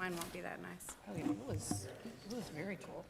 Mine won't be that nice. Oh, yeah, it was very cool.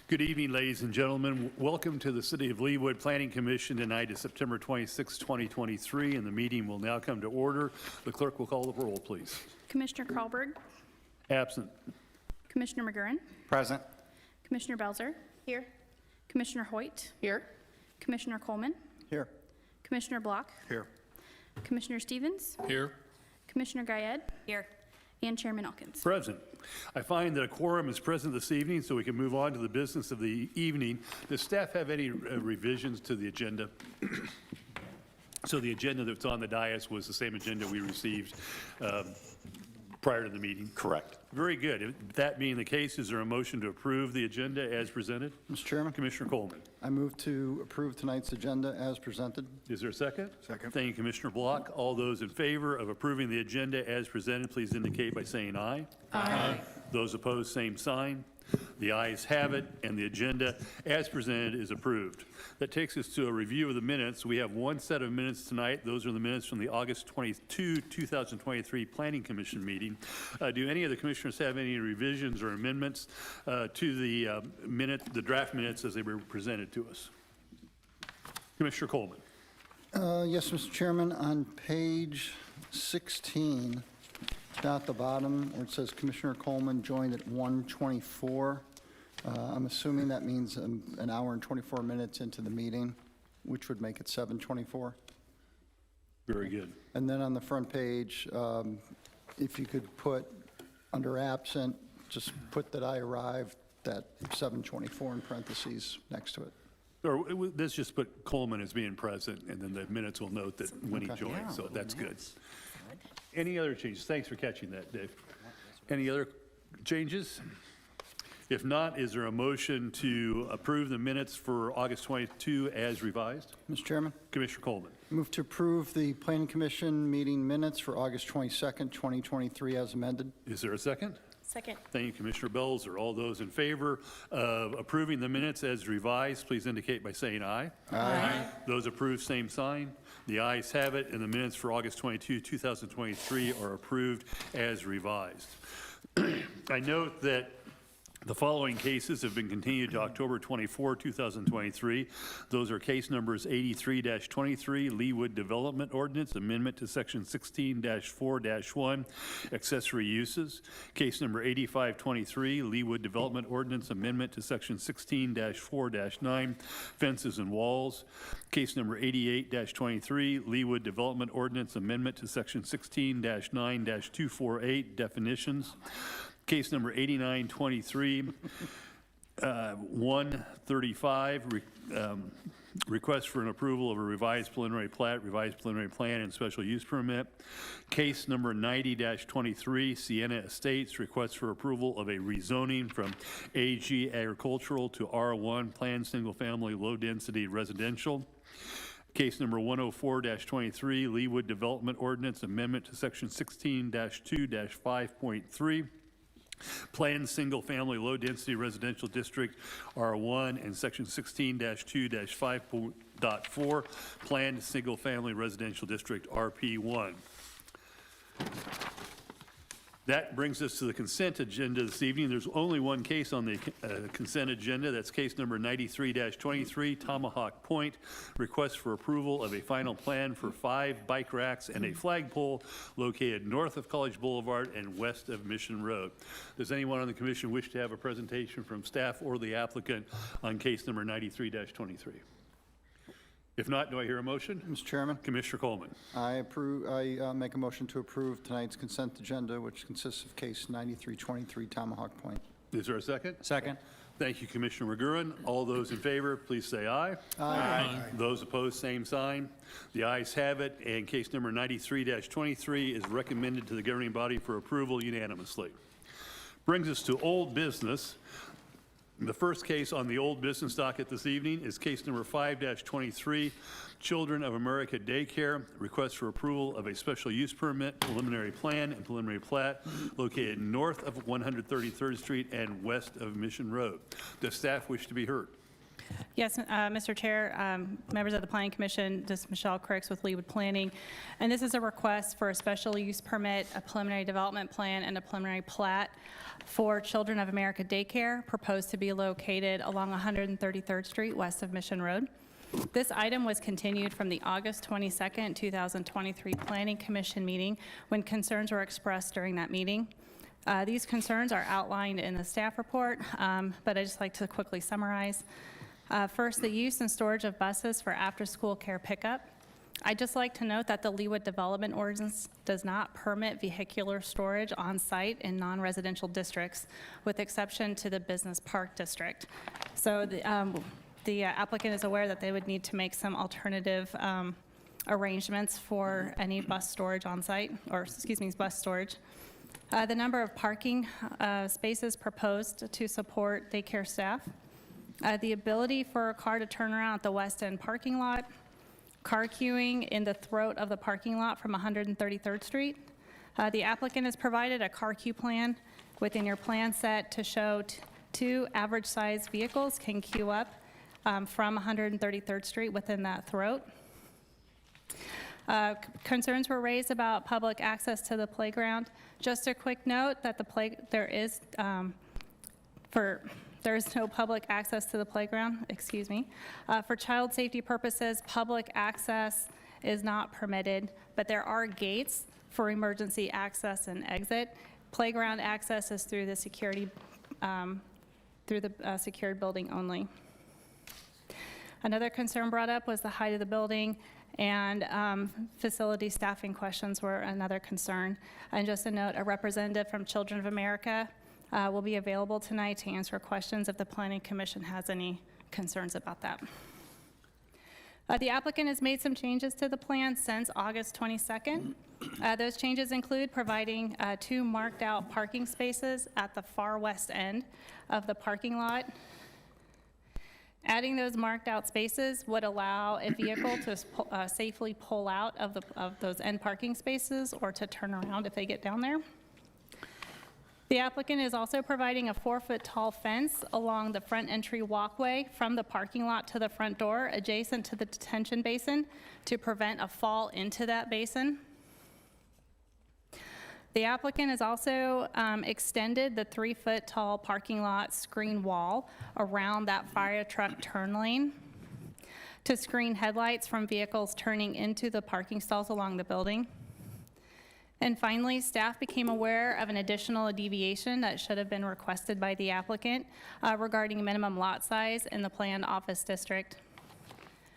Good evening, ladies and gentlemen. Welcome to the City of Leawood Planning Commission. Tonight is September 26, 2023, and the meeting will now come to order. The clerk will call the roll, please. Commissioner Kralberg, Absent. Commissioner McGurran, Present. Commissioner Belzer, Here. Commissioner Hoyt, Here? Commissioner Coleman, Here. Commissioner Block, Here. Commissioner Stevens, Here. Commissioner Guyed, Here. and Chairman Elkins. Present. I find that a quorum is present this evening, so we can move on to the business of the evening. Does staff have any revisions to the agenda? So the agenda that's on the dais was the same agenda we received prior to the meeting? Correct. Very good. If that being the case, is there a motion to approve the agenda as presented? Mr. Chairman, Commissioner Coleman. I move to approve tonight's agenda as presented. Is there a second? Second. Thank you, Commissioner Block. All those in favor of approving the agenda as presented, please indicate by saying aye. Aye. Those opposed, same sign. The ayes have it, and the agenda as presented is approved. That takes us to a review of the minutes. We have one set of minutes tonight. Those are the minutes from the August 22, 2023 Planning Commission meeting. Do any of the commissioners have any revisions or amendments to the draft minutes as they were presented to us? Commissioner Coleman. Yes, Mr. Chairman, on page 16, down at the bottom where it says Commissioner Coleman joined at 1:24. I'm assuming that means an hour and 24 minutes into the meeting, which would make it 7:24. Very good. And then on the front page, if you could put under absent, just put that I arrived at 7:24 in parentheses next to it. Or let's just put Coleman as being present, and then the minutes will note that when he joined, so that's good. Any other changes? Thanks for catching that, Dave. Any other changes? If not, is there a motion to approve the minutes for August 22 as revised? Mr. Chairman, Commissioner Coleman. move to approve the Planning Commission meeting minutes for August 22nd, 2023 as amended. Is there a second? Second. Thank you, Commissioner Belzer. All those in favor of approving the minutes as revised, please indicate by saying aye. Aye. Those approved, same sign. The ayes have it, and the minutes for August 22, 2023 are approved as revised. I note that the following cases have been continued to October 24, 2023. Those are case numbers 83-23, Leawood Development Ordinance, Amendment to Section 16-4-1, Accessory Uses. Case number 85-23, Leawood Development Ordinance, Amendment to Section 16-4-9, Fences and Walls. Case number 88-23, Leawood Development Ordinance, Amendment to Section 16-9-248, Definitions. Case number 8923, 135, request for an approval of a revised preliminary plat, revised preliminary plan, and special use permit. Case number 90-23, Sienna Estates, request for approval of a rezoning from AG agricultural to R1 planned single-family low-density residential. Case number 104-23, Leawood Development Ordinance Amendment to Section 16-2-5.3. Planned single-family low-density residential district R1 and Section 16-2-5.4 planned single-family residential district RP1. That brings us to the consent agenda this evening. There's only one case on the consent agenda. That's case number 93-23, Tomahawk Point, request for approval of a final plan for 5 bike racks and a flagpole located north of College Boulevard and west of Mission Road. Does anyone on the commission wish to have a presentation from staff or the applicant on case number 93-23? If not, do I hear a motion? Mr. Chairman, Commissioner Coleman. I make a motion to approve tonight's consent agenda, which consists of case 9323 Tomahawk Point. Is there a second? Second. Thank you, Commissioner McGurran. All those in favor, please say aye. Aye. Those opposed, same sign. The ayes have it, and case number 93-23 is recommended to the governing body for approval unanimously. Brings us to old business. The first case on the old business docket this evening is case number 5-23, Children of America Daycare, request for approval of a special use permit, preliminary plan, and preliminary plat located north of 133rd Street and west of Mission Road. Does staff wish to be heard? Yes, Mr. Chair, members of the Planning Commission, this is Michelle Cricks with Leawood Planning, and this is a request for a special use permit, a preliminary development plan, and a preliminary plat for Children of America Daycare, proposed to be located along 133rd Street west of Mission Road. This item was continued from the August 22nd, 2023 Planning Commission meeting when concerns were expressed during that meeting. These concerns are outlined in the staff report, but I'd just like to quickly summarize. First, the use and storage of buses for after-school care pickup. I'd just like to note that the Leawood Development Ordinance does not permit vehicular storage on site in non-residential districts, with exception to the business park district. So the applicant is aware that they would need to make some alternative arrangements for any bus storage on site, or excuse me, bus storage. The number of parking spaces proposed to support daycare staff. The ability for a car to turn around at the west end parking lot, car queuing in the throat of the parking lot from 133rd Street. The applicant has provided a car queue plan within your plan set to show 2 average size vehicles can queue up from 133rd Street within that throat. Concerns were raised about public access to the playground. Just a quick note that there is no public access to the playground, excuse me. For child safety purposes, public access is not permitted, but there are gates for emergency access and exit. Playground access is through the security, secured building only. Another concern brought up was the height of the building, and facility staffing questions were another concern. And just a note, a representative from Children of America will be available tonight to answer questions if the Planning Commission has any concerns about that. The applicant has made some changes to the plan since August 22nd. Those changes include providing 2 marked out parking spaces at the far west end of the parking lot. Adding those marked out spaces would allow a vehicle to safely pull out of those end parking spaces or to turn around if they get down there. The applicant is also providing a 4-foot tall fence along the front entry walkway from the parking lot to the front door adjacent to the detention basin to prevent a fall into that basin. The applicant has also extended the 3-foot tall parking lot screen wall around that fire truck turn lane to screen headlights from vehicles turning into the parking stalls along the building. And finally, staff became aware of an additional deviation that should have been requested by the applicant regarding minimum lot size in the planned office district.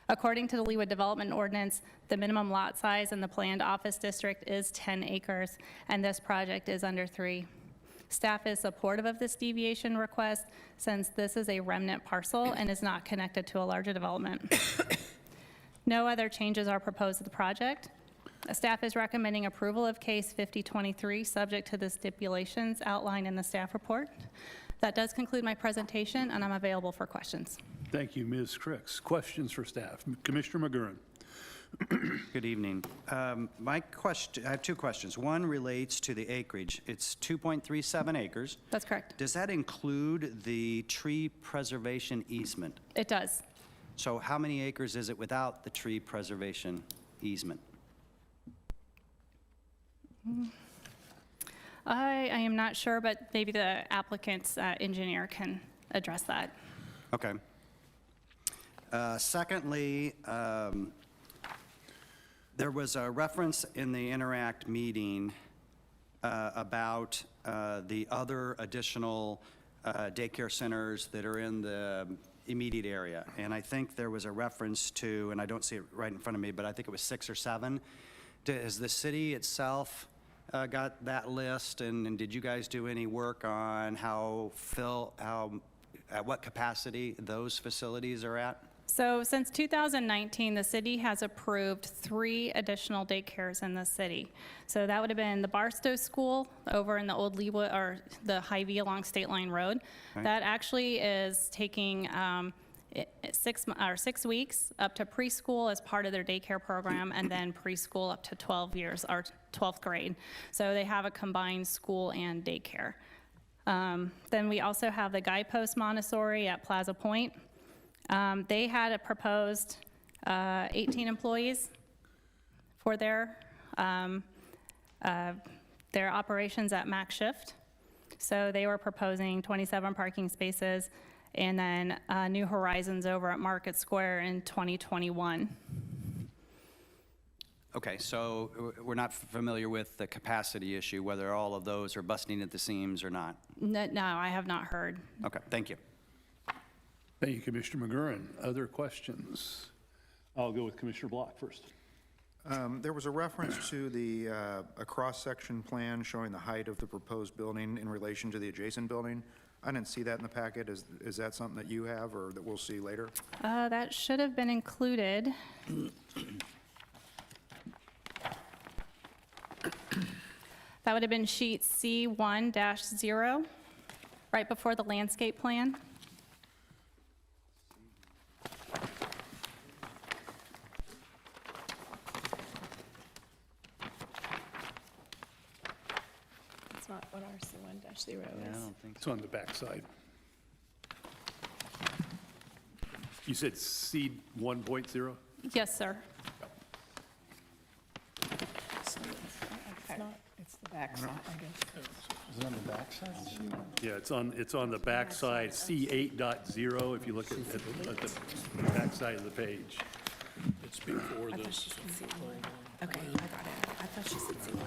According to the Leawood Development Ordinance, the minimum lot size in the planned office district is 10 acres, and this project is under 3. Staff is supportive of this deviation request since this is a remnant parcel and is not connected to a larger development. No other changes are proposed to the project. Staff is recommending approval of case 5023, subject to the stipulations outlined in the staff report. That does conclude my presentation, and I'm available for questions. Thank you, Ms. Crooks. Questions for staff? Commissioner McGurran. Good evening. I have two questions. One relates to the acreage. It's 2.37 acres. That's correct. Does that include the tree preservation easement? It does. So how many acres is it without the tree preservation easement? I am not sure, but maybe the applicant's engineer can address that. Okay. Secondly, there was a reference in the Interact meeting about the other additional daycare centers that are in the immediate area. And I think there was a reference to, and I don't see it right in front of me, but I think it was 6 or 7. Has the city itself got that list, and did you guys do any work on at what capacity those facilities are at? So since 2019, the city has approved 3 additional daycares in the city. So that would have been the Barstow School over in the old Leawood, or the Hy-Vee along State Line Road. Right. That actually is taking 6 weeks up to preschool as part of their daycare program, and then preschool up to 12 years, or 12th grade. So they have a combined school and daycare. Then we also have the Guidepost Montessori at Plaza Point. They had a proposed 18 employees for their operations at max shift. So they were proposing 27 parking spaces, and then New Horizons over at Market Square in 2021. Okay, so we're not familiar with the capacity issue, whether all of those are busting at the seams or not. No, I have not heard. Okay, thank you. Thank you, Commissioner McGurran. Other questions? I'll go with Commissioner Block first. There was a reference to a cross-section plan showing the height of the proposed building in relation to the adjacent building. I didn't see that in the packet. Is that something that you have or that we'll see later? That should have been included. That would have been sheet C1-0, right before the landscape plan. That's not what our C1-0 Yeah, I is. don't think It's on the back side. You said C 1.0? Yes, sir. So it's the back side, I guess. Is it on the backside? Yeah, it's on the back side, C 8.0, if you look at the back side of the page. It's before I thought she said C1. Okay, I got it. I thought she said C10.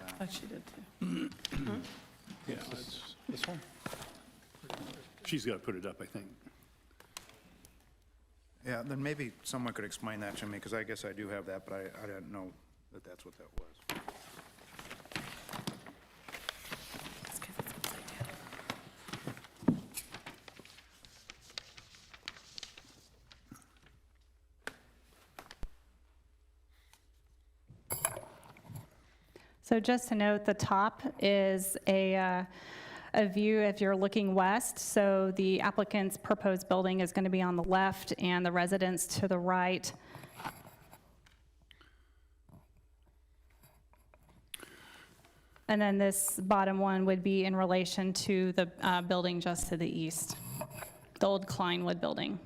I thought she did too. Yeah, this one? She's got to put it up, I think. Yeah, then maybe someone could explain that to me, because I guess I do have that, but I didn't know that that's what that was. It's 'cause it's upside down. So just to note, the top is a view if you're looking west. So the applicant's proposed building is going to be on the left and the residence to the right. And then this bottom one would be in relation to the building just to the east, the old Kleinwood building.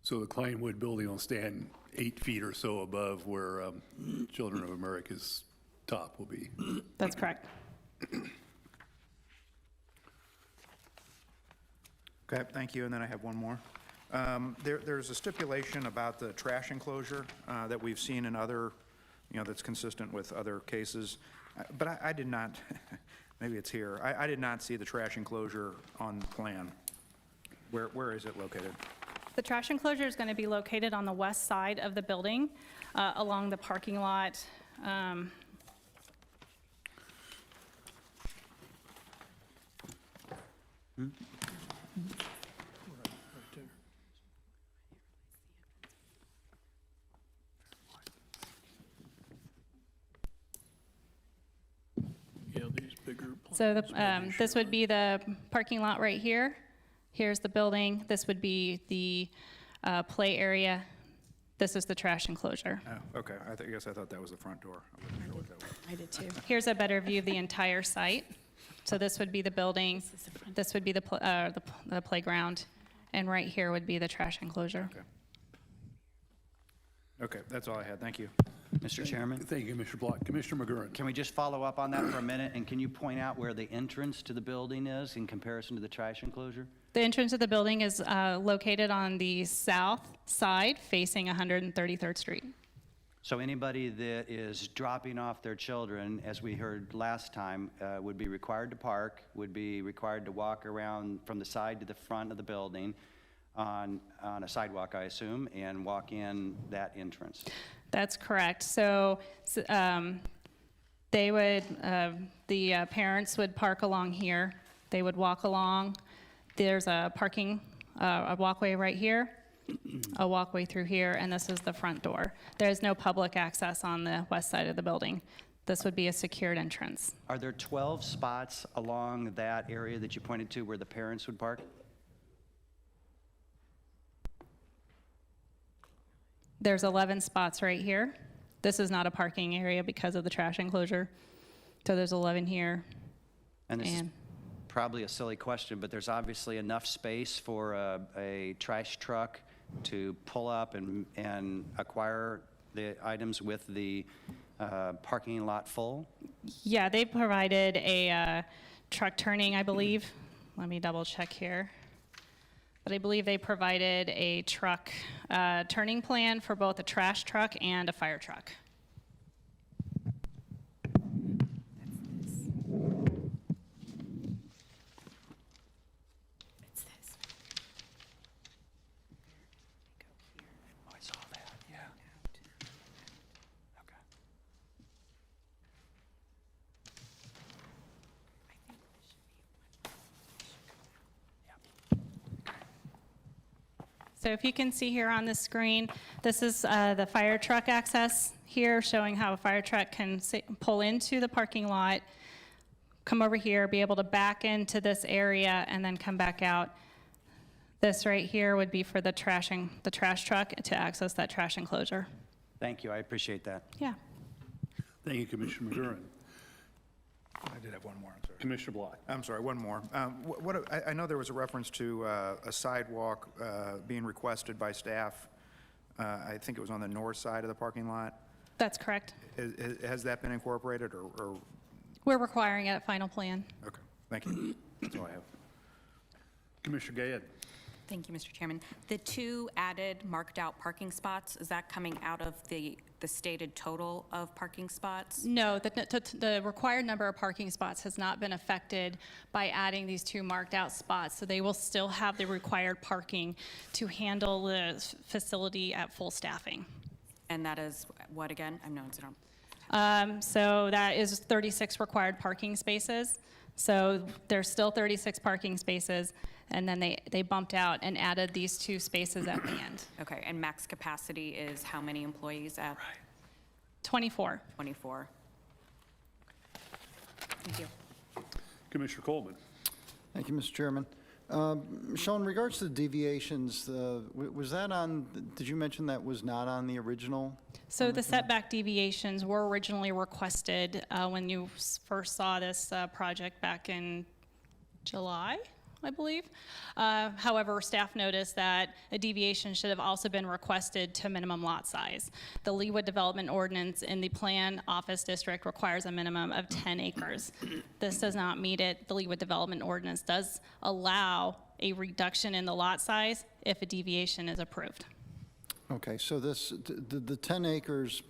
So the Kleinwood building will stand 8 feet or so above where Children of America's top will be. That's correct. Okay, thank you, and then I have one more. There's a stipulation about the trash enclosure that we've seen in other, that's consistent with other cases, but I did not, maybe it's here, I did not see the trash enclosure on the plan. Where is it located? The trash enclosure is going to be located on the west side of the building. along the parking lot. Yeah, these bigger. So this would be the parking lot right here. Here's the building. This would be the play area. This is the trash enclosure. Oh, okay, I guess I thought that was the front door. I wasn't sure what that was. I did too. Here's a better view of the entire site. So this would be the building, this would be the playground, and right here would be the trash enclosure. Okay, that's all I had, thank you. Mr. Chairman, Thank you, Commissioner Block. Commissioner McGurran. can we just follow up on that for a minute? And can you point out where the entrance to the building is in comparison to the trash enclosure? The entrance of the building is located on the south side facing 133rd Street. So anybody that is dropping off their children, as we heard last time, would be required to park, would be required to walk around from the side to the front of the building on a sidewalk, I assume, and walk in that entrance. That's correct. So they would, the parents would park along here. They would walk along. There's a walkway right here, a walkway through here, and this is the front door. There's no public access on the west side of the building. This would be a secured entrance. Are there 12 spots along that area that you pointed to where the parents would park? There's 11 spots right here. This is not a parking area because of the trash enclosure. So there's 11 here. And this is And- probably a silly question, but there's obviously enough space for a trash truck to pull up and acquire the items with the parking lot full? Yeah, they provided a truck turning, I believe. Let me double check here. But I believe they provided a truck turning plan for both a trash truck and a fire truck. It's this. Oh, I saw that, yeah. Okay. So if you can see here on the screen, this is the fire truck access here, showing how a fire truck can pull into the parking lot, come over here, be able to back into this area, and then come back out. This right here would be for the trash truck to access that trash enclosure. Thank you, I appreciate that. Yeah. Thank you, Commissioner McGurran. I did have one more, I'm sorry. Commissioner Block. I'm sorry, one more. I know there was a reference to a sidewalk being requested by staff. I think it was on the north side of the parking lot. That's correct. Has that been incorporated, or? We're requiring it at final plan. Okay, thank you. That's all I have. Commissioner Gayed. Thank you, Mr. Chairman. The two added marked-out parking spots, is that coming out of the stated total of parking spots? No, the required number of parking spots has not been affected by adding these two marked-out spots, so they will still have the required parking to handle the facility at full staffing. And that is what again? I'm noticing it on. So that is 36 required parking spaces. So there's still 36 parking spaces, and then they bumped out and added these two spaces at the end. Okay, and max capacity is how many employees at 24. 24? Thank you. Commissioner Coleman. Thank you, Mr. Chairman. Michelle, in regards to the deviations, was that on, did you mention that was not on the original? So the setback deviations were originally requested when you first saw this project back in July, I believe. However, staff noticed that a deviation should have also been requested to minimum lot size. The Leawood Development Ordinance in the Plan Office District requires a minimum of 10 acres. This does not meet it. The Leawood Development Ordinance does allow a reduction in the lot size if a deviation is approved. Okay, so the 10 acres,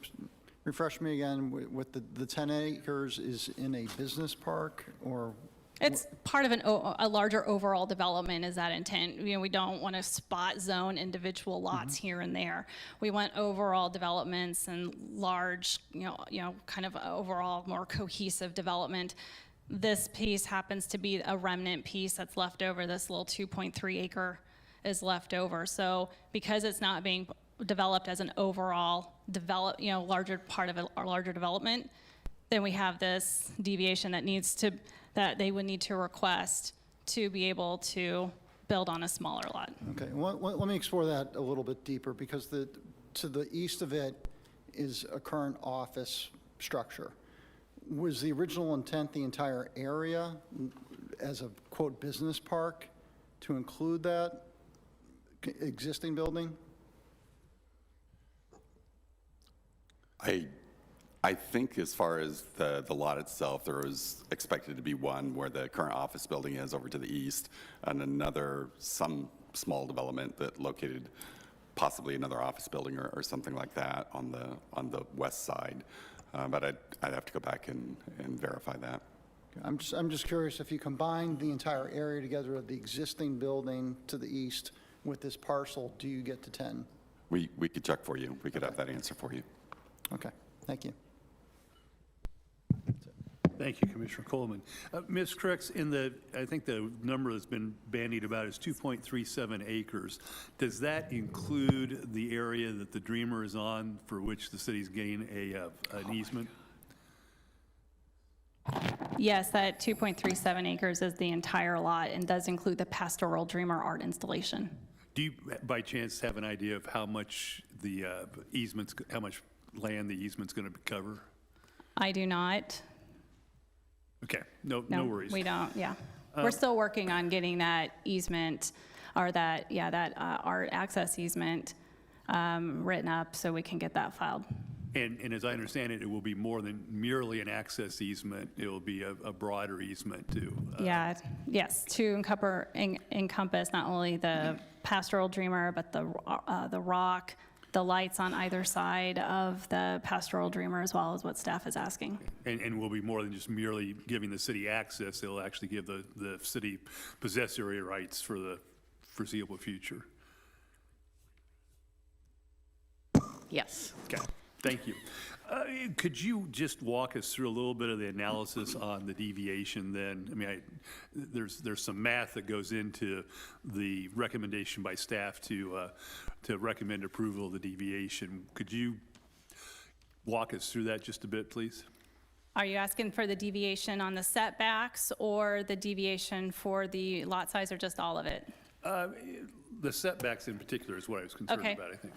refresh me again, with the 10 acres is in a business park, or It's part of a larger overall development is that intent. You know, we don't want to spot zone individual lots here and there. We want overall developments and large, kind of overall more cohesive development. This piece happens to be a remnant piece that's left over. This little 2.3 acre is left over. So because it's not being developed as an overall larger part of a larger development, then we have this deviation that they would need to request to be able to build on a smaller lot. Okay, let me explore that a little bit deeper, because to the east of it is a current office structure. Was the original intent the entire area as a, quote, business park to include that existing building? I think as far as the lot itself, there was expected to be one where the current office building is over to the east, and some small development that located possibly another office building or something like that on the west side. But I'd have to go back and verify that. I'm just curious, if you combine the entire area together of the existing building to the east with this parcel, do you get to 10? We could check for you. We could have that answer for you. Okay, thank you. Thank you, Commissioner Coleman. Ms. Crooks, I think the number that's been bandied about is 2.37 acres. Does that include the area that the Dreamer is on, for which the city's getting an easement? Yes, that 2.37 acres is the entire lot and does include the Pastoral Dreamer art installation. Do you, by chance, have an idea of how much how much land the easement's going to cover? I do not. Okay, no No, worries. we don't, yeah. We're still working on getting that easement, or that art access easement written up so we can get that filed. And as I understand it, it will be more than merely an access easement. It will be a broader easement too. Yes, to encompass not only the Pastoral Dreamer, but the rock, the lights on either side of the Pastoral Dreamer, as well as what staff is asking. And will be more than just merely giving the city access. It'll actually give the city possessory rights for the foreseeable future. Yes. Okay, thank you. Could you just walk us through a little bit of the analysis on the deviation then? I mean, there's some math that goes into the recommendation by staff to recommend approval of the deviation. Could you walk us through that just a bit, please? Are you asking for the deviation on the setbacks or the deviation for the lot size, or just all of it? The setbacks in particular is what I was concerned Okay. about, I think.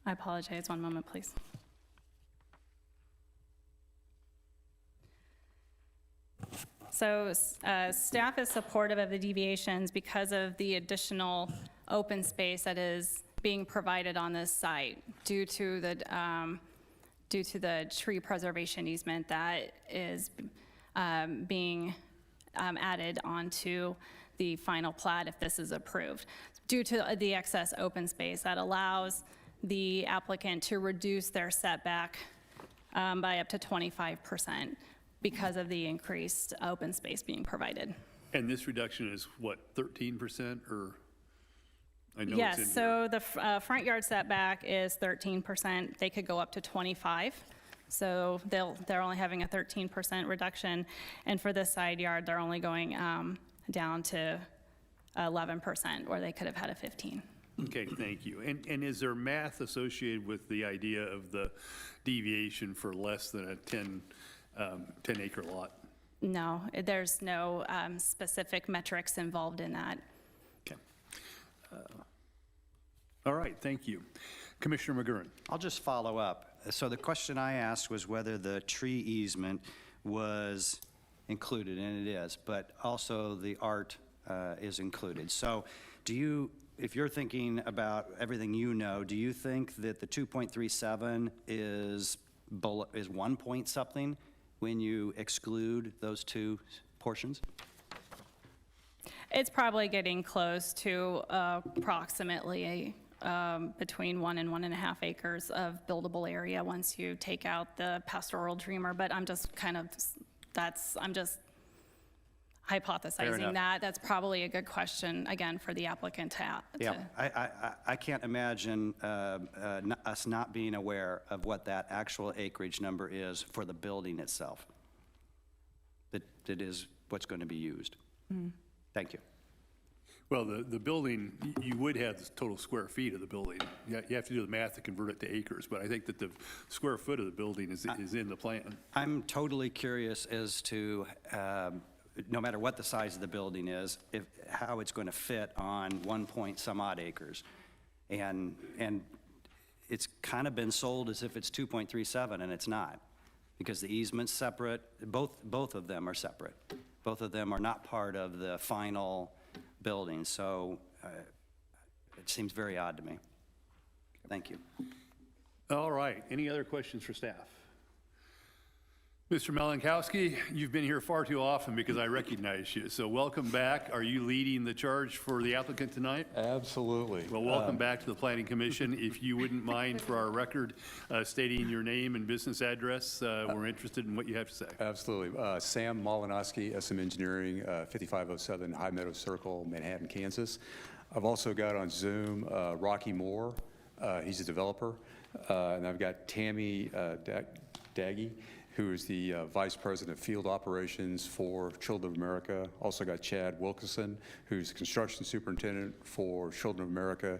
I apologize, one moment, please. So staff is supportive of the deviations because of the additional open space that is being provided on this site due to the tree preservation easement that is being added onto the final plat if this is approved. Due to the excess open space that allows the applicant to reduce their setback by up to 25% because of the increased open space being provided. And this reduction is what, 13% or? I know it's in Yes, here. so the front yard setback is 13%. They could go up to 25. So they're only having a 13% reduction. And for this side yard, they're only going down to 11%, where they could have had a 15. Okay, thank you. And is there math associated with the idea of the deviation for less than a 10-acre lot? No, there's no specific metrics involved in that. Okay. All right, thank you. Commissioner McGurran. I'll just follow up. So the question I asked was whether the tree easement was included, and it is, but also the art is included. So if you're thinking about everything you know, do you think that the 2.37 is 1 point something when you exclude those two portions? It's probably getting close to approximately between 1 and 1.5 acres of buildable area once you take out the pastoral dreamer, but I'm just I'm just hypothesizing enough. that. That's probably a good question, again, for the applicant to. Yeah, I can't imagine us not being aware of what that actual acreage number is for the building itself. That is what's going to be used. Thank you. Well, the building, you would have the total square feet of the building. You have to do the math to convert it to acres, but I think that the square foot of the building is in the plan. I'm totally curious as to, no matter what the size of the building is, how it's going to fit on 1 point some odd acres. And it's kind of been sold as if it's 2.37, and it's not, because the easement's separate. Both of them are separate. Both of them are not part of the final building, so it seems very odd to me. Thank you. All right, any other questions for staff? Mr. Malenkowski, you've been here far too often because I recognize you, so welcome back. Are you leading the charge for the applicant tonight? Absolutely. Well, welcome back to the Planning Commission. If you wouldn't mind, for our record, stating your name and business address, we're interested in what you have to say. Absolutely. Sam Malinowski, SM Engineering, 5507 High Meadow Circle, Manhattan, Kansas. I've also got on Zoom Rocky Moore. He's a developer. And I've got Tammy Daggy, who is the Vice President of Field Operations for Children of America. Also got Chad Wilkinson, who's the Construction Superintendent for Children of America,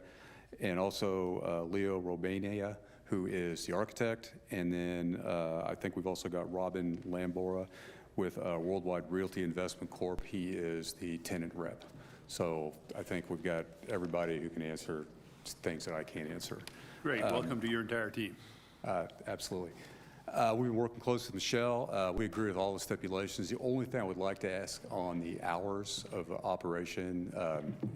and also Leo Robania, who is the architect. And then I think we've also got Robin Lambora with Worldwide Realty Investment Corp. He is the tenant rep. So I think we've got everybody who can answer things that I can't answer. Great, welcome to your entire team. Absolutely. We've been working closely with Michelle. We agree with all the stipulations. The only thing I would like to ask on the hours of operation,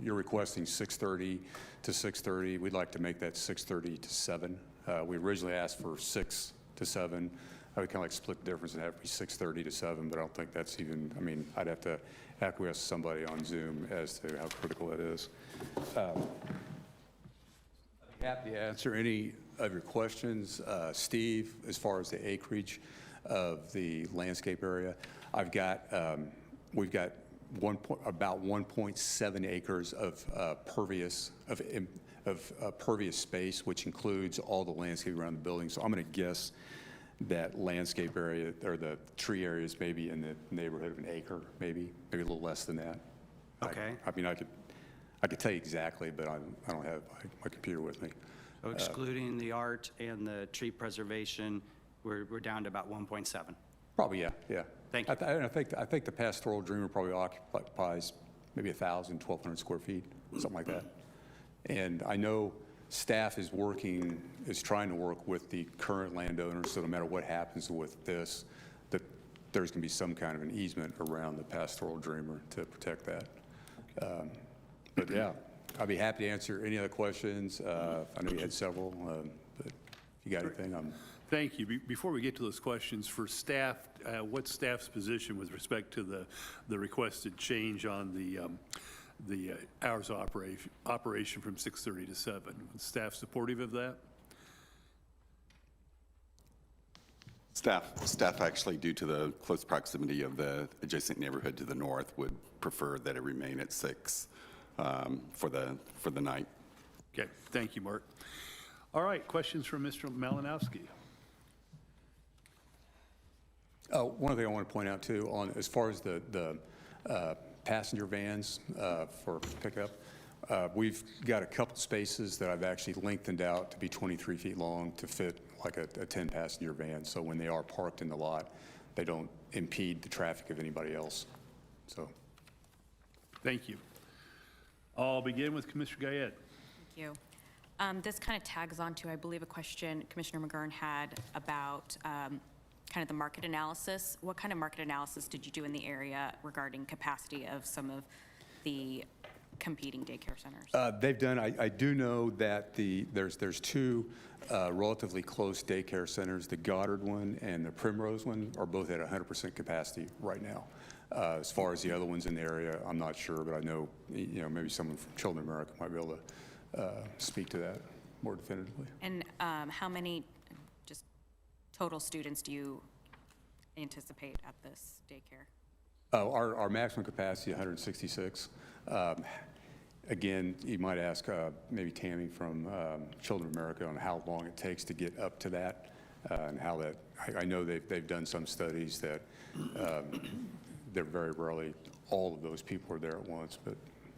you're requesting 6:30 to 6:30. We'd like to make that 6:30 to 7. We originally asked for 6 to 7. I would kind of like split the difference and have it be 6:30 to 7, but I don't think that's even, I mean, I'd have to acquiesce somebody on Zoom as to how critical it is. I'd be happy to answer any of your questions. Steve, as far as the acreage of the landscape area, we've got about 1.7 acres of pervious space, which includes all the landscape around the building. So I'm going to guess that landscape area or the tree areas maybe in the neighborhood of an acre, maybe a little less than that. Okay. I mean, I could tell you exactly, but I don't have my computer with me. So excluding the art and the tree preservation, we're down to about 1.7. Probably, yeah. Thank you. I think the pastoral dreamer probably occupies maybe 1,000, 1,200 square feet, something like that. And I know staff is trying to work with the current landowners, so no matter what happens with this, that there's going to be some kind of an easement around the pastoral dreamer to protect that. But yeah, I'd be happy to answer any other questions. I know you had several, but if you got anything, Thank you. Before we get to those questions, for staff, what's staff's position with respect to the requested change on the hours of operation from 6:30 to 7? Is staff supportive of that? Staff actually, due to the close proximity of the adjacent neighborhood to the north, would prefer that it remain at 6 for the night. Okay, thank you, Mark. All right, questions from Mr. Malinowski. one other thing I want to point out too, as far as the passenger vans for pickup, we've got a couple spaces that I've actually lengthened out to be 23 feet long to fit like a 10-passenger van. So when they are parked in the lot, they don't impede the traffic of anybody else. So. Thank you. I'll begin with Commissioner Guyette. Thank you. This kind of tags on to, I believe, a question Commissioner McGurn had about kind of the market analysis. What kind of market analysis did you do in the area regarding capacity of some of the competing daycare centers? They've done, I do know that there's two relatively close daycare centers. The Goddard one and the Primrose one are both at 100% capacity right now. As far as the other ones in the area, I'm not sure, but I know, maybe someone from Children of America might be able speak to that more definitively. And how many, just total students do you anticipate at this daycare? Our maximum capacity, 166. Again, you might ask maybe Tammy from Children of America on how long it takes to get up to that, and how that, I know they've done some studies that they're very rarely, all of those people are there at once, but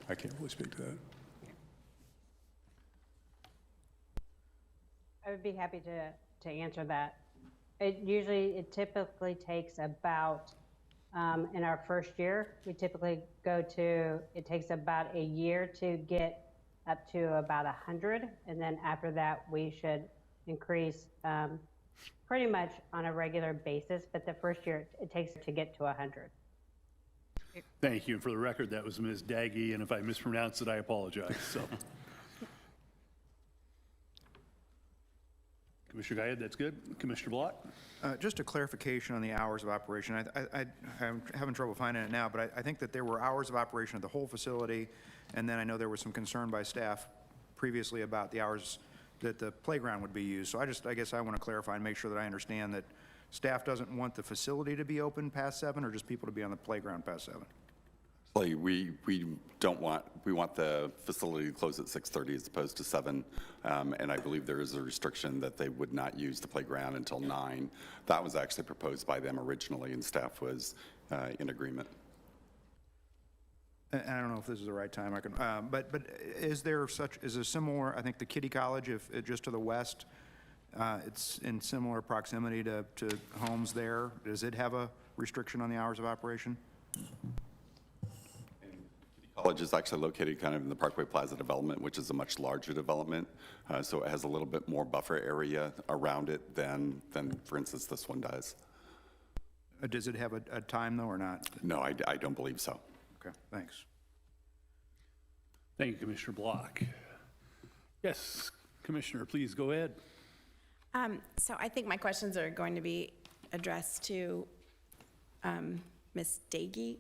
I can't really speak to that. I would be happy to answer that. It typically takes about, in our first year, we typically it takes about a year to get up to about 100. And then after that, we should increase pretty much on a regular basis. But the first year, it takes to get to 100. Thank you. And for the record, that was Ms. Daggy, and if I mispronounced it, I apologize. So, Commissioner Guyette, that's good. Commissioner Block? Just a clarification on the hours of operation. I'm having trouble finding it now, but I think that there were hours of operation of the whole facility, and then I know there was some concern by staff previously about the hours that the playground would be used. So I guess I want to clarify and make sure that I understand that staff doesn't want the facility to be open past 7, or just people to be on the playground past 7? We want the facility to close at 6:30 as opposed to 7, and I believe there is a restriction that they would not use the playground until 9. That was actually proposed by them originally, and staff was in agreement. And I don't know if this is the right time, but is there similar, I think the Kitty College, just to the west, it's in similar proximity to homes there. Does it have a restriction on the hours of operation? College is actually located kind of in the Parkway Plaza development, which is a much larger development, so it has a little bit more buffer area around it than for instance, this one does. Does it have a time, though, or not? No, I don't believe so. Okay, thanks. Thank you, Commissioner Block. Yes, Commissioner, please go ahead. So I think my questions are going to be addressed to Ms. Daggy.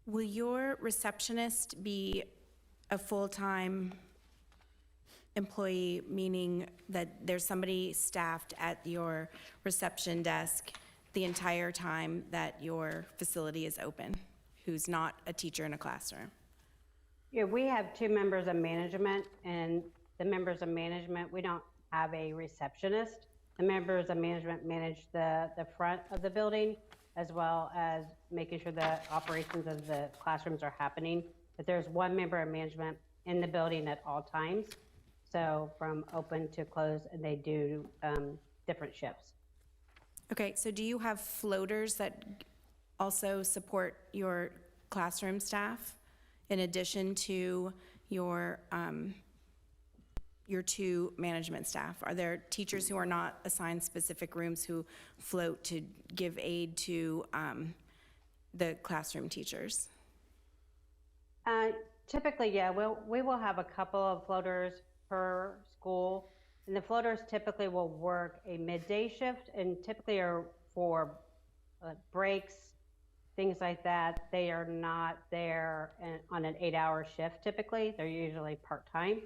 Will your receptionist be a full-time employee, meaning that there's somebody staffed at your reception desk the entire time that your facility is open, who's not a teacher in a classroom? Yeah, we have 2 members of management, and the members of management, we don't have a receptionist. The members of management manage the front of the building, as well as making sure the operations of the classrooms are happening. But there's 1 member of management in the building at all times. So from open to close, and they do different shifts. Okay, so do you have floaters that also support your classroom staff in addition to your 2 management staff? Are there teachers who are not assigned specific rooms who float to give aid to the classroom teachers? Typically, yeah, we will have a couple of floaters per school, and the floaters typically will work a midday shift, and typically are for breaks, things like that. They are not there on an 8-hour shift typically. They're usually part-time.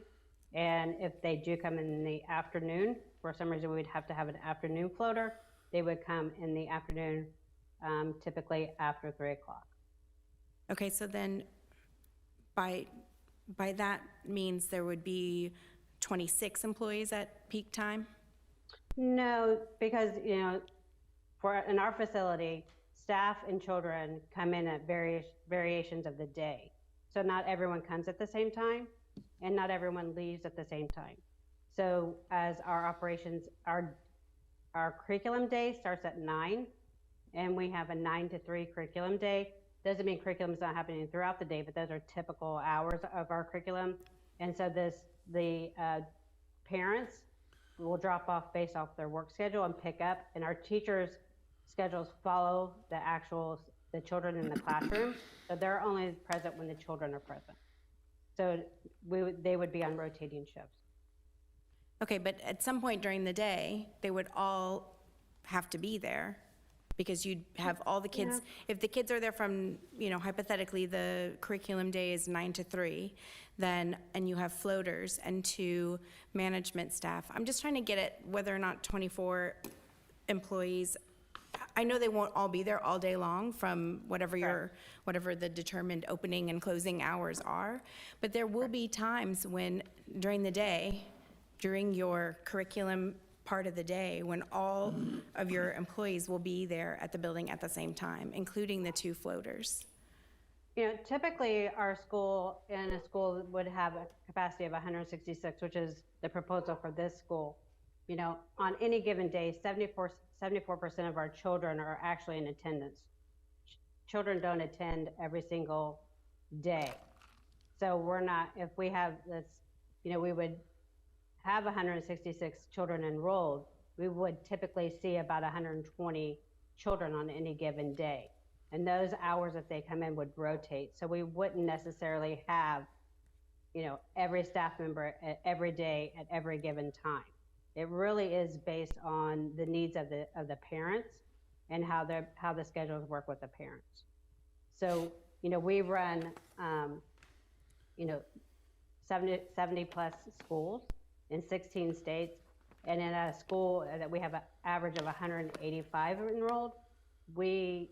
And if they do come in the afternoon, for some reason we would have to have an afternoon floater, they would come in the afternoon, typically after 3 o'clock. Okay, so then by that means there would be 26 employees at peak time? No, because, in our facility, staff and children come in at various variations of the day. So not everyone comes at the same time, and not everyone leaves at the same time. So as our operations, our curriculum day starts at 9, and we have a 9 to 3 curriculum day. Doesn't mean curriculum is not happening throughout the day, but those are typical hours of our curriculum. And so the parents will drop off based off their work schedule and pick up, and our teachers' schedules follow the children in the classroom. So they're only present when the children are present. So they would be on rotating shifts. Okay, but at some point during the day, they would all have to be there because you'd have all the kids, if the kids are there from, hypothetically, the curriculum day is 9 to 3, then, and you have floaters and 2 management staff. I'm just trying to get at whether or not 24 employees, I know they won't all be there all day long from whatever the determined opening and closing hours are, but there will be times when, during the day, during your curriculum part of the day, when all of your employees will be there at the building at the same time, including the 2 floaters. Typically our school would have a capacity of 166, which is the proposal for this school. On any given day, 74% of our children are actually in attendance. Children don't attend every single day. So we're not, if we have this, we would have 166 children enrolled, we would typically see about 120 children on any given day. And those hours that they come in would rotate. So we wouldn't necessarily have, every staff member every day at every given time. It really is based on the needs of the parents and how the schedules work with the parents. So, we run, 70 plus schools in 16 states, and in a school that we have an average of 185 enrolled, we've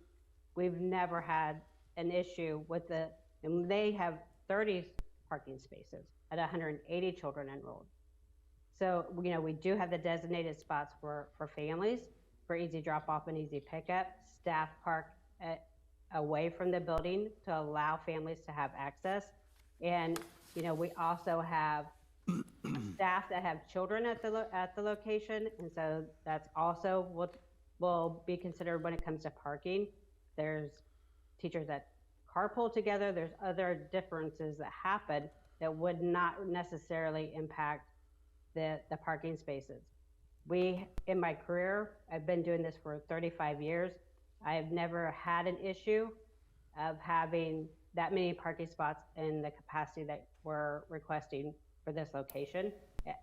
never had an issue with and they have 30 parking spaces at 180 children enrolled. So, we do have the designated spots for families, for easy drop-off and easy pickup. Staff park away from the building to allow families to have access. And, we also have staff that have children at the location, and so that's also what will be considered when it comes to parking. There's teachers that carpool together. There's other differences that happen that would not necessarily impact the parking spaces. In my career, I've been doing this for 35 years. I have never had an issue of having that many parking spots in the capacity that we're requesting for this location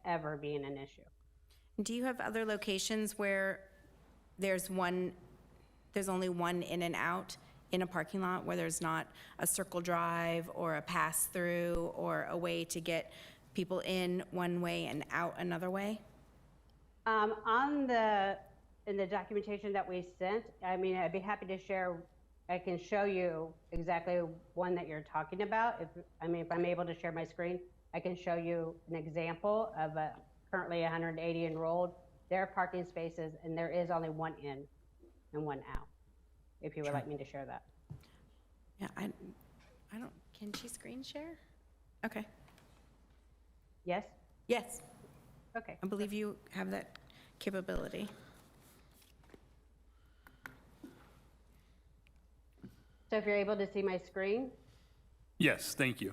ever being an issue. Do you have other locations where there's only one in and out in a parking lot, where there's not a circle drive or a pass through or a way to get people in one way and out another way? In the documentation that we sent, I'd be happy to share. I can show you exactly one that you're talking about. If I'm able to share my screen, I can show you an example of currently 180 enrolled. There are parking spaces, and there is only one in and one out, if you would like me to share that. Yeah, I don't, can she screen share? Okay. Yes? Yes, Okay. I believe you have that capability. So if you're able to see my screen. Yes, thank you.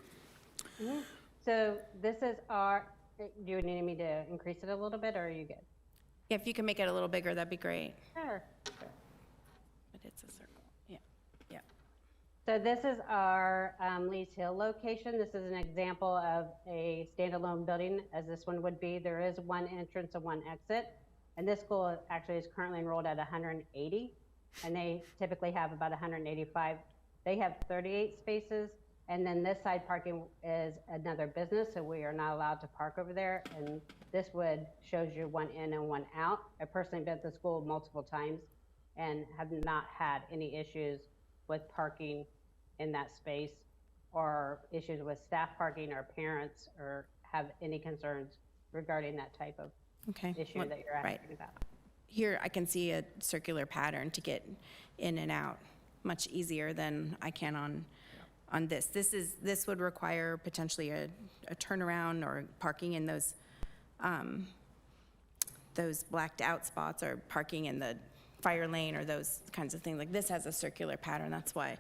So this is do you need me to increase it a little bit, or are you good? Yeah, if you can make it a little bigger, that'd be great. Sure. But it's a circle, yeah, yeah. So this is our Lees Hill location. This is an example of a standalone building, as this one would be. There is one entrance and one exit. And this school actually is currently enrolled at 180, and they typically have about 185. They have 38 spaces, and then this side parking is another business, so we are not allowed to park over there. And this shows you one in and one out. I've personally been to the school multiple times and have not had any issues with parking in that space, or issues with staff parking or parents, or have any concerns regarding that type of issue that you're asking about. Here I can see a circular pattern to get in and out much easier than I can on this. This would require potentially a turnaround or parking in those blacked out spots, or parking in the fire lane, or those kinds of things. Like this has a circular pattern, that's why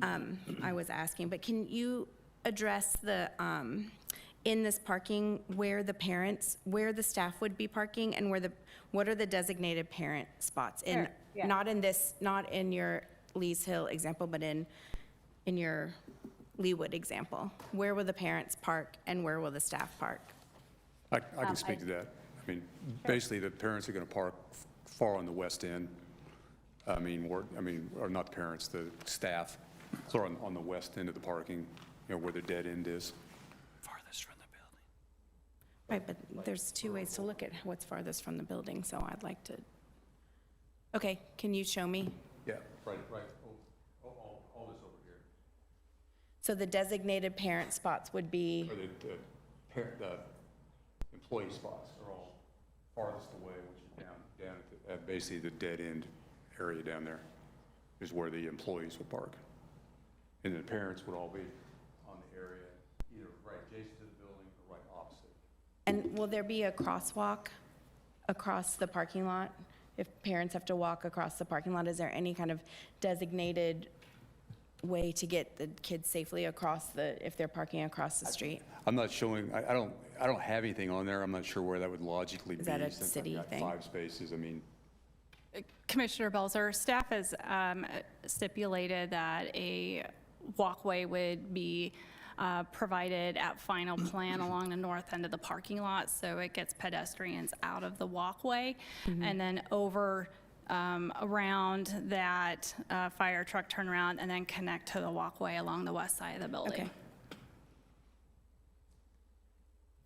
I was asking. But can you address in this parking, where the staff would be parking, and what are the designated parent spots? Sure, yeah. Not in your Lees Hill example, but in your Leawood example. Where will the parents park, and where will the staff park? I can speak to that. Basically, the parents are going to park far on the west end, Or not the parents, the staff, sort of on the west end of the parking, where the dead end is. Farthest from the building. Right, but there's two ways to look at what's farthest from the building, so I'd like to, okay, can you show me? Yeah, right, all this over here. So the designated parent spots would be, Or the employee spots are all farthest away, which is down at basically the dead end area down there is where the employees would park. And the parents would all be on the area, either right adjacent to the building or right opposite. and will there be a crosswalk across the parking lot? If parents have to walk across the parking lot, is there any kind of designated way to get the kids safely across if they're parking across the street? I'm not showing, I don't have anything on there. I'm not sure where that would logically be. Is that a since I've city got thing? 5 spaces, Commissioner Belzer, staff has stipulated that a walkway would be provided at final plan along the north end of the parking lot, so it gets pedestrians out of the walkway, and then over around that fire truck turnaround, and then connect to the walkway along the west side of the building. Okay.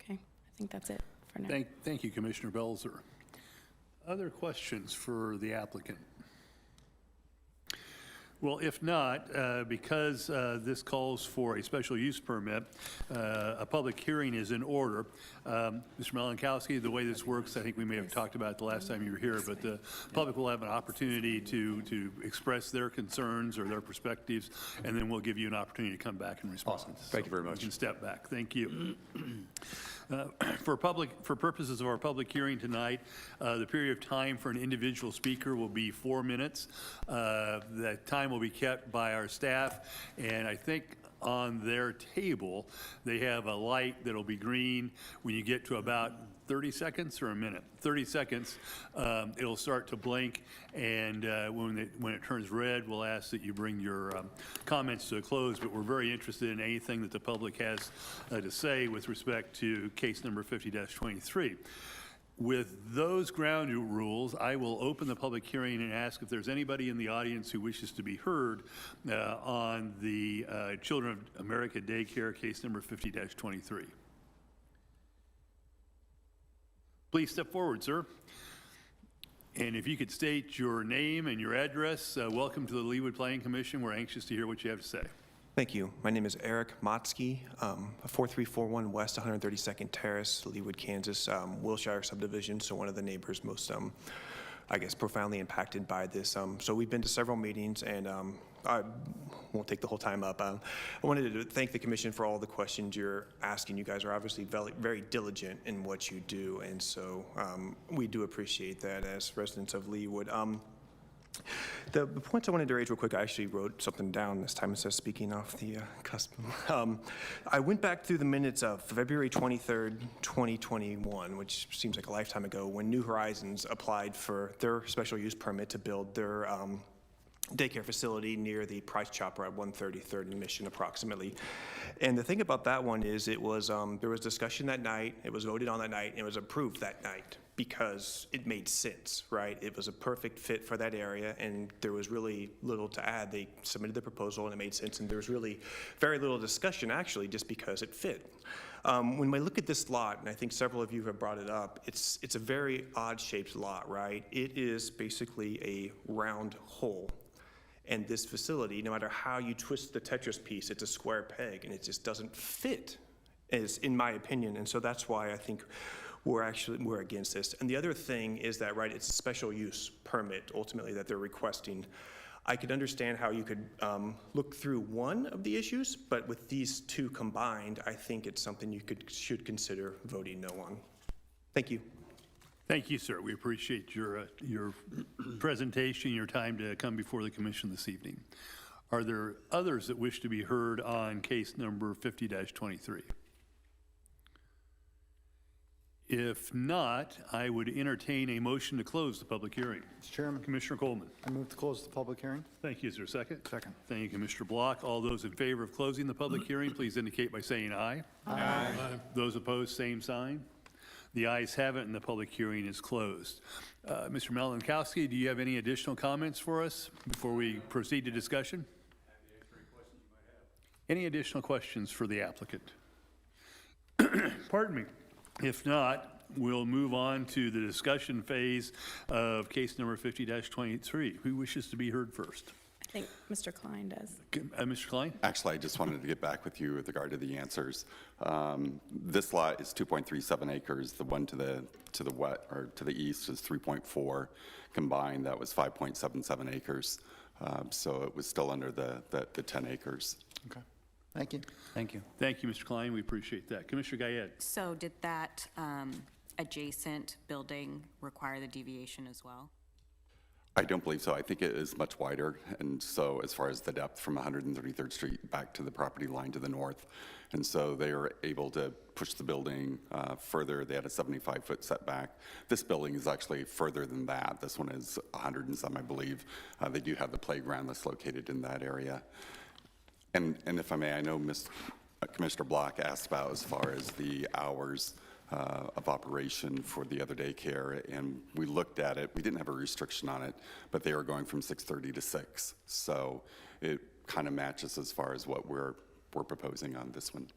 Okay, I think that's it for now. Thank you, Commissioner Belzer. Other questions for the applicant? Well, if not, because this calls for a special use permit, a public hearing is in order. Mr. Melenkowski, the way this works, I think we may have talked about it the last time you were here, but the public will have an opportunity to express their concerns or their perspectives, and then we'll give you an opportunity to come back and respond. Awesome. Thank you very much. You can step back. Thank you. For purposes of our public hearing tonight, the period of time for an individual speaker will be 4 minutes. That time will be kept by our staff, and I think on their table, they have a light that'll be green when you get to about 30 seconds or a minute. 30 seconds, it'll start to blink, and when it turns red, we'll ask that you bring your comments to a close, but we're very interested in anything that the public has to say with respect to case number 50-23. With those ground rules, I will open the public hearing and ask if there's anybody in the audience who wishes to be heard on the Children of America Daycare case number 50-23. Please step forward, sir. And if you could state your name and your address, welcome to the Leawood Planning Commission. We're anxious to hear what you have to say. Thank you. My name is Eric Motzke, 4341 West 132nd Terrace, Leawood, Kansas, Wilshire subdivision, so one of the neighbors most, I guess, profoundly impacted by this. So we've been to several meetings, and I won't take the whole time up. I wanted to thank the commission for all the questions you're asking. You guys are obviously very, very diligent in what you do, and so we do appreciate that as residents of Leawood. The points I wanted to raise real quick, I actually wrote something down this time instead of speaking off the cusp. I went back through the minutes of February 23rd, 2021, which seems like a lifetime ago, when New Horizons applied for their special use permit to build their daycare facility near the Price Chopper at 133rd and Mission approximately. And the thing about that one is it was, there was discussion that night, it was voted on that night, and it was approved that night because it made sense, right? It was a perfect fit for that area, and there was really little to add. They submitted the proposal and it made sense, and there was really very little discussion actually just because it fit. When we look at this lot, and I think several of you have brought it up, it's a very odd-shaped lot, right? It is basically a round hole. And this facility, no matter how you twist the Tetris piece, it's a square peg, and it just doesn't fit, in my opinion. And so that's why I think we're against this. And the other thing is that, right, it's a special use permit, ultimately, that they're requesting. I could understand how you could look through one of the issues, but with these two combined, I think it's something you should consider voting no on. Thank you. Thank you, sir. We appreciate your presentation, your time to come before the commission this evening. Are there others that wish to be heard on case number 50-23? If not, I would entertain a motion to close the public hearing. Mr. Chairman, Commissioner Coleman. I move to close the public hearing. Thank you. Is there a second? Second. Thank you, Commissioner Block. All those in favor of closing the public hearing, please indicate by saying aye. Aye. Those opposed, same sign. The ayes have it, and the public hearing is closed. Mr. Malinkowski, do you have any additional comments for us before we proceed to discussion? Any additional questions for the applicant? Pardon me. If not, we'll move on to the discussion phase of case number 50-23. Who wishes to be heard first? I think Mr. Klein does. Mr. Klein? Actually, I just wanted to get back with you with regard to the answers. This lot is 2.37 acres. The one to the east is 3.4. Combined, that was 5.77 acres. So it was still under the 10 acres. Okay. Thank you. Thank you. Thank you, Mr. Klein. We appreciate that. Commissioner Guyette? So did that adjacent building require the deviation as well? I don't believe so. I think it is much wider, and so as far as the depth from 133rd Street back to the property line to the north, and so they were able to push the building further. They had a 75-foot setback. This building is actually further than that. This one is 100 and some, I believe. They do have the playground that's located in that area. And if I may, I know Commissioner Block asked about as far as the hours of operation for the other daycare, and we looked at it. We didn't have a restriction on it, but they were going from 6:30 to 6. So it kind of matches as far as what we're proposing on this one.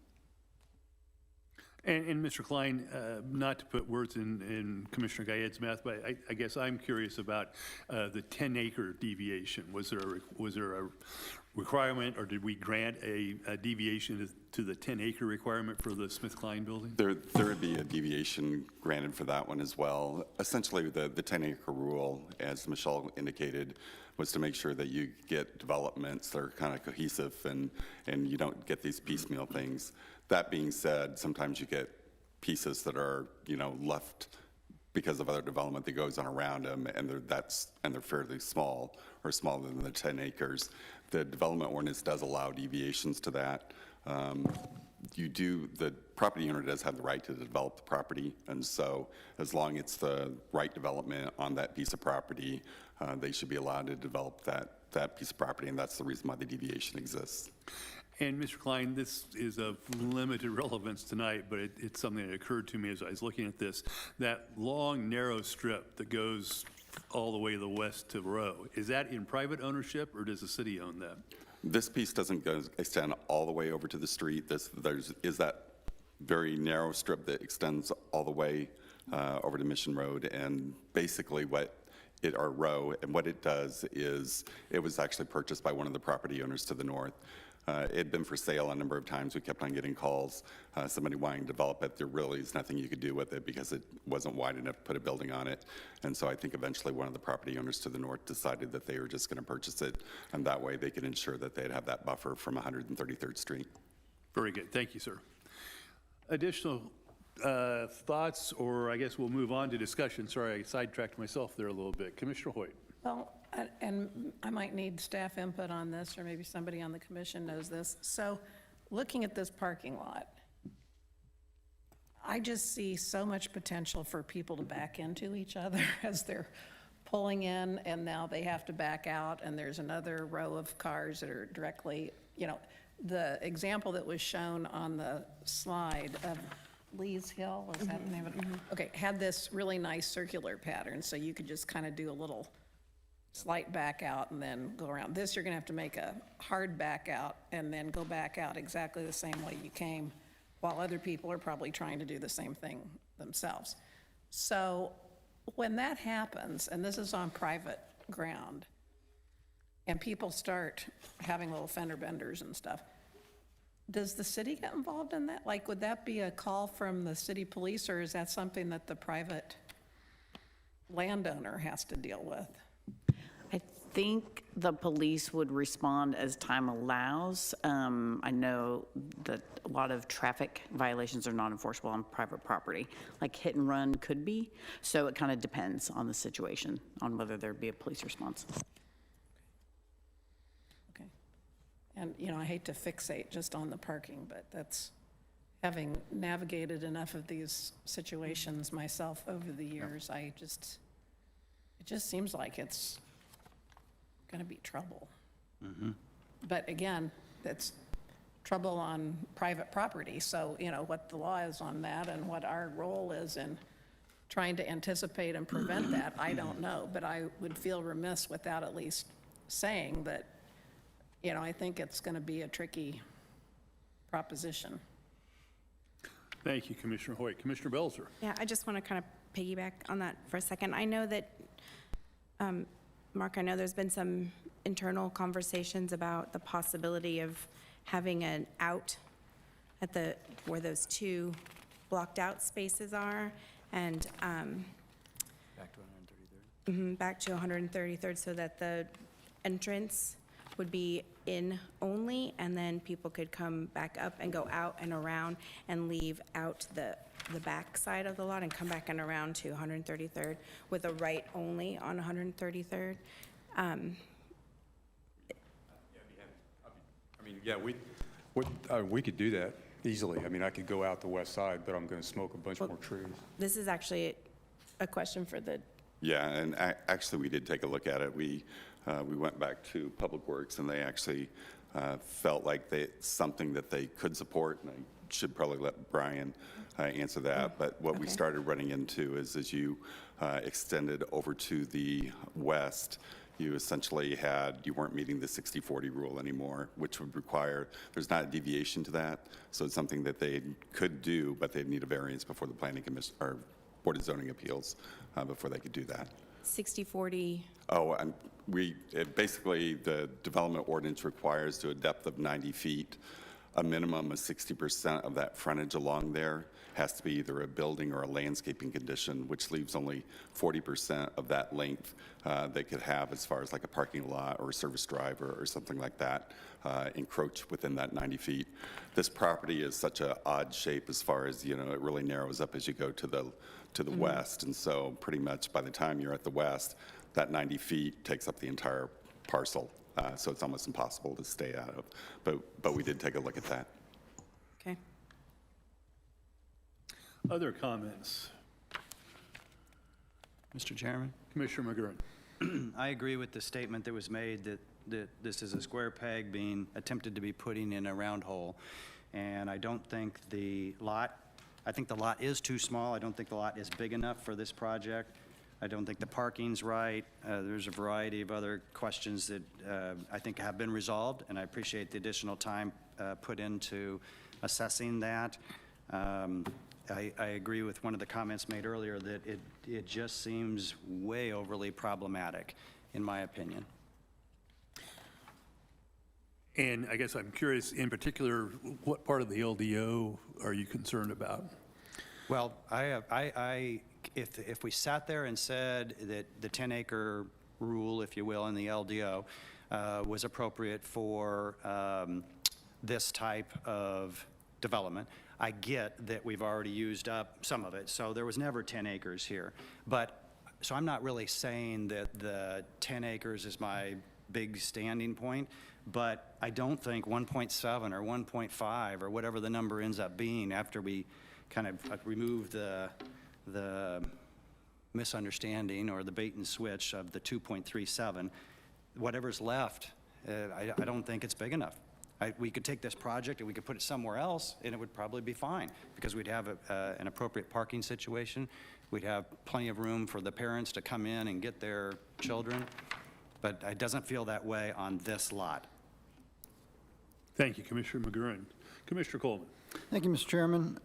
And Mr. Klein, not to put words in Commissioner Guyette's mouth, but I guess I'm curious about the 10-acre deviation. Was there a requirement, or did we grant a deviation to the 10-acre requirement for the Smith-Klein building? There would be a deviation granted for that one as well. Essentially, the 10-acre rule, as Michelle indicated, was to make sure that you get developments that are kind of cohesive and you don't get these piecemeal things. That being said, sometimes you get pieces that are, left because of other development that goes on around them, and they're fairly small or smaller than the 10 acres. The development ordinance does allow deviations to that. The property owner does have the right to develop the property, and so as long as it's the right development on that piece of property, they should be allowed to develop that piece of property, and that's the reason why the deviation exists. And Mr. Klein, this is of limited relevance tonight, but it's something that occurred to me as I was looking at this. That long, narrow strip that goes all the way to the west to Row, is that in private ownership, or does the city own that? This piece doesn't extend all the way over to the street. There is that very narrow strip that extends all the way over to Mission Road, and basically our row, and what it does is it was actually purchased by one of the property owners to the north. It had been for sale a number of times. We kept on getting calls, somebody wanting to develop it. There really is nothing you could do with it because it wasn't wide enough to put a building on it. And so I think eventually one of the property owners to the north decided that they were just going to purchase it, and that way they could ensure that they'd have that buffer from 133rd Street. Very good. Thank you, sir. Additional thoughts, or I guess we'll move on to discussion. Sorry, I sidetracked myself there a little bit. Commissioner Hoyt. Well, and I might need staff input on this, or maybe somebody on the commission knows this. So looking at this parking lot, I just see so much potential for people to back into each other as they're pulling in, and now they have to back out, and there's another row of cars that are directly, the example that was shown on the slide of Lee's Hill, was that the name of it? Okay, had this really nice circular pattern, so you could just kind of do a little slight back out and then go around. This, you're going to have to make a hard back out and then go back out exactly the same way you came, while other people are probably trying to do the same thing themselves. So when that happens, and this is on private ground, and people start having little fender benders and stuff, does the city get involved in that? Like, would that be a call from the city police, or is that something that the private landowner has to deal with? I think the police would respond as time allows. I know that a lot of traffic violations are not enforceable on private property, like hit and run could be. So it kind of depends on the situation, on whether there'd be a police response. Okay. And, I hate to fixate just on the parking, but that's, having navigated enough of these situations myself over the years, it just seems like it's going to be trouble. But again, that's trouble on private property. So, what the law is on that and what our role is in trying to anticipate and prevent that, I don't know. But I would feel remiss without at least saying that, I think it's going to be a tricky proposition. Thank you, Commissioner Hoyt. Commissioner Belzer. Yeah, I just want to kind of piggyback on that for a second. I know that, Mark, I know there's been some internal conversations about the possibility of having an out at where those two blocked out spaces are, and back to 133rd, so that the entrance would be in only, and then people could come back up and go out and around and leave out the back side of the lot and come back and around to 133rd with a right only on 133rd. We could do that easily. I could go out the west side, but I'm going to smoke a bunch more trees. This is actually a question for the, Yeah, and actually, we did take a look at it. We went back to Public Works, and they actually felt like it's something that they could support, and I should probably let Brian answer that. But what we started running into is, as you extended over to the west, you essentially you weren't meeting the 60-40 rule anymore, which would require, there's not a deviation to that. So it's something that they could do, but they'd need a variance before the Planning Commission, or Board of Zoning Appeals, before they could do that. 60-40. Oh, and basically, the development ordinance requires to a depth of 90 feet, a minimum of 60% of that frontage along there has to be either a building or a landscaping condition, which leaves only 40% of that length they could have as far as like a parking lot or a service drive or something like that encroach within that 90 feet. This property is such an odd shape as far as, it really narrows up as you go to the west. And so pretty much by the time you're at the west, that 90 feet takes up the entire parcel. So it's almost impossible to stay out of. But we did take a look at that. Okay. Other comments? Mr. Chairman? Commissioner McGurran. I agree with the statement that was made that this is a square peg being attempted to be putting in a round hole. And I don't think I think the lot is too small. I don't think the lot is big enough for this project. I don't think the parking's right. There's a variety of other questions that I think have been resolved, and I appreciate the additional time put into assessing that. I agree with one of the comments made earlier that it just seems way overly problematic, in my opinion. And I guess I'm curious, in particular, what part of the LDO are you concerned about? Well, if we sat there and said that the 10-acre rule, if you will, in the LDO was appropriate for this type of development, I get that we've already used up some of it, so there was never 10 acres here. So I'm not really saying that the 10 acres is my big standing point, but I don't think 1.7 or 1.5 or whatever the number ends up being after we kind of remove the misunderstanding or the bait and switch of the 2.37, whatever's left, I don't think it's big enough. We could take this project and we could put it somewhere else and it would probably be fine because we'd have an appropriate parking situation. We'd have plenty of room for the parents to come in and get their children, but it doesn't feel that way on this lot. Thank you, Commissioner McGurran. Commissioner Coleman. Thank you, Mr. Chairman.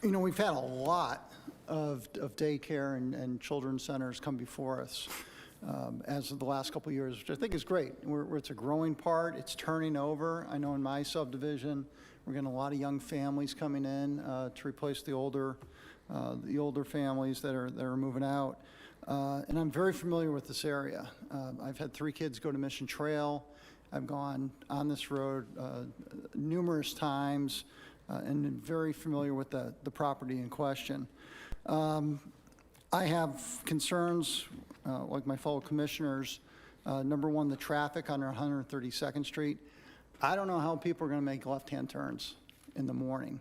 We've had a lot of daycare and children's centers come before us as of the last couple of years, which I think is great. It's a growing part. It's turning over. I know in my subdivision, we're getting a lot of young families coming in to replace the older families that are moving out. And I'm very familiar with this area. I've had 3 kids go to Mission Trail. I've gone on this road numerous times and very familiar with the property in question. I have concerns, like my fellow commissioners. Number one, the traffic on 132nd Street. I don't know how people are going to make left-hand turns in the morning.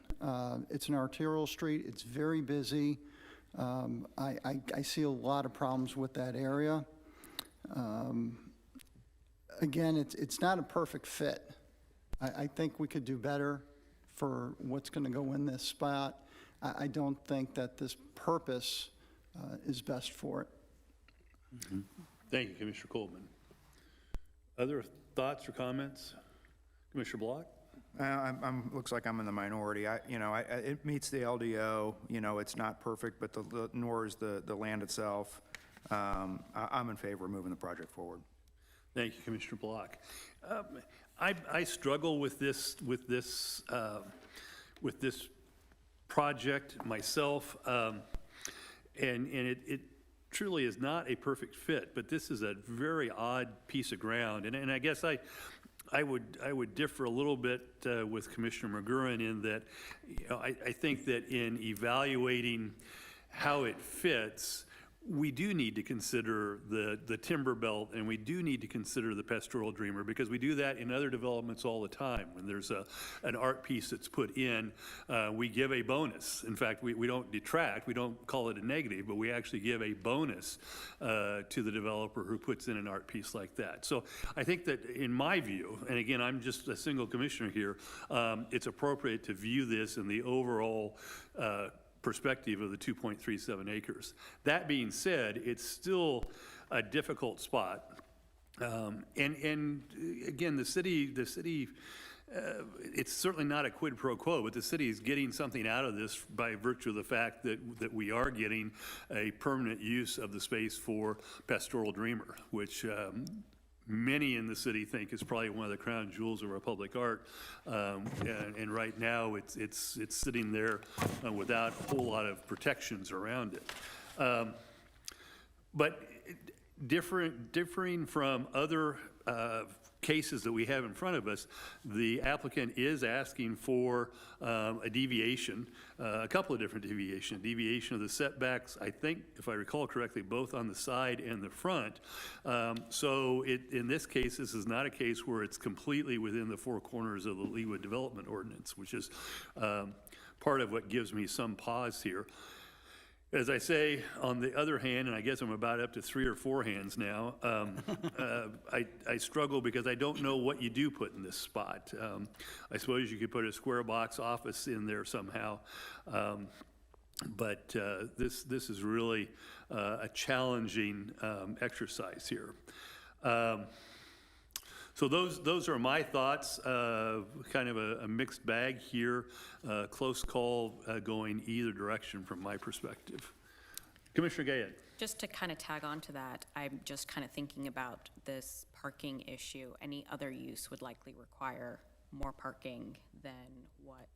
It's an arterial street. It's very busy. I see a lot of problems with that area. Again, it's not a perfect fit I think we could do better for what's going to go in this spot. I don't think that this purpose is best for it. Thank you, Commissioner Coleman. Other thoughts or comments? Commissioner Block? Looks like I'm in the minority. It meets the LDO, it's not perfect, but nor is the land itself. I'm in favor of moving the project forward. Thank you, Commissioner Block. I struggle with this project myself, and it truly is not a perfect fit. But this is a very odd piece of ground, and I guess I would differ a little bit with Commissioner McGurran in that, I think that in evaluating how it fits, we do need to consider the timber belt, and we do need to consider the pastoral dreamer, because we do that in other developments all the time. When there's an art piece that's put in, we give a bonus. In fact, we don't detract, we don't call it a negative, but we actually give a bonus to the developer who puts in an art piece like that. So I think that in my view, and again, I'm just a single commissioner here, it's appropriate to view this in the overall perspective of the 2.37 acres. That being said, it's still a difficult spot. And again, the city, it's certainly not a quid pro quo, but the city is getting something out of this by virtue of the fact that we are getting a permanent use of the space for pastoral dreamer, which many in the city think is probably one of the crown jewels of our public art. And right now, it's sitting there without a whole lot of protections around it. But differing from other cases that we have in front of us, the applicant is asking for a deviation, a couple of different deviations. Deviation of the setbacks, I think, if I recall correctly, both on the side and the front. So in this case, this is not a case where it's completely within the four corners of the Leawood Development Ordinance, which is part of what gives me some pause here. As I say, on the other hand, and I guess I'm about up to 3 or 4 hands now, I struggle because I don't know what you do put in this spot. I suppose you could put a square box office in there somehow, but this is really a challenging exercise here. So those are my thoughts, kind of a mixed bag here, close call going either direction from my perspective. Commissioner Gayed. Just to kind of tag on to that, I'm just kind of thinking about this parking issue. Any other use would likely require more parking than what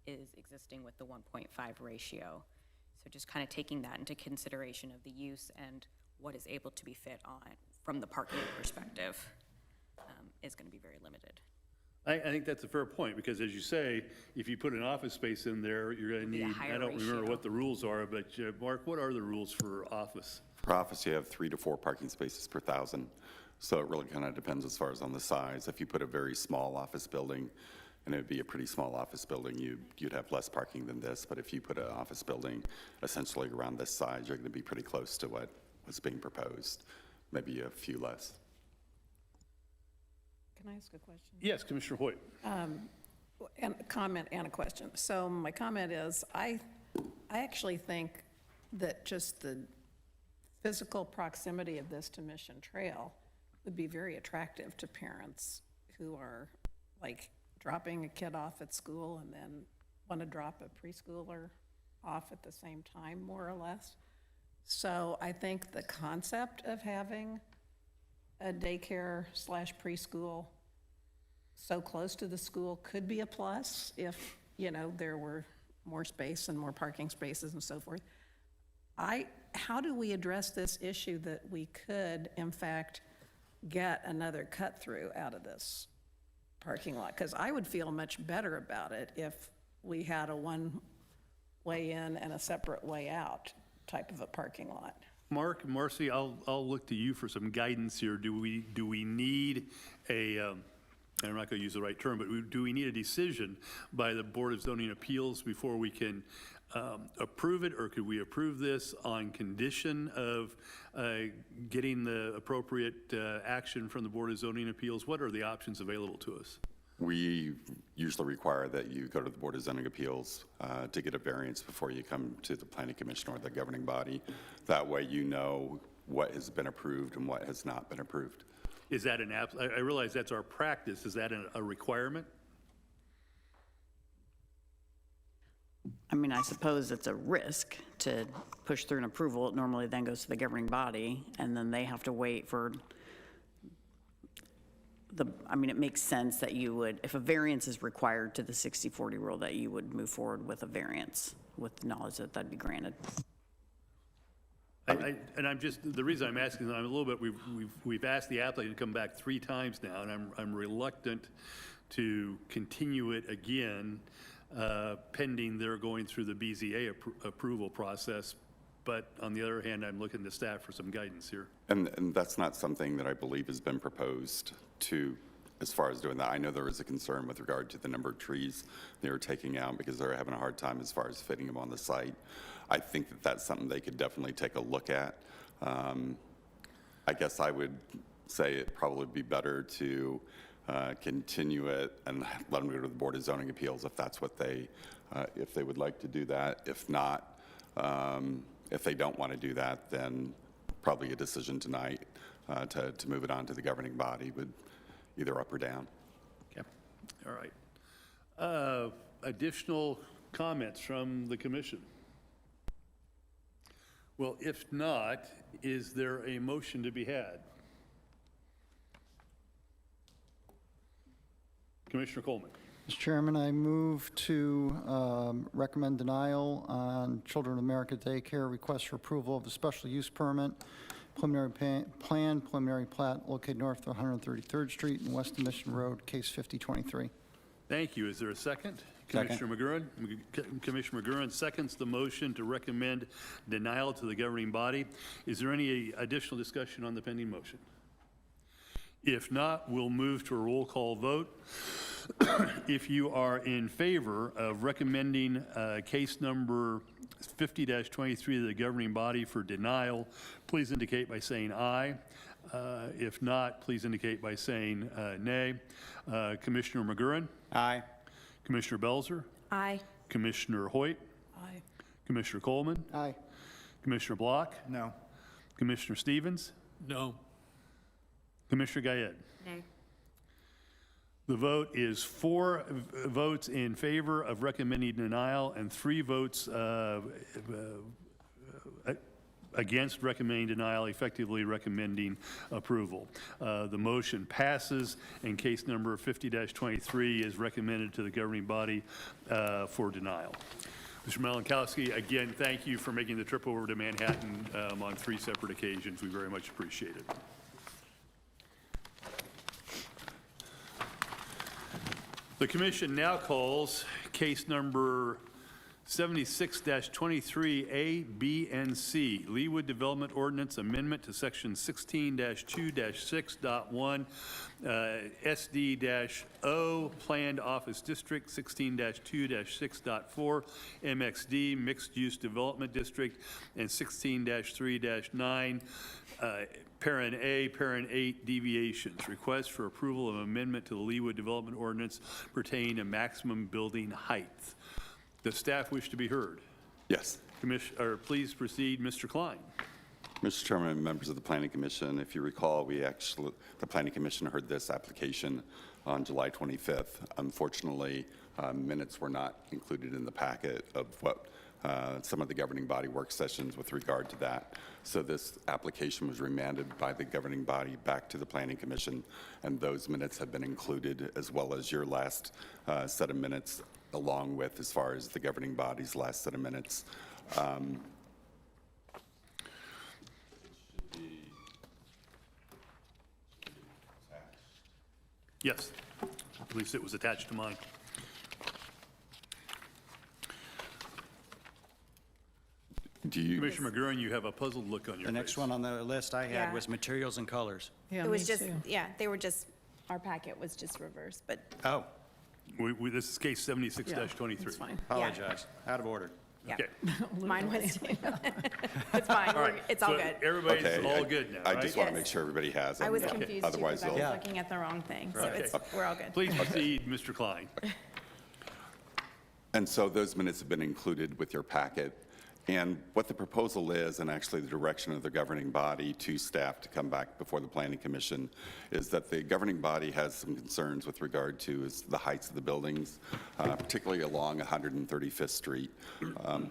is existing with the 1.5 ratio. So just kind of taking that into consideration of the use and what is able to be fit on from the parking perspective is going to be very limited. I think that's a fair point, because as you say, if you put an office space in there, you're going to need, I don't remember what the rules are, but Mark, what are the rules for office? For office, you have 3 to 4 parking spaces per 1,000. So it really kind of depends as far as on the size. If you put a very small office building, and it would be a pretty small office building, you'd have less parking than this. But if you put an office building essentially around this size, you're going to be pretty close to what was being proposed. Maybe a few less. Can I ask a question? Yes, Commissioner Hoyt. And a comment and a question. So my comment is, I actually think that just the physical proximity of this to Mission Trail would be very attractive to parents who are like dropping a kid off at school and then want to drop a preschooler off at the same time, more or less. So I think the concept of having a daycare / preschool so close to the school could be a plus if, there were more space and more parking spaces and so forth. How do we address this issue that we could, in fact, get another cut through out of this parking lot? Because I would feel much better about it if we had a one way in and a separate way out type of a parking lot. Mark, Marcy, I'll look to you for some guidance here. Do we need a, and I'm not going to use the right term, but do we need a decision by the Board of Zoning Appeals before we can approve it, or could we approve this on condition of getting the appropriate action from the Board of Zoning Appeals? What are the options available to us? We usually require that you go to the Board of Zoning Appeals to get a variance before you come to the Planning Commission or the governing body. That way you know what has been approved and what has not been approved. Is that I realize that's our practice. Is that a requirement? I mean, I suppose it's a risk to push through an approval. It normally then goes to the governing body, and then they have to wait for I mean, it makes sense that you would, if a variance is required to the 60/40 rule, that you would move forward with a variance with the knowledge that that'd be granted. And I'm just, the reason I'm asking, I'm a little bit, we've asked the applicant to come back 3 times now, and I'm reluctant to continue it again pending they're going through the BZA approval process. But on the other hand, I'm looking to staff for some guidance here. And that's not something that I believe has been proposed to, as far as doing that. I know there is a concern with regard to the number of trees they were taking out because they're having a hard time as far as fitting them on the site. I think that that's something they could definitely take a look at. I guess I would say it'd probably be better to continue it and let them go to the Board of Zoning Appeals if that's what if they would like to do that. If not, if they don't want to do that, then probably a decision tonight to move it on to the governing body would either up or down. Okay. All right. Additional comments from the commission? Well, if not, is there a motion to be had? Commissioner Coleman. Mr. Chairman, I move to recommend denial on Children of America Daycare request for approval of the special use permit, preliminary plan, preliminary plat located north of 133rd Street and west of Mission Road, case 5023. Thank you. Is there a second? Second. Commissioner McGurran. Commissioner McGurran seconds the motion to recommend denial to the governing body. Is there any additional discussion on the pending motion? If not, we'll move to a roll call vote. If you are in favor of recommending case number 50-23 to the governing body for denial, please indicate by saying aye. If not, please indicate by saying nay. Commissioner McGurran? Aye. Commissioner Belzer? Aye. Commissioner Hoyt? Aye. Commissioner Coleman? Aye. Commissioner Block? No. Commissioner Stevens? No. Commissioner Gayed? Nay. The vote is 4 votes in favor of recommending denial and 3 votes against recommending denial, effectively recommending approval. The motion passes, and case number 50-23 is recommended to the governing body for denial. Mr. Malinkowski, again, thank you for making the trip over to Manhattan on 3 separate occasions. We very much appreciate it. The commission now calls case number 76-23A, B, and C, Leawood Development Ordinance Amendment to Section 16-2-6.1, SD-O, Planned Office District, 16-2-6.4, MXD, Mixed Use Development District, and 16-3-9, Parent A, Parent 8 deviations. Request for approval of amendment to the Leawood Development Ordinance pertaining to maximum building height. Does staff wish to be heard? Yes. Please proceed, Mr. Klein. Mr. Chairman and members of the Planning Commission, if you recall, the Planning Commission heard this application on July 25th. Unfortunately, minutes were not included in the packet of what some of the governing body work sessions with regard to that. So this application was remanded by the governing body back to the Planning Commission, and those minutes have been included, as well as your last set of minutes, along with as far as the governing body's last set of minutes. Yes, at least it was attached to mine. Commissioner McGurran, you have a puzzled look on your face. The next one on the list I had Yeah. was materials and colors. Yeah, It was me just, too. yeah, they were just, our packet was just reversed, but Oh, This is case 76-23. It's fine. apologize. Out of order. Yeah. Okay. Mine was too. It's fine, All right. it's all So good. Everybody's Okay, all good now, I right? just want to Yes. make sure everybody has I them. was confused too, Otherwise, because I was they'll- looking at the wrong thing, so Okay. we're all good. Please proceed, Mr. Klein. And so those minutes have been included with your packet. And what the proposal is, and actually the direction of the governing body to staff to come back before the Planning Commission, is that the governing body has some concerns with regard to is the heights of the buildings, particularly along 135th Street.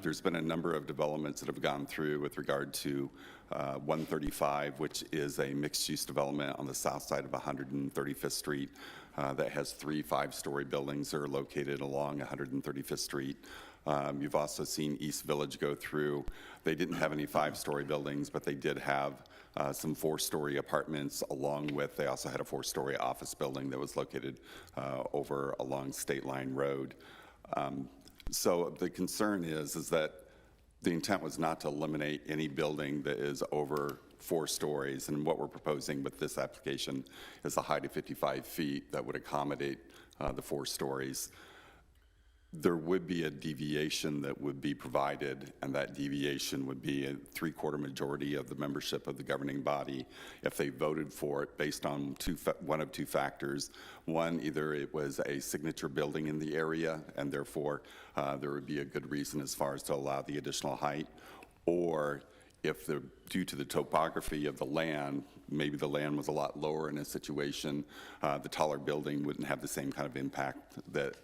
There's been a number of developments that have gone through with regard to 135, which is a mixed-use development on the south side of 135th Street that has 3 5-story buildings that are located along 135th Street. You've also seen East Village go through. They didn't have any 5-story buildings, but they did have some 4-story apartments along with, they also had a 4-story office building that was located over along State Line Road. So the concern is that the intent was not to eliminate any building that is over 4 stories, and what we're proposing with this application is a height of 55 feet that would accommodate the 4 stories. There would be a deviation that would be provided, and that deviation would be a 3/4 majority of the membership of the governing body if they voted for it based on one of 2 factors. One, either it was a signature building in the area, and therefore there would be a good reason as far as to allow the additional height, or if due to the topography of the land, maybe the land was a lot lower in a situation, the taller building wouldn't have the same kind of impact that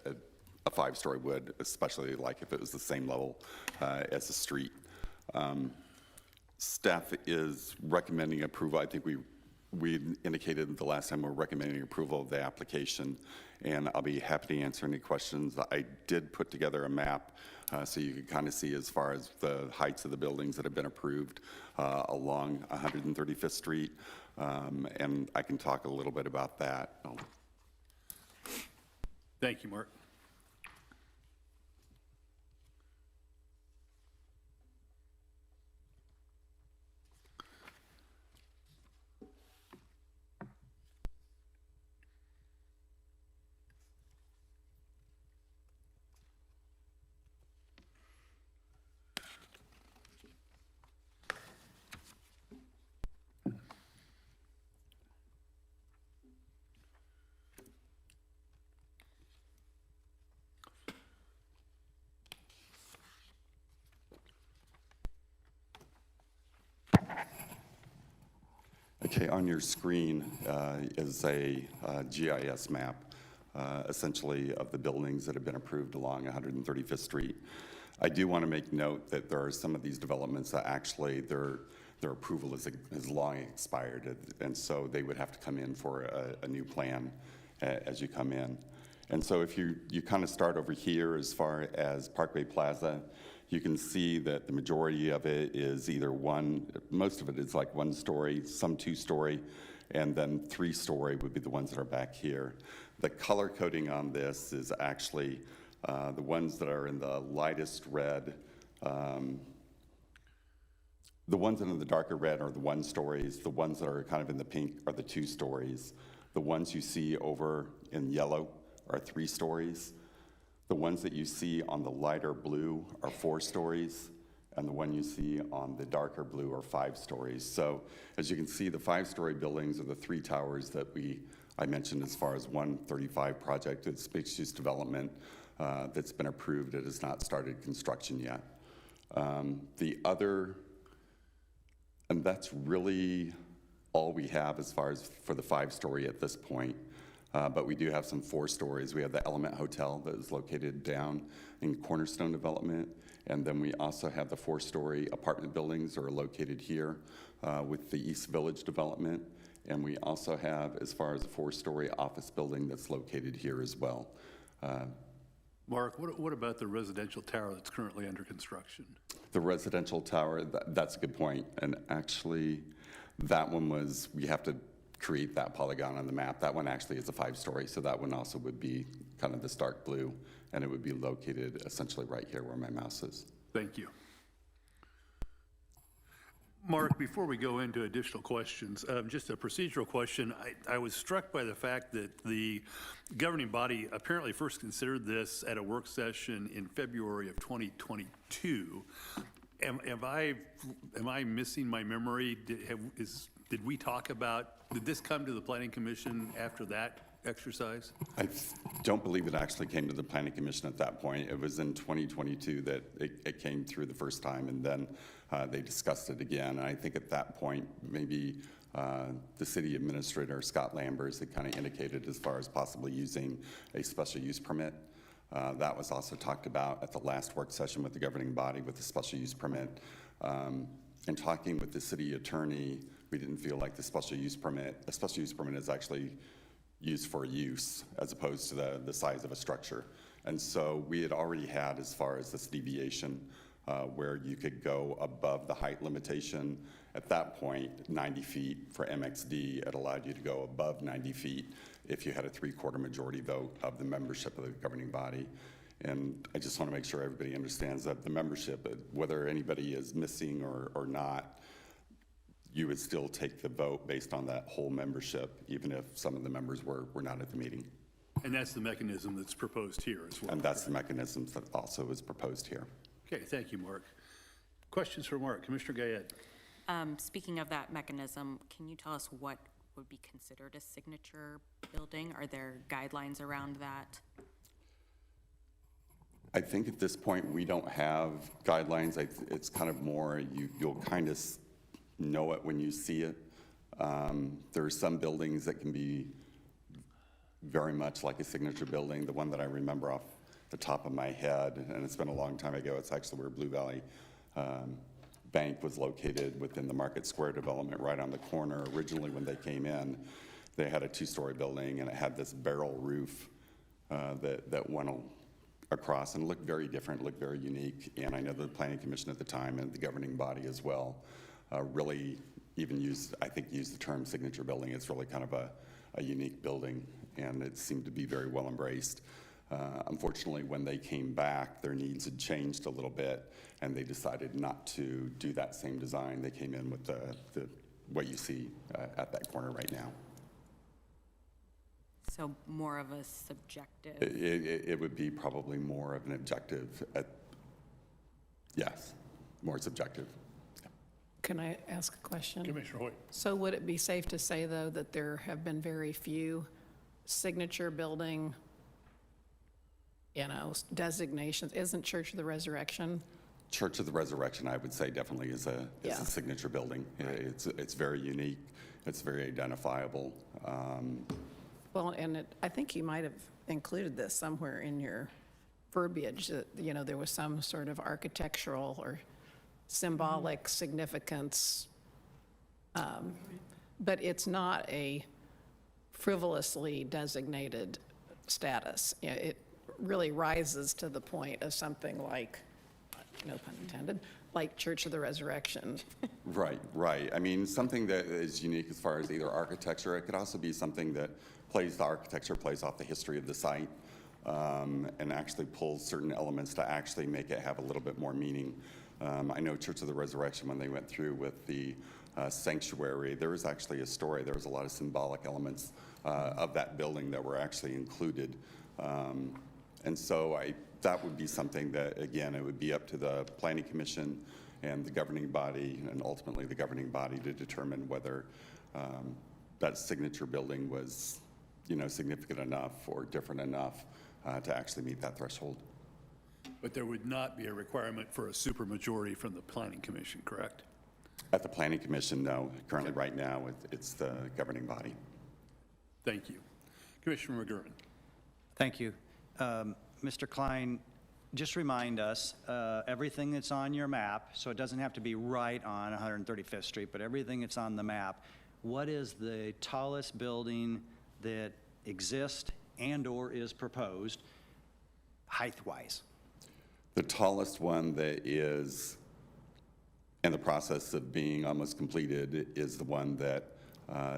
a 5-story would, especially like if it was the same level as the street. Staff is recommending approval. I think we indicated the last time we're recommending approval of the application, and I'll be happy to answer any questions. I did put together a map so you can kind of see as far as the heights of the buildings that have been approved along 135th Street, and I can talk a little bit about that. Thank you, Mark. Okay, on your screen is a GIS map, essentially of the buildings that have been approved along 135th Street. I do want to make note that there are some of these developments that actually their approval has long expired, and so they would have to come in for a new plan as you come in. And so if you kind of start over here as far as Parkway Plaza, you can see that the majority of it is either most of it is like 1-story, some 2-story, and then 3-story would be the ones that are back here. The color coding on this is actually the ones that are in the lightest red. The ones that are in the darker red are the 1-stories. The ones that are kind of in the pink are the 2-stories. The ones you see over in yellow are 3 stories. The ones that you see on the lighter blue are 4 stories, and the one you see on the darker blue are 5 stories. So as you can see, the 5-story buildings are the 3 towers that I mentioned as far as 135 project. It's mixed-use development that's been approved. It has not started construction yet. And that's really all we have as far as for the 5-story at this point. But we do have some 4 stories. We have the Element Hotel that is located down in Cornerstone Development. And then we also have the 4-story apartment buildings that are located here with the East Village Development. And we also have, as far as a 4-story office building that's located here as well. Mark, what about the residential tower that's currently under construction? The residential tower, that's a good point. And actually, that one we have to create that polygon on the map. That one actually is a 5-story, so that one also would be kind of this dark blue, and it would be located essentially right here where my mouse is. Thank you. Mark, before we go into additional questions, just a procedural question. I was struck by the fact that the governing body apparently first considered this at a work session in February of 2022. Am I missing my memory? Did we talk about, did this come to the Planning Commission after that exercise? I don't believe it actually came to the Planning Commission at that point. It was in 2022 that it came through the first time, and then they discussed it again. And I think at that point, maybe the city administrator, Scott Lambers, had kind of indicated as far as possibly using a special use permit. That was also talked about at the last work session with the governing body with the special use permit. And talking with the city attorney, we didn't feel like a special use permit is actually used for use as opposed to the size of a structure. And so we had already had, as far as this deviation, where you could go above the height limitation. At that point, 90 feet for MXD, it allowed you to go above 90 feet if you had a 3/4 majority vote of the membership of the governing body. And I just want to make sure everybody understands that the membership, whether anybody is missing or not, you would still take the vote based on that whole membership, even if some of the members were not at the meeting. And that's the mechanism that's proposed here as well. And that's the mechanism that also is proposed here. Okay, thank you, Mark. Questions for Mark? Commissioner Gayed. Speaking of that mechanism, can you tell us what would be considered a signature building? Are there guidelines around that? I think at this point, we don't have guidelines. It's kind of more, you'll kind of know it when you see it. There are some buildings that can be very much like a signature building. The one that I remember off the top of my head, and it's been a long time ago, it's actually where Blue Valley Bank was located within the Market Square development right on the corner. Originally, when they came in, they had a 2-story building, and it had this barrel roof that went across and looked very different, looked very unique. And I know the Planning Commission at the time and the governing body as well really even used the term signature building. It's really kind of a unique building, and it seemed to be very well embraced. Unfortunately, when they came back, their needs had changed a little bit, and they decided not to do that same design. They came in with what you see at that corner right now. So more of a subjective? It would be probably more of an objective. Yes, more subjective. Can I ask a question? Commissioner Hoyt. So would it be safe to say, though, that there have been very few signature building, designations? Isn't Church of the Resurrection? Church of the Resurrection, I would say, definitely is a signature building. Right. It's very unique. It's very identifiable. Well, and I think you might have included this somewhere in your verbiage, that, there was some sort of architectural or symbolic significance, but it's not a frivolously designated status. It really rises to the point of something like, no pun intended, like Church of the Resurrection. Right. I mean, something that is unique as far as either architecture. It could also be something that plays off the history of the site, and actually pulls certain elements to actually make it have a little bit more meaning. I know Church of the Resurrection, when they went through with the sanctuary, there was actually a story. There was a lot of symbolic elements of that building that were actually included. And so that would be something that, again, it would be up to the Planning Commission and the governing body, and ultimately the governing body, to determine whether that signature building was, significant enough or different enough to actually meet that threshold. But there would not be a requirement for a supermajority from the Planning Commission, correct? At the Planning Commission, no. Currently, right now, it's the governing body. Thank you. Commissioner McGurran. Thank you. Mr. Klein, just remind us, everything that's on your map, so it doesn't have to be right on 135th Street, but everything that's on the map, what is the tallest building that exists and/or is proposed height-wise? The tallest one that is in the process of being almost completed is the one that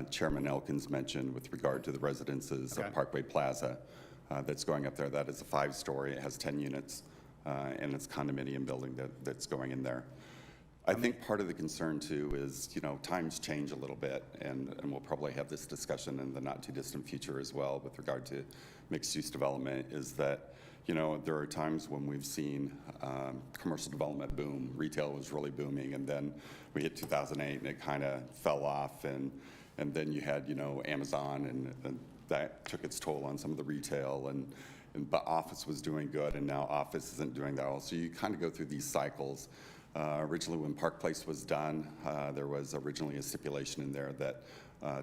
Chairman Elkins mentioned with regard to the residences of Parkway Plaza that's going up there. That is a 5-story. It has 10 units, and it's a condominium building that's going in there. I think part of the concern too is, times change a little bit, and we'll probably have this discussion in the not too distant future as well with regard to mixed-use development, is that, there are times when we've seen commercial development boom, retail was really booming, and then we hit 2008 and it kind of fell off, and then you had, Amazon, and that took its toll on some of the retail, but office was doing good, and now office isn't doing that well. So you kind of go through these cycles. Originally, when Park Place was done, there was originally a stipulation in there that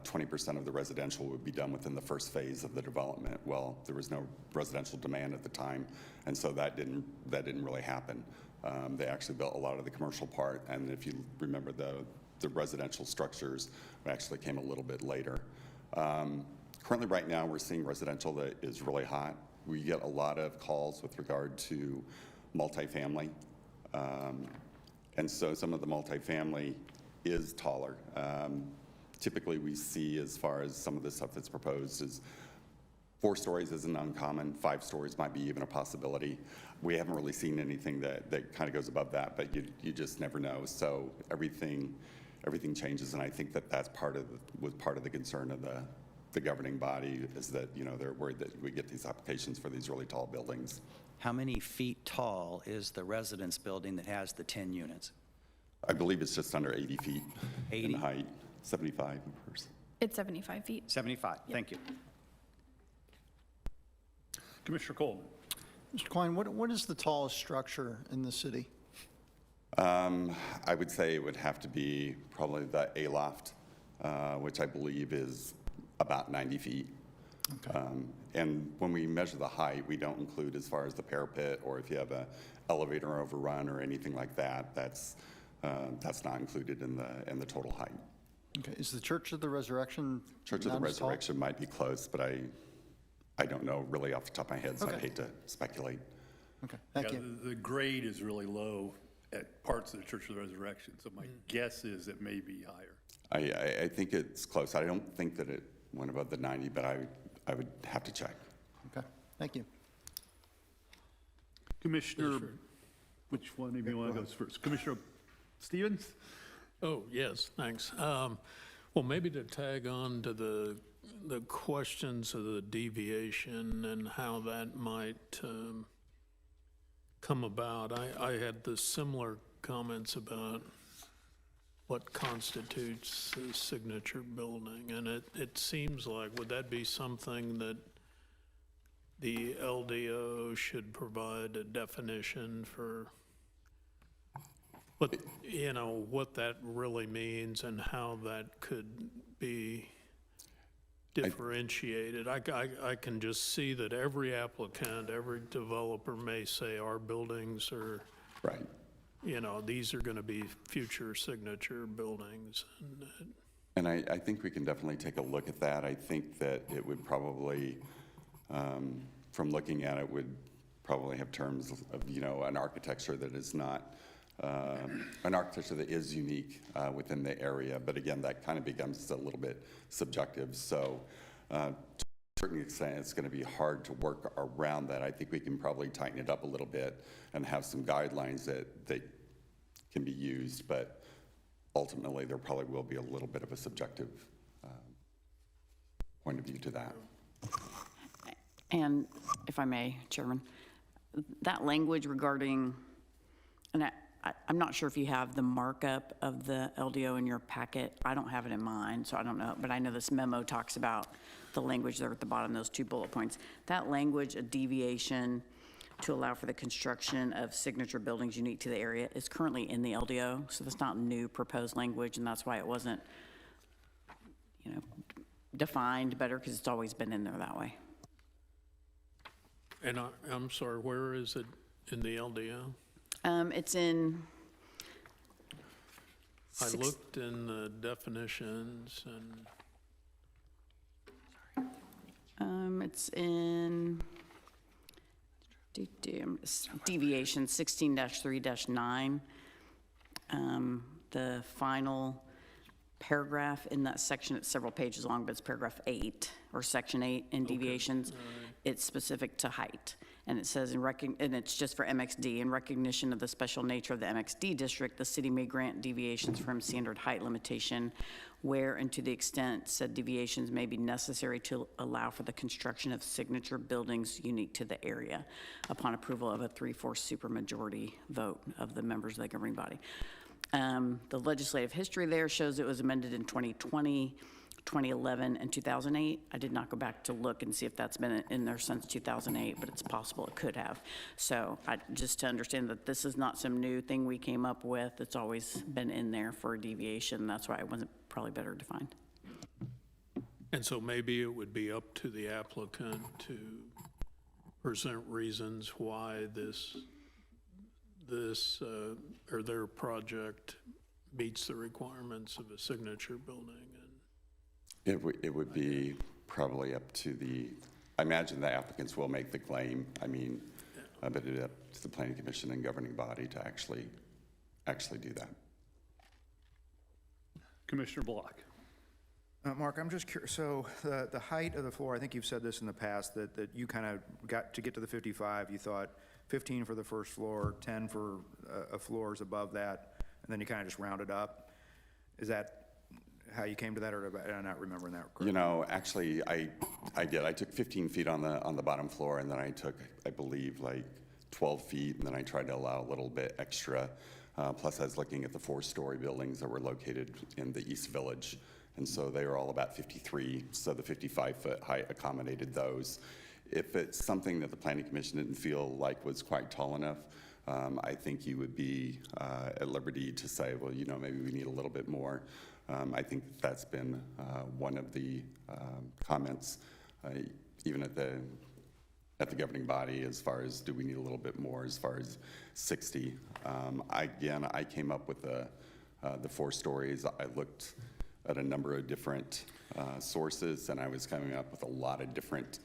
20% of the residential would be done within the first phase of the development. Well, there was no residential demand at the time, and so that didn't really happen. They actually built a lot of the commercial part, and if you remember, the residential structures actually came a little bit later. Currently, right now, we're seeing residential that is really hot. We get a lot of calls with regard to multifamily. And so some of the multifamily is taller. Typically, we see, as far as some of the stuff that's proposed, is 4 stories isn't uncommon. 5 stories might be even a possibility. We haven't really seen anything that kind of goes above that, but you just never know. So everything changes, and I think that's was part of the concern of the governing body, is that, they're worried that we get these applications for these really tall buildings. How many feet tall is the residence building that has the 10 units? I believe it's just under 80 feet 80? in height, 75 in person. It's 75 feet. 75, thank you. Commissioner Coleman. Mr. Klein, what is the tallest structure in the city? I would say it would have to be probably the A-loft, which I believe is about 90 feet. Okay. And when we measure the height, we don't include as far as the parapet, or if you have an elevator overrun or anything like that, that's not included in the total height. Okay. Is the Church of the Resurrection Church of the not as tall? Resurrection might be close, but I don't know really off the top of my head, so I hate to speculate. Okay, thank Yeah, you. the grade is really low at parts of the Church of the Resurrection, so my guess is it may be higher. I think it's close. I don't think that it went above the 90, but I would have to check. Okay, thank you. Commissioner, which one of you want to go first? Commissioner Stevens? Oh, yes, thanks. Well, maybe to tag on to the questions of the deviation and how that might come about. I had the similar comments about what constitutes a signature building, and it seems like, would that be something that the LDO should provide a definition for what that really means and how that could be differentiated? I can just see that every applicant, every developer may say our buildings are, right. These are going to be future signature buildings. And I think we can definitely take a look at that. I think that it would probably, from looking at it, would probably have terms of, an architecture that is not, an architecture that is unique within the area. But again, that kind of becomes a little bit subjective. So to a certain extent, it's going to be hard to work around that. I think we can probably tighten it up a little bit and have some guidelines that can be used. But ultimately, there probably will be a little bit of a subjective point of view to that. And if I may, Chairman, that language regarding, and I'm not sure if you have the markup of the LDO in your packet. I don't have it in mine, so I don't know. But I know this memo talks about the language there at the bottom, those 2 bullet points. That language, a deviation to allow for the construction of signature buildings unique to the area, is currently in the LDO. So that's not new proposed language, and that's why it wasn't, defined better, because it's always been in there that way. And I'm sorry, where is it in the LDO? It's in. I looked in the definitions and. It's in deviation 16-3-9. The final paragraph in that section, it's several pages long, but it's paragraph 8 or section 8 in deviations. It's specific to height. And it says, and it's just for MXD, in recognition of the special nature of the MXD district, the city may grant deviations from standard height limitation where and to the extent said deviations may be necessary to allow for the construction of signature buildings unique to the area upon approval of a 3/4 supermajority vote of the members of the governing body. The legislative history there shows it was amended in 2020, 2011, and 2008. I did not go back to look and see if that's been in there since 2008, but it's possible it could have. So just to understand that this is not some new thing we came up with. It's always been in there for a deviation. That's why it wasn't probably better defined. And so maybe it would be up to the applicant to present reasons why this or their project meets the requirements of a signature building. It would be probably up to I imagine the applicants will make the claim. I mean, but it's up to the Planning Commission and governing body to actually do that. Commissioner Block. Mark, I'm just curious, so the height of the floor, I think you've said this in the past, that you kind of got to get to the 55, you thought 15 for the first floor, 10 for floors above that, and then you kind of just rounded up. Is that how you came to that, or am I not remembering that correctly? You know, actually, I did. I took 15 feet on the bottom floor, and then I took, I believe, like 12 feet, and then I tried to allow a little bit extra. Plus, I was looking at the 4-story buildings that were located in the East Village, and so they were all about 53, so the 55-foot height accommodated those. If it's something that the Planning Commission didn't feel like was quite tall enough, I think you would be at liberty to say, well, you know, maybe we need a little bit more. I think that's been one of the comments, even at the governing body, as far as do we need a little bit more as far as 60. Again, I came up with the 4 stories. I looked at a number of different sources, and I was coming up with a lot of different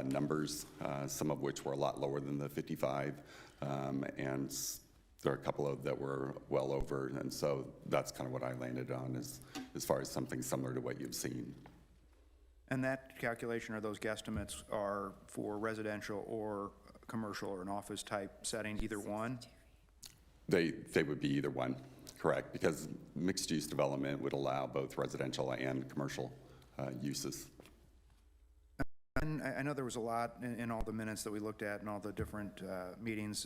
numbers, some of which were a lot lower than the 55, and there are a couple of that were well over, and so that's kind of what I landed on as far as something similar to what you've seen. And that calculation or those guesstimates are for residential or commercial or an office type setting, either one? They would be either one, correct, because mixed-use development would allow both residential and commercial uses. And I know there was a lot in all the minutes that we looked at and all the different meetings.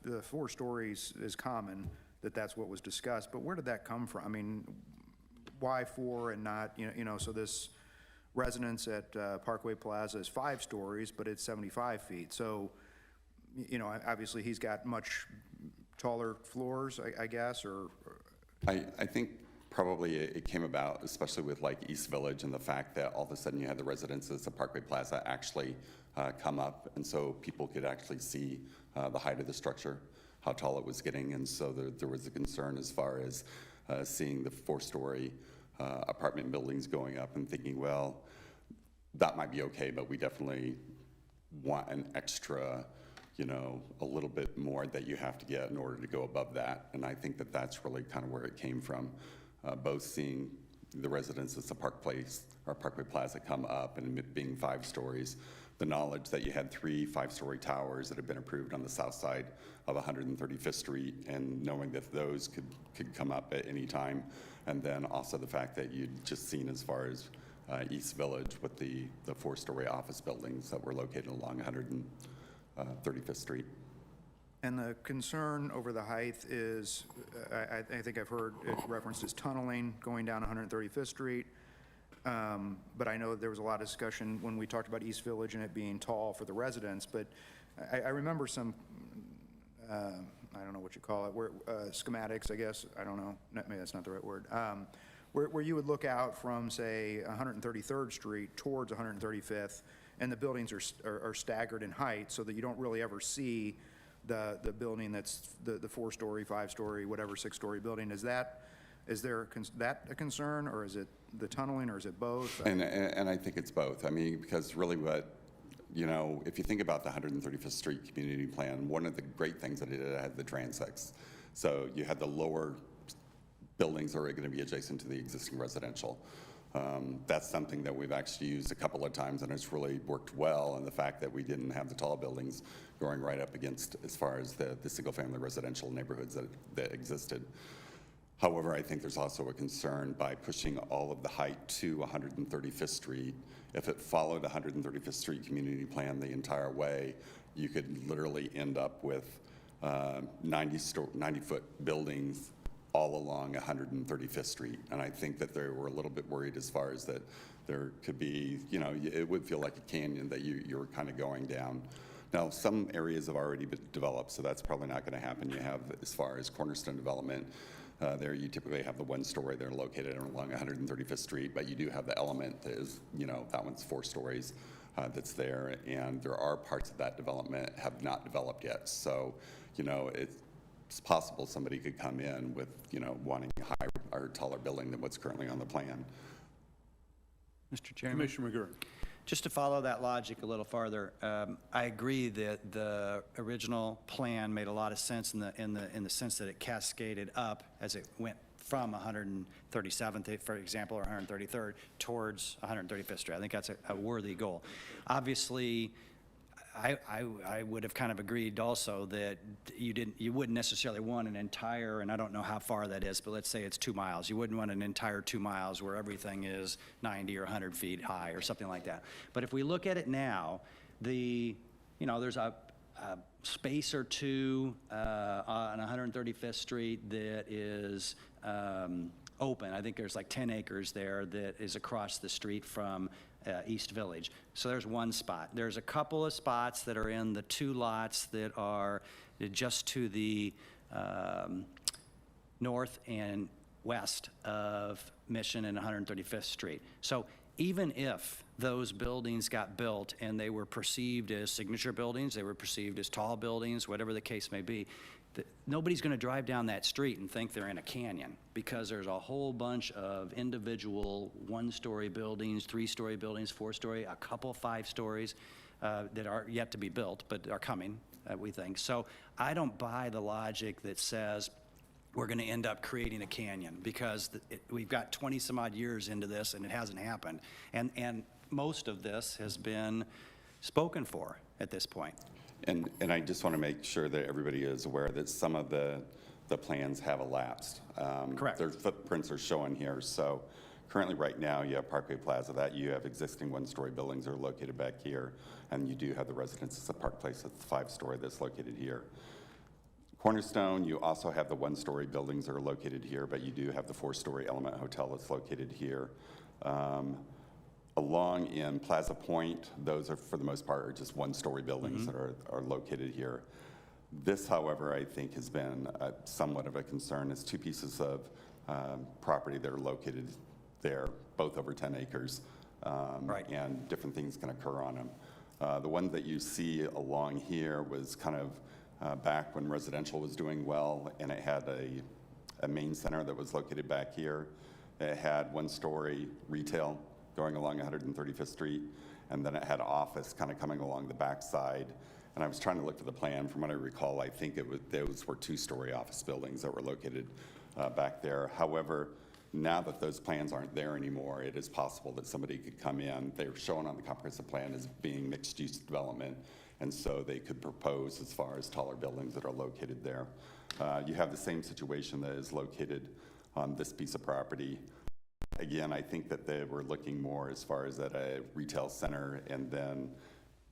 The 4 stories is common, that's what was discussed, but where did that come from? I mean, why 4 and not, you know, so this residence at Parkway Plaza is 5 stories, but it's 75 feet. So, you know, obviously he's got much taller floors, I guess, or? I think probably it came about, especially with like East Village and the fact that all of a sudden you had the residences at Parkway Plaza actually come up, and so people could actually see the height of the structure, how tall it was getting, and so there was a concern as far as seeing the 4-story apartment buildings going up and thinking, well, that might be okay, but we definitely want an extra, you know, a little bit more that you have to get in order to go above that. And I think that that's really kind of where it came from, both seeing the residences of Parkway Plaza come up and it being 5 stories, the knowledge that you had 3 5-story towers that had been approved on the south side of 135th Street, and knowing that those could come up at any time. And then also the fact that you'd just seen as far as East Village with the 4-story office buildings that were located along 135th Street. And the concern over the height is, I think I've heard it referenced as tunneling going down 135th Street. But I know there was a lot of discussion when we talked about East Village and it being tall for the residents. But I remember some, I don't know what you call it, where schematics, I guess. I don't know. Maybe that's not the right word. Where you would look out from, say, 133rd Street towards 135th, and the buildings are staggered in height, so that you don't really ever see the building that's the 4-story, 5-story, whatever 6-story building. Is there a concern, or is it the tunneling, or is it both? And I think it's both. I mean, because really what, you know, if you think about the 135th Street community plan, one of the great things that it had the transects. So you had the lower buildings that are going to be adjacent to the existing residential. That's something that we've actually used a couple of times, and it's really worked well, and the fact that we didn't have the tall buildings going right up against as far as the single-family residential neighborhoods that existed. However, I think there's also a concern by pushing all of the height to 135th Street. If it followed 135th Street community plan the entire way, you could literally end up with 90-foot buildings all along 135th Street. And I think that they were a little bit worried as far as that there could be, you know, it would feel like a canyon that you're kind of going down. Now, some areas have already been developed, so that's probably not going to happen. You have, as far as Cornerstone development, there you typically have the one story. They're located along 135th Street, but you do have the element that is, you know, that one's 4 stories that's there, and there are parts of that development have not developed yet. So, you know, it's possible somebody could come in with, you know, wanting a higher or taller building than what's currently on the plan. Mr. Chairman? Commissioner McGurn. Just to follow that logic a little farther, I agree that the original plan made a lot of sense in the sense that it cascaded up as it went from 137th, for example, or 133rd towards 135th Street. I think that's a worthy goal. Obviously, I would have kind of agreed also that you wouldn't necessarily want an entire, and I don't know how far that is, but let's say it's 2 miles. You wouldn't want an entire 2 miles where everything is 90 or 100 feet high or something like that. But if we look at it now, you know, there's a space or two on 135th Street that is open. I think there's like 10 acres there that is across the street from East Village. So there's one spot. There's a couple of spots that are in the 2 lots that are just to the north and west of Mission and 135th Street. So even if those buildings got built and they were perceived as signature buildings, they were perceived as tall buildings, whatever the case may be, nobody's going to drive down that street and think they're in a canyon, because there's a whole bunch of individual 1-story buildings, 3-story buildings, 4-story, a couple 5 stories that are yet to be built but are coming, we think. So I don't buy the logic that says we're going to end up creating a canyon, because we've got 20 some odd years into this and it hasn't happened. And most of this has been spoken for at this point. And I just want to make sure that everybody is aware that some of the plans have elapsed. Correct. Their footprints are shown here. So currently right now you have Parkway Plaza, that you have existing 1-story buildings that are located back here, and you do have the residences at Park Place that's 5-story that's located here. Cornerstone, you also have the 1-story buildings that are located here, but you do have the 4-story Element Hotel that's located here. Along in Plaza Point, those are, for the most part, are just 1-story buildings that are located here. This, however, I think has been somewhat of a concern. It's 2 pieces of property that are located there, both over 10 acres, Right. and different things can occur on them. The one that you see along here was kind of back when residential was doing well, and it had a main center that was located back here. It had 1-story retail going along 135th Street, and then it had office kind of coming along the backside. And I was trying to look for the plan. From what I recall, I think those were 2-story office buildings that were located back there. However, now that those plans aren't there anymore, it is possible that somebody could come in. They were shown on the comprehensive plan as being mixed-use development, and so they could propose as far as taller buildings that are located there. You have the same situation that is located on this piece of property. Again, I think that they were looking more as far as at a retail center, and then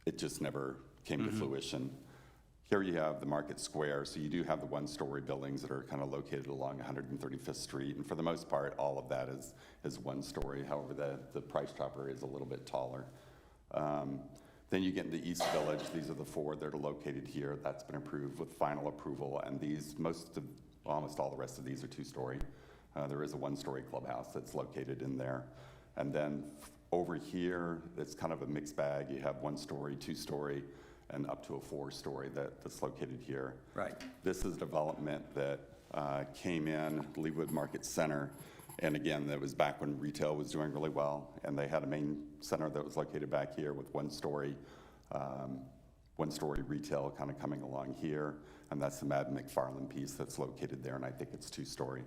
it just never came to fruition. Here you have the Market Square, so you do have the 1-story buildings that are kind of located along 135th Street, and for the most part, all of that is 1-story. However, the Price Chopper is a little bit taller. Then you get into East Village. These are the 4 that are located here. That's been approved with final approval, and these, almost all the rest of these are 2-story. There is a 1-story clubhouse that's located in there. And then over here, it's kind of a mixed bag. You have 1-story, 2-story, and up to a 4-story that's located here. Right. This is development that came in Leawood Market Center. And again, that was back when retail was doing really well. And they had a main center that was located back here with 1-story retail kind of coming along here. And that's the Madden McFarland piece that's located there, and I think it's 2-story.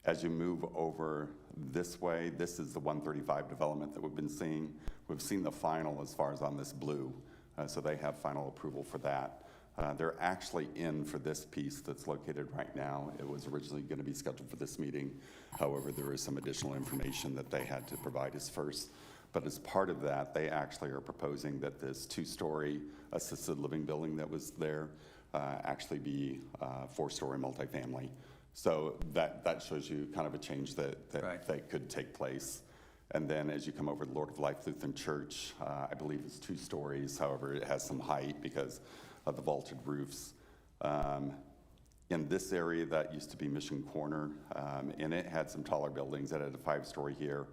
As you move over this way, this is the 135 development that we've been seeing. We've seen the final as far as on this blue, so they have final approval for that. They're actually in for this piece that's located right now. It was originally going to be scheduled for this meeting. However, there is some additional information that they had to provide us first. But as part of that, they actually are proposing that this 2-story assisted living building that was there actually be 4-story multifamily. So that shows you kind of a change that could take place. And then as you come over to Lord of Life Lutheran Church, I believe it's 2 stories. However, it has some height because of the vaulted roofs. In this area, that used to be Mission Corner, and it had some taller buildings. It had a 5-story here,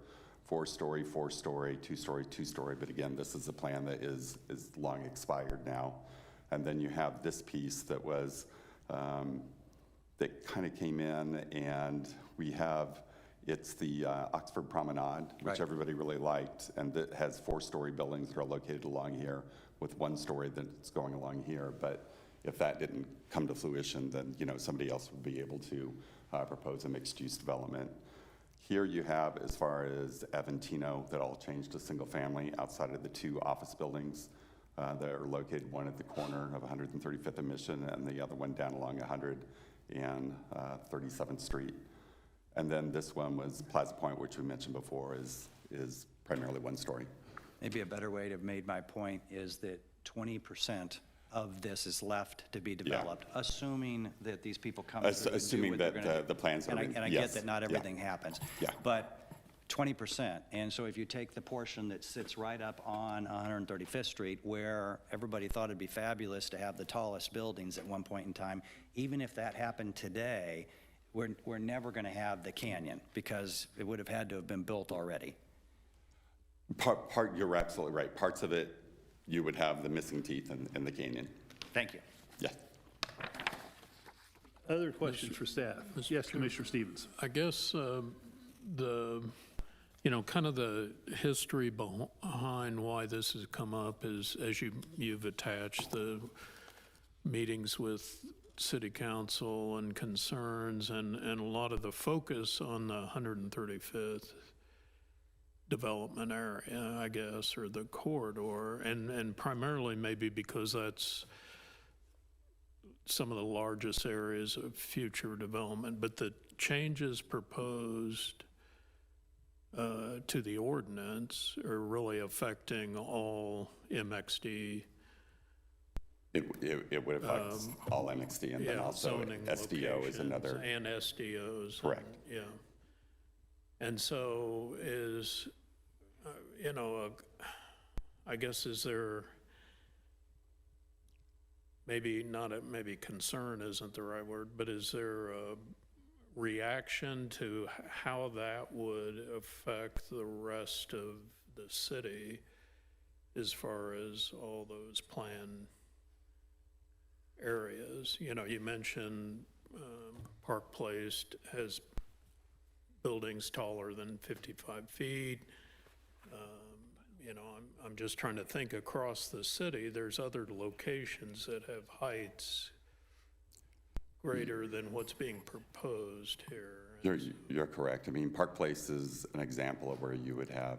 4-story, 4-story, 2-story, 2-story. But again, this is a plan that is long expired now. And then you have this piece that was, that kind of came in, and we have, it's the Oxford Promenade, which everybody really liked, and that has 4-story buildings that are located along here with 1 story that's going along here. But if that didn't come to fruition, then somebody else would be able to propose a mixed-use development. Here you have, as far as Aventino, that all changed to single family outside of the 2 office buildings that are located, one at the corner of 135th and Mission and the other one down along 137th Street. And then this one was Plaza Point, which we mentioned before, is primarily 1 story. Maybe a better way to have made my point is that 20% of this is left to be developed, assuming that these people come through and do assuming what they're that gonna do. the plans are And I yes. get that not everything happens. Yeah. But 20%, and so if you take the portion that sits right up on 135th Street, where everybody thought it'd be fabulous to have the tallest buildings at one point in time, even if that happened today, we're never gonna have the canyon, because it would have had to have been built already. You're absolutely right. Parts of it, you would have the missing teeth in the canyon. Thank you. Yeah. Other questions for staff? Yes, Commissioner Stevens. I guess kind of the history behind why this has come up is, as you've attached the meetings with city council and concerns, and a lot of the focus on the 135th development area, I guess, or the corridor, and primarily maybe because that's some of the largest areas of future development. But the changes proposed to the ordinance are really affecting all MXD. It would affect all MXD, and then also SDO is another. And SDOs. Correct. Yeah. And so is, I guess, is there maybe maybe concern isn't the right word, but is there a reaction to how that would affect the rest of the city as far as all those planned areas? You mentioned Park Place has buildings taller than 55 feet. I'm just trying to think across the city, there's other locations that have heights greater than what's being proposed here. You're correct. I mean, Park Place is an example of where you would have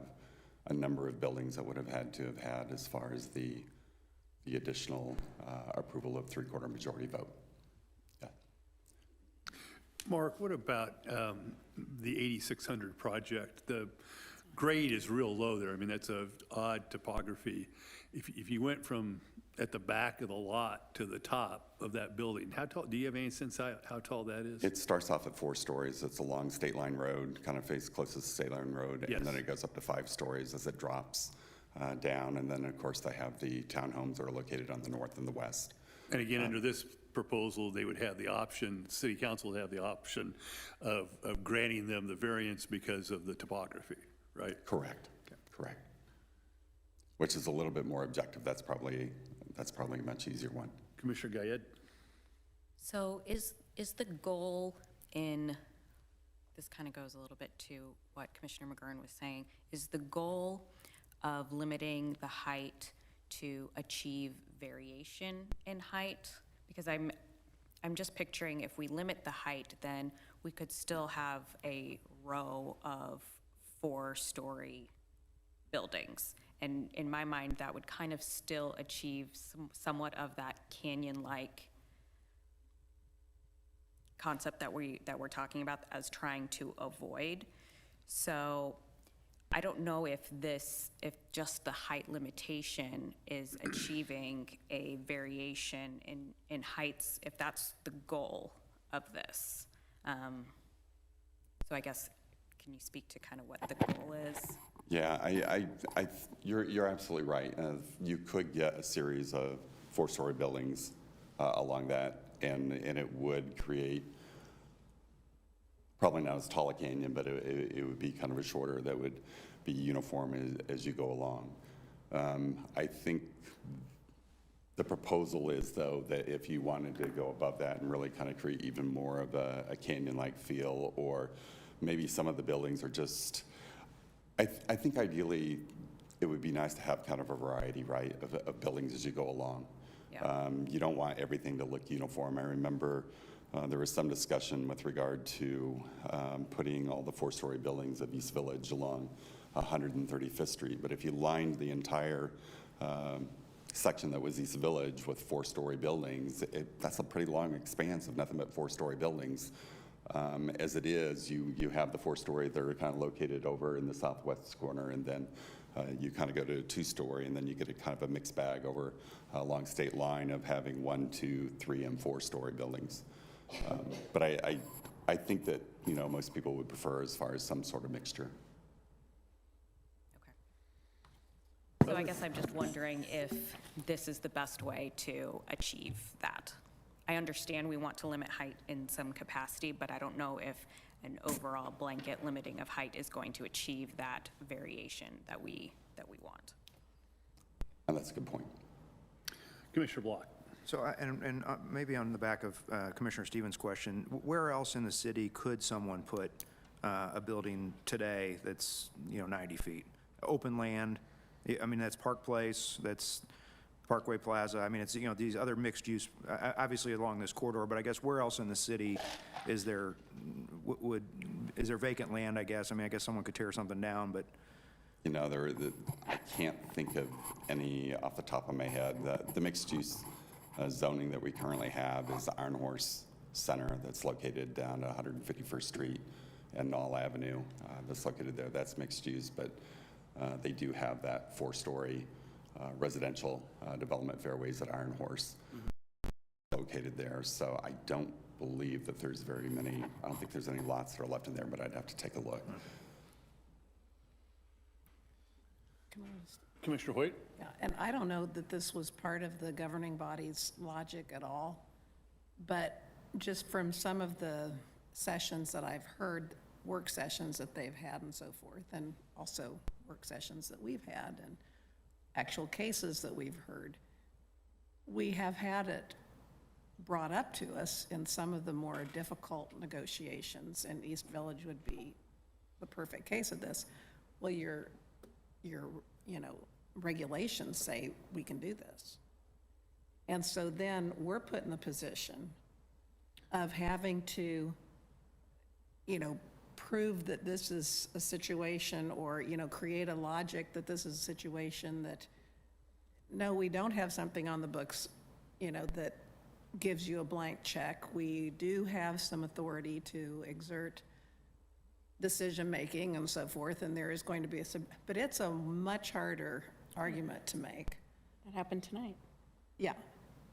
a number of buildings that would have had to have had as far as the additional approval of 3/4 majority vote. Yeah. Mark, what about the 8600 project? The grade is real low there. I mean, that's a odd topography. If you went from at the back of the lot to the top of that building, how tall, do you have any sense how tall that is? It starts off at 4 stories. It's along State Line Road, kind of face closest to State Line Road, Yes. and then it goes up to 5 stories as it drops down. And then, of course, they have the townhomes that are located on the north and the west. And again, under this proposal, they would have the option, city council would have the option of granting them the variance because of the topography, right? Correct. Okay. Correct. Which is a little bit more objective. That's probably a much easier one. Commissioner Gayed? So is the goal in, this kind of goes a little bit to what Commissioner McGurn was saying, is the goal of limiting the height to achieve variation in height? Because I'm just picturing if we limit the height, then we could still have a row of 4-story buildings. And in my mind, that would kind of still achieve somewhat of that canyon-like concept that we're talking about as trying to avoid. So I don't know if just the height limitation is achieving a variation in heights, if that's the goal of this. So I guess, can you speak to kind of what the goal is? Yeah, you're absolutely right. You could get a series of 4-story buildings along that, and it would create, probably not as tall a canyon, but it would be kind of a shorter that would be uniform as you go along. I think the proposal is, though, that if you wanted to go above that and really kind of create even more of a canyon-like feel, or maybe some of the buildings are just, I think ideally it would be nice to have kind of a variety, right, of buildings as you go along. Yeah. You don't want everything to look uniform. I remember there was some discussion with regard to putting all the 4-story buildings of East Village along 135th Street. But if you lined the entire section that was East Village with 4-story buildings, that's a pretty long expanse of nothing but 4-story buildings. As it is, you have the 4-story that are kind of located over in the southwest corner, and then you kind of go to a 2-story, and then you get a kind of a mixed bag over along state line of having 1, 2, 3, and 4-story buildings. But I think that, you know, most people would prefer as far as some sort of mixture. Okay. So I guess I'm just wondering if this is the best way to achieve that. I understand we want to limit height in some capacity, but I don't know if an overall blanket limiting of height is going to achieve that variation that we want. And that's a good point. Commissioner Block. So, maybe on the back of Commissioner Stevens' question, where else in the city could someone put a building today that's, 90 feet? Open land, I mean, that's Park Place, that's Parkway Plaza. I mean, it's, these other mixed use, obviously along this corridor, but I guess where else in the city is there, is there vacant land, I guess? I mean, I guess someone could tear something down, but. I can't think of any off the top of my head. The mixed use zoning that we currently have is the Iron Horse Center that's located down 151st Street and Knoll Avenue. That's located there. That's mixed use, but they do have that 4-story residential development fairways at Iron Horse located there. So I don't believe that there's very many, I don't think there's any lots that are left in there, but I'd have to take a look. Commissioner Hoyt? Yeah, and I don't know that this was part of the governing body's logic at all, but just from some of the sessions that I've heard, work sessions that they've had and so forth, and also work sessions that we've had and actual cases that we've heard, we have had it brought up to us in some of the more difficult negotiations, and East Village would be the perfect case of this. Well, your regulations say we can do this. And so then we're put in the position of having to, prove that this is a situation, or, create a logic that this is a situation that, no, we don't have something on the books, that gives you a blank check. We do have some authority to exert decision-making and so forth, and there is going to be but it's a much harder argument to make. That happened tonight. Yeah,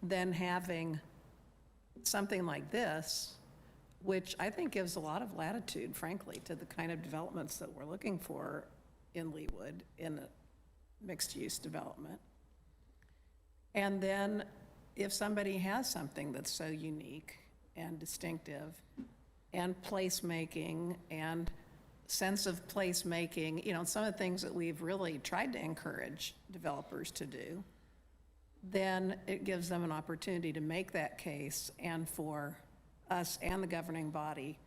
than having something like this, which I think gives a lot of latitude, frankly, to the kind of developments that we're looking for in Leawood in a mixed-use development. And then if somebody has something that's so unique and distinctive and placemaking and sense of placemaking, some of the things that we've really tried to encourage developers to do, then it gives them an opportunity to make that case, and for us and the governing body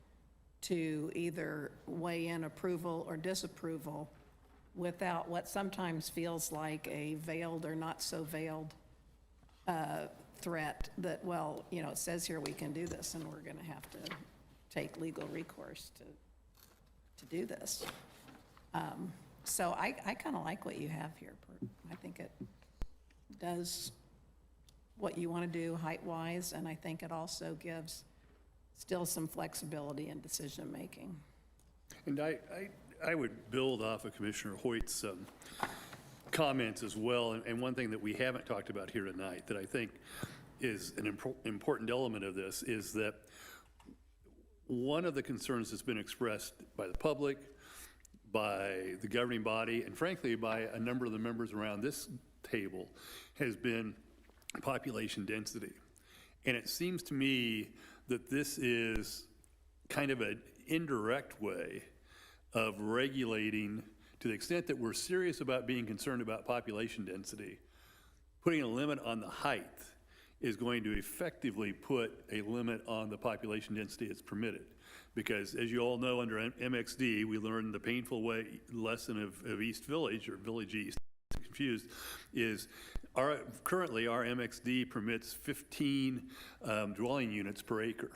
to either weigh in approval or disapproval without what sometimes feels like a veiled or not so veiled threat that, well, you know, it says here we can do this, and we're going to have to take legal recourse to do this. So I kind of like what you have here. I think it does what you want to do height-wise, and I think it also gives still some flexibility in decision-making. And I would build off of Commissioner Hoyt's comments as well. And one thing that we haven't talked about here tonight that I think is an important element of this is that one of the concerns that's been expressed by the public, by the governing body, and frankly, by a number of the members around this table has been population density. And it seems to me that this is kind of an indirect way of regulating, to the extent that we're serious about being concerned about population density. Putting a limit on the height is going to effectively put a limit on the population density that's permitted. Because as you all know, under MXD, we learned the painful lesson of East Village, or Village East, confused, is currently our MXD permits 15 dwelling units per acre.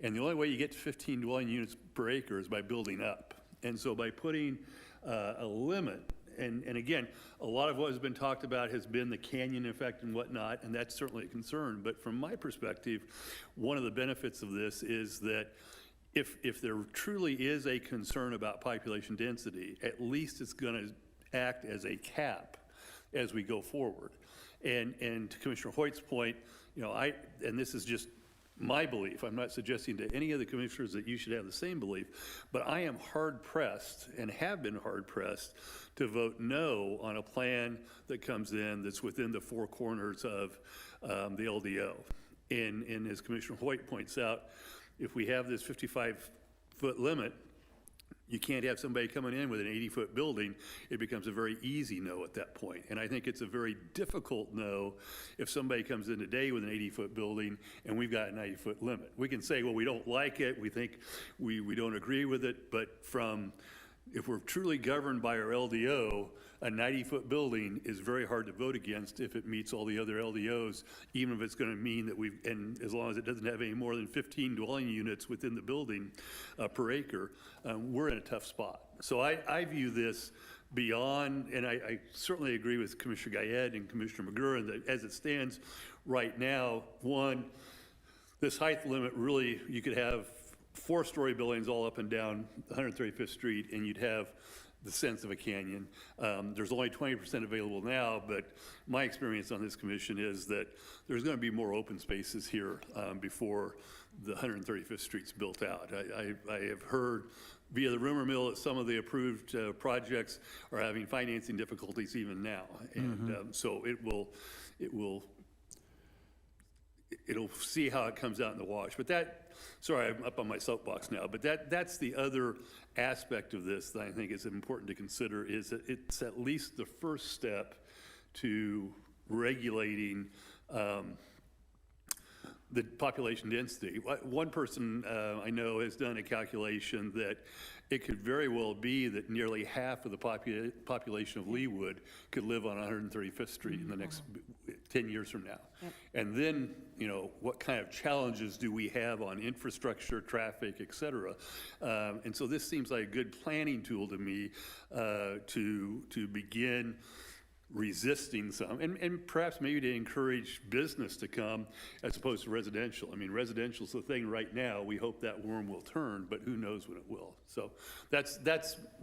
And the only way you get to 15 dwelling units per acre is by building up. And so by putting a limit, and again, a lot of what has been talked about has been the canyon effect and whatnot, and that's certainly a concern. But from my perspective, one of the benefits of this is that if there truly is a concern about population density, at least it's going to act as a cap as we go forward. And to Commissioner Hoyt's point, you know, and this is just my belief, I'm not suggesting to any of the commissioners that you should have the same belief, but I am hard-pressed and have been hard-pressed to vote no on a plan that comes in that's within the four corners of the LDO. And as Commissioner Hoyt points out, if we have this 55-foot limit, you can't have somebody coming in with an 80-foot building. It becomes a very easy no at that point. And I think it's a very difficult no if somebody comes in today with an 80-foot building and we've got a 90-foot limit. We can say, well, we don't like it, we think we don't agree with it, but if we're truly governed by our LDO, a 90-foot building is very hard to vote against if it meets all the other LDOs, even if it's going to mean that and as long as it doesn't have any more than 15 dwelling units within the building per acre, we're in a tough spot. So I view this beyond, and I certainly agree with Commissioner Guyette and Commissioner McGurran that as it stands right now, one, this height limit really, you could have 4-story buildings all up and down 135th Street, and you'd have the sense of a canyon. There's only 20% available now, but my experience on this commission is that there's going to be more open spaces here before the 135th Street's built out. I have heard via the rumor mill that some of the approved projects are having financing difficulties even now, and so it'll see how it comes out in the wash. But sorry, I'm up on my soapbox now, but that's the other aspect of this that I think is important to consider, is that it's at least the first step to regulating the population density. One person I know has done a calculation that it could very well be that nearly half of the population of Leawood could live on 135th Street in the next 10 years from now. Yep. And then, you know, what kind of challenges do we have on infrastructure, traffic, et cetera? And so this seems like a good planning tool to me to begin resisting some, and perhaps maybe to encourage business to come as opposed to residential. I mean, residential's the thing right now. We hope that worm will turn, but who knows when it will. So that's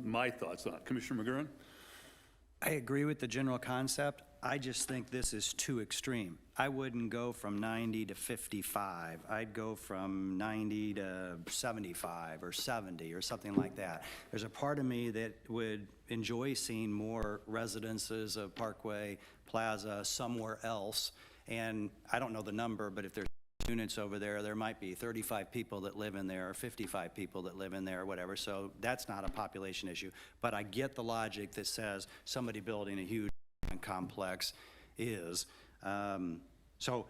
my thoughts on it. Commissioner McGurran? I agree with the general concept. I just think this is too extreme. I wouldn't go from 90 to 55. I'd go from 90 to 75 or 70 or something like that. There's a part of me that would enjoy seeing more residences of Parkway Plaza somewhere else. And I don't know the number, but if there's units over there, there might be 35 people that live in there or 55 people that live in there or whatever. So that's not a population issue. But I get the logic that says somebody building a huge complex is. So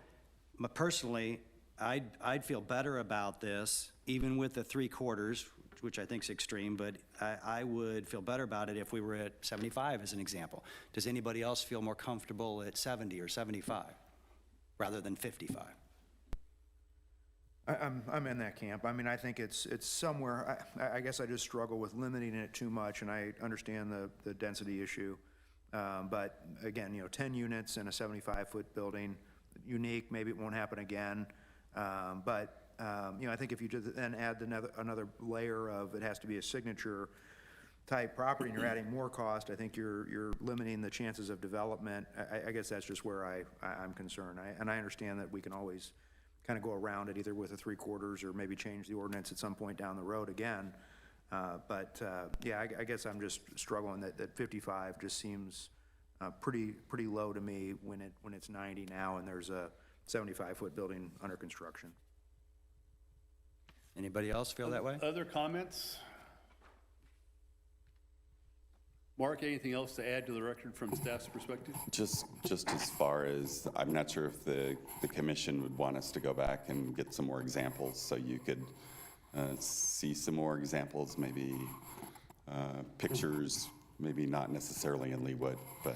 personally, I'd feel better about this, even with the 3/4, which I think is extreme, but I would feel better about it if we were at 75 as an example. Does anybody else feel more comfortable at 70 or 75? rather than 55. I'm in that camp. I mean, I think it's somewhere, I guess I just struggle with limiting it too much, and I understand the density issue. But again, 10 units in a 75-foot building, unique, maybe it won't happen again. But I think if you then add another layer of it has to be a signature type property and you're adding more cost, I think you're limiting the chances of development. I guess that's just where I'm concerned. And I understand that we can always kind of go around it either with a 3/4 or maybe change the ordinance at some point down the road again. But I guess I'm just struggling that 55 just seems pretty low to me when it's 90 now and there's a 75-foot building under construction. Anybody else feel that way? Other comments? Mark, anything else to add to the record from staff's perspective? Just as far as, I'm not sure if the commission would want us to go back and get some more examples, so you could see some more examples, maybe pictures, maybe not necessarily in Leawood, but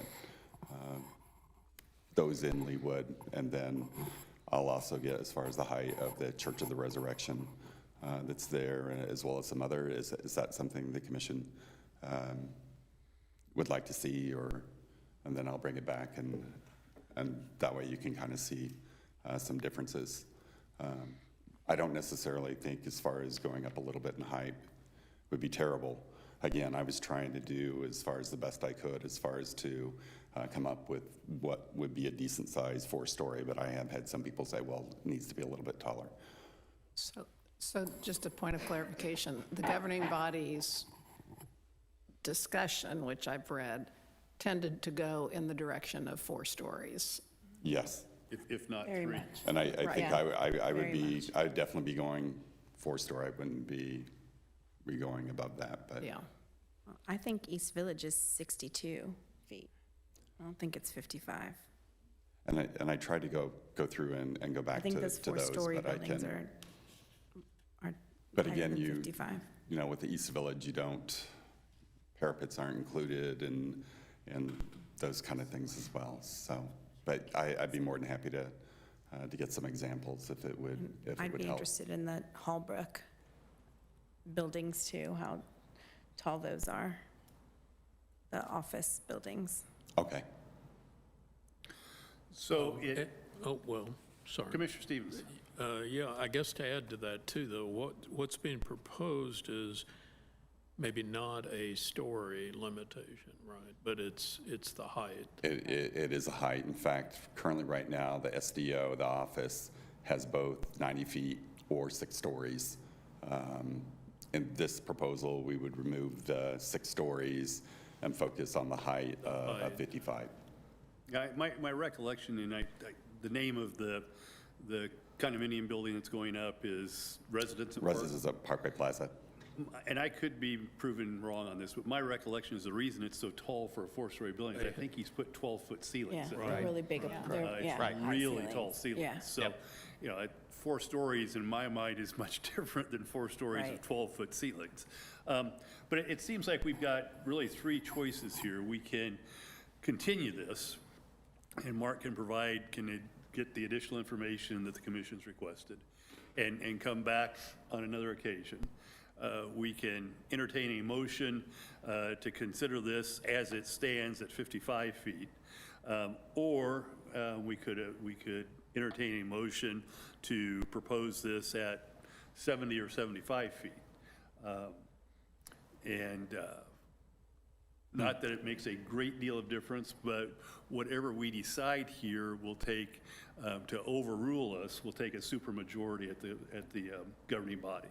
those in Leawood. And then I'll also get as far as the height of the Church of the Resurrection that's there, as well as some other. Is that something the commission would like to see, and then I'll bring it back, and that way you can kind of see some differences. I don't necessarily think as far as going up a little bit in height would be terrible. Again, I was trying to do as far as the best I could as far as to come up with what would be a decent size 4-story, but I have had some people say, well, it needs to be a little bit taller. So just a point of clarification, the governing body's discussion, which I've read, tended to go in the direction of 4 stories. Yes. If not Very 3. much. And I think Yeah. I would Very be, much. I'd definitely be going 4-story. I wouldn't be going above that, but. Yeah. I think East Village is 62 feet. I don't think it's 55. And I tried to go through and go I back think to those those, 4-story but I buildings can. are But higher again, than you 55. know, with the East Village, you don't, parapets aren't included and those kind of things as well. So, but I'd be more than happy to get some examples if it would I'd be help. interested in the Hallbrook buildings too, how tall those are, the office buildings. Okay. So Sorry. Commissioner Stevens. Yeah, I guess to add to that too, though, what's being proposed is maybe not a story limitation, right? But it's the height. It is a height. In fact, currently right now, the SDO, the office, has both 90 feet or 6 stories. In this proposal, we would remove the 6 stories and focus on the height of 55. My recollection, and the name of the condominium building that's going up is Residence at Park. Residence at Parkway Plaza. And I could be proven wrong on this, but my recollection is the reason it's so tall for a 4-story building is I think he's put 12-foot ceilings. Yeah, they're really big. It's high really ceilings. tall ceilings. Yeah. So, 4 stories in my mind is much different than 4 stories of Right. 12-foot ceilings. But it seems like we've got really 3 choices here. We can continue this, and Mark can get the additional information that the commission's requested and come back on another occasion. We can entertain a motion to consider this as it stands at 55 feet. Or we could entertain a motion to propose this at 70 or 75 feet. Not that it makes a great deal of difference, but whatever we decide here will take, to overrule us, will take a supermajority at the governing body.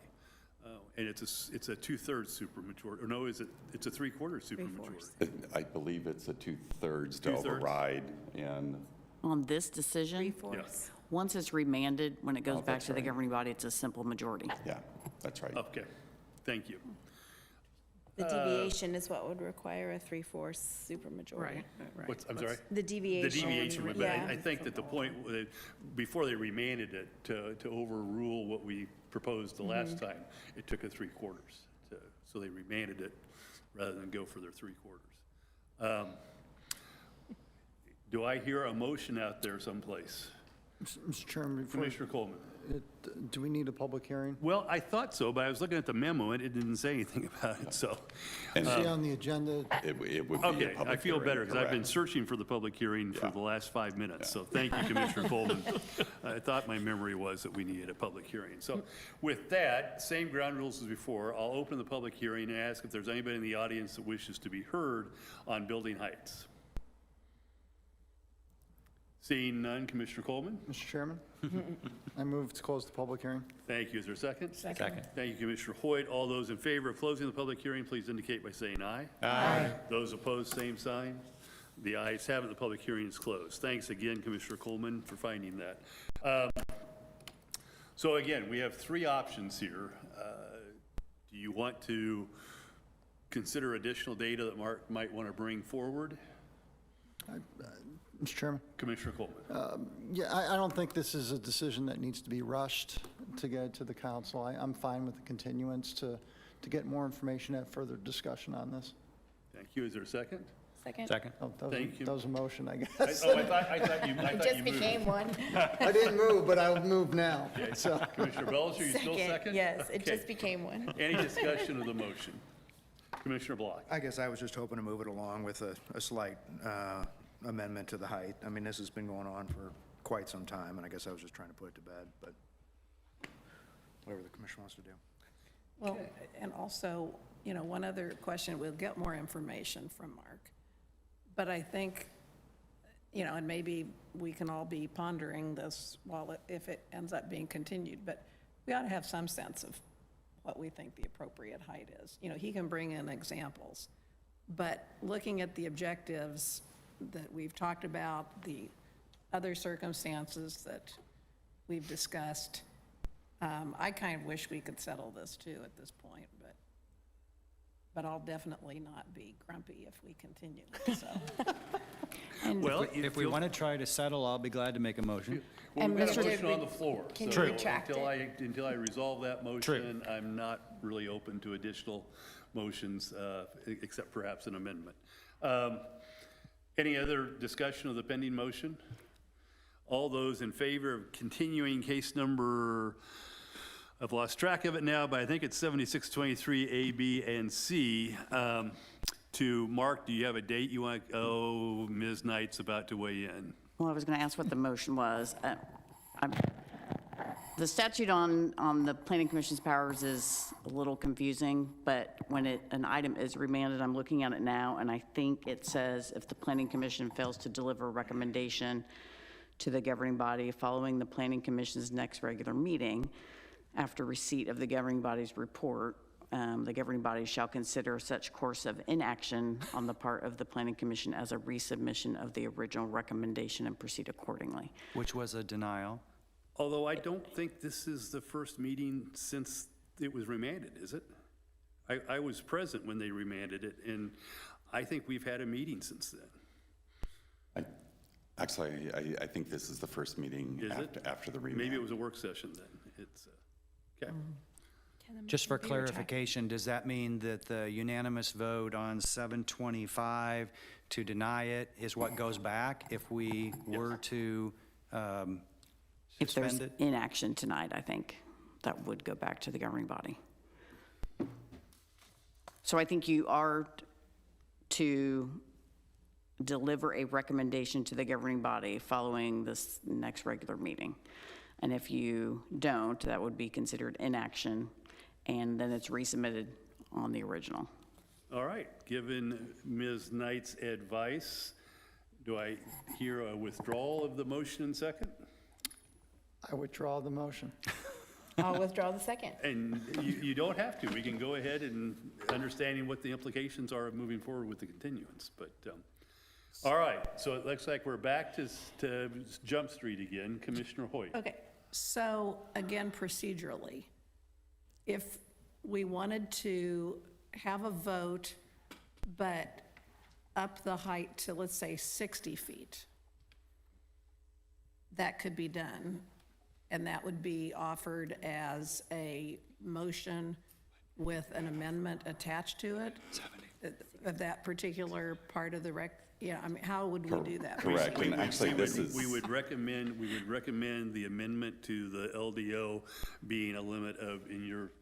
And it's a 2/3 supermajority, or no, it's a 3/4 supermajority. I believe it's a 2/3 to 2/3? override, and On this decision, Yes. once it's remanded, when it goes back that's to the right. governing body, it's a simple majority. yeah, that's right. Okay, thank you. The deviation is what would require a 3/4 supermajority. What's, I'm sorry? The deviation. The deviation would, but yeah. I think that the point, before they remanded it to overrule what we proposed the last time, it took a 3/4. So they remanded it rather than go for their 3/4. Do I hear a motion out there someplace? Mr. Chairman, before, Commissioner Coleman. do we need a public hearing? Well, I thought so, but I was looking at the memo and it didn't say anything about it, so. And See on the agenda, it would be a Okay, I public feel hearing, better because I've been correct. searching for the public hearing for the last 5 minutes. So thank you, Commissioner Coleman. I thought my memory was that we needed a public hearing. So with that, same ground rules as before. I'll open the public hearing and ask if there's anybody in the audience that wishes to be heard on building heights. Seeing none, Commissioner Coleman? Mr. Chairman, I move to close the public hearing. Thank you. Is there a second? Second. Thank you, Commissioner Hoyt. All those in favor of closing the public hearing, please indicate by saying aye. Aye. Those opposed, same sign. The ayes have it. The public hearing is closed. Thanks again, Commissioner Coleman, for finding that. So again, we have 3 options here. Do you want to consider additional data that Mark might want to bring forward? Mr. Chairman? Commissioner Coleman. Yeah, I don't think this is a decision that needs to be rushed to get to the council. I'm fine with the continuance to get more information, have further discussion on this. Thank you. Is there a second? Second. Oh, Thank you. that was a motion, I I guess. thought you moved. one. I didn't move, but I'll move now. So, Commissioner Belcher, you still second? Okay. became one. Any discussion of the motion? Commissioner Block? I guess I was just hoping to move it along with a slight amendment to the height. I mean, this has been going on for quite some time, and I guess I was just trying to put it to bed, but whatever the commission wants to do. Well, and also, one other question, we'll get more information from Mark. But I think, and maybe we can all be pondering this if it ends up being continued, but we ought to have some sense of what we think the appropriate height is. He can bring in examples, but looking at the objectives that we've talked about, the other circumstances that we've discussed, I kind of wish we could settle this too at this point, but I'll definitely not be grumpy if we continue, so. Well, If we want to try to settle, I'll be glad to make a motion. Well, we've got a motion on the floor. Can so you retract until I resolve that motion, I'm not really open to additional motions, except perhaps an amendment. Any other discussion of the pending motion? All those in favor of continuing case number, I've lost track of it now, but I think it's 7623 A, B, and C. To Mark, do you have a date you want? Oh, Ms. Knight's about to weigh in. Well, I was going to ask what the motion was. The statute on the Planning Commission's powers is a little confusing, but when an item is remanded, I'm looking at it now, and I think it says if the Planning Commission fails to deliver a recommendation to the governing body following the Planning Commission's next regular meeting, after receipt of the governing body's report, the governing body shall consider such course of inaction on the part of the Planning Commission as a resubmission of the original recommendation and proceed accordingly. Which was a denial. Although I don't think this is the first meeting since it was remanded, is it? I was present when they remanded it, and I think we've had a meeting since then. Actually, I think this is the first meeting Is it? after the remand. Maybe it was a work session then. It's, okay. Just for clarification, does that mean that the unanimous vote on 725 to deny it is what goes back if we were to If there's suspend it? inaction tonight, I think that would go back to the governing body. So I think you are to deliver a recommendation to the governing body following this next regular meeting. And if you don't, that would be considered inaction, and then it's resubmitted on the original. All right. Given Ms. Knight's advice, do I hear a withdrawal of the motion in second? I withdraw the motion. I'll withdraw the second. And you don't have to. We can go ahead and understanding what the implications are of moving forward with the continuance. But, all right. So it looks like we're back to Jump Street again. Commissioner Hoyt. Okay, so again, procedurally, if we wanted to have a vote, but up the height to, let's say, 60 feet, that could be done, and that would be offered as a motion with an amendment attached to it, of that particular part of the Yeah, I mean, how would we do that? Correct, and actually, this is... We would recommend the amendment to the LDO being a limit of, in your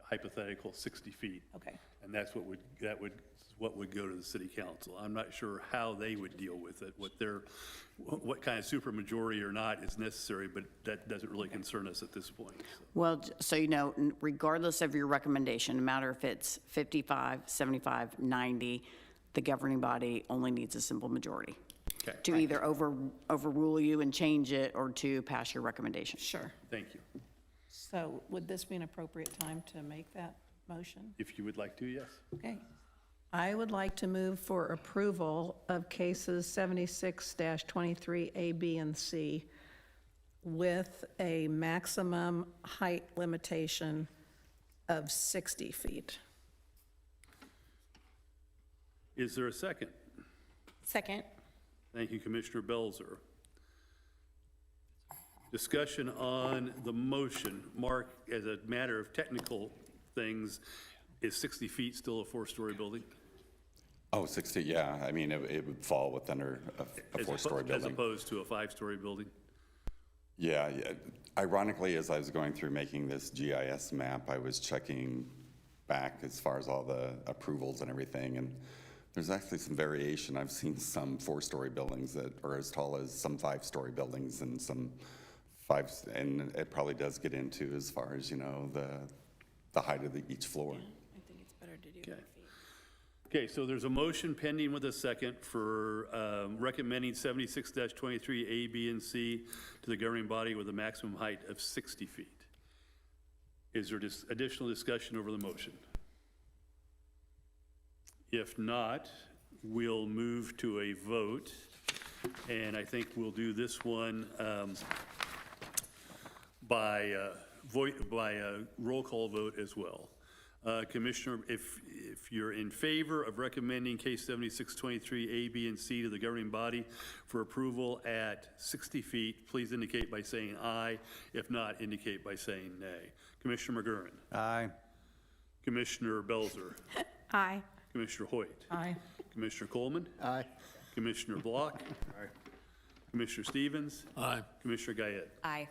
hypothetical, 60 feet. Okay. And that's what would go to the city council. I'm not sure how they would deal with it, what kind of supermajority or not is necessary, but that doesn't really concern us at this point. So. Well, so you know, regardless of your recommendation, no matter if it's 55, 75, 90, the governing body only needs a simple majority to either overrule you and change it or to pass your recommendation. Sure. Thank you. So would this be an appropriate time to make that motion? If you would like to, yes. Okay. I would like to move for approval of cases 76-23 A, B, and C with a maximum height limitation of 60 feet. Is there a second? Second. Thank you, Commissioner Belzer. Discussion on the motion. Mark, as a matter of technical things, is 60 feet still a four-story building? Oh, 60, yeah. I mean, it would fall within a four-story building. As opposed to a five-story building? Yeah. Ironically, as I was going through making this GIS map, I was checking back as far as all the approvals and everything, and there's actually some variation. I've seen some four-story buildings that are as tall as some five-story buildings and some and it probably does get into as far as, you know, the height of each floor. I think it's better to do Okay. Okay, so there's a motion pending with a second for recommending 76-23 A, B, and C to the governing body with a maximum height of 60 feet. Is there additional discussion over the motion? If not, we'll move to a vote, and I think we'll do this one by a roll call vote as well. Commissioner, if you're in favor of recommending case 7623 A, B, and C to the governing body for approval at 60 feet, please indicate by saying aye. If not, indicate by saying nay. Commissioner McGurran. Aye. Commissioner Belzer. Aye. Commissioner Hoyt. Aye. Commissioner Coleman. Aye. Commissioner Block. Aye. Commissioner Stevens. Aye. Commissioner Guyette. Aye.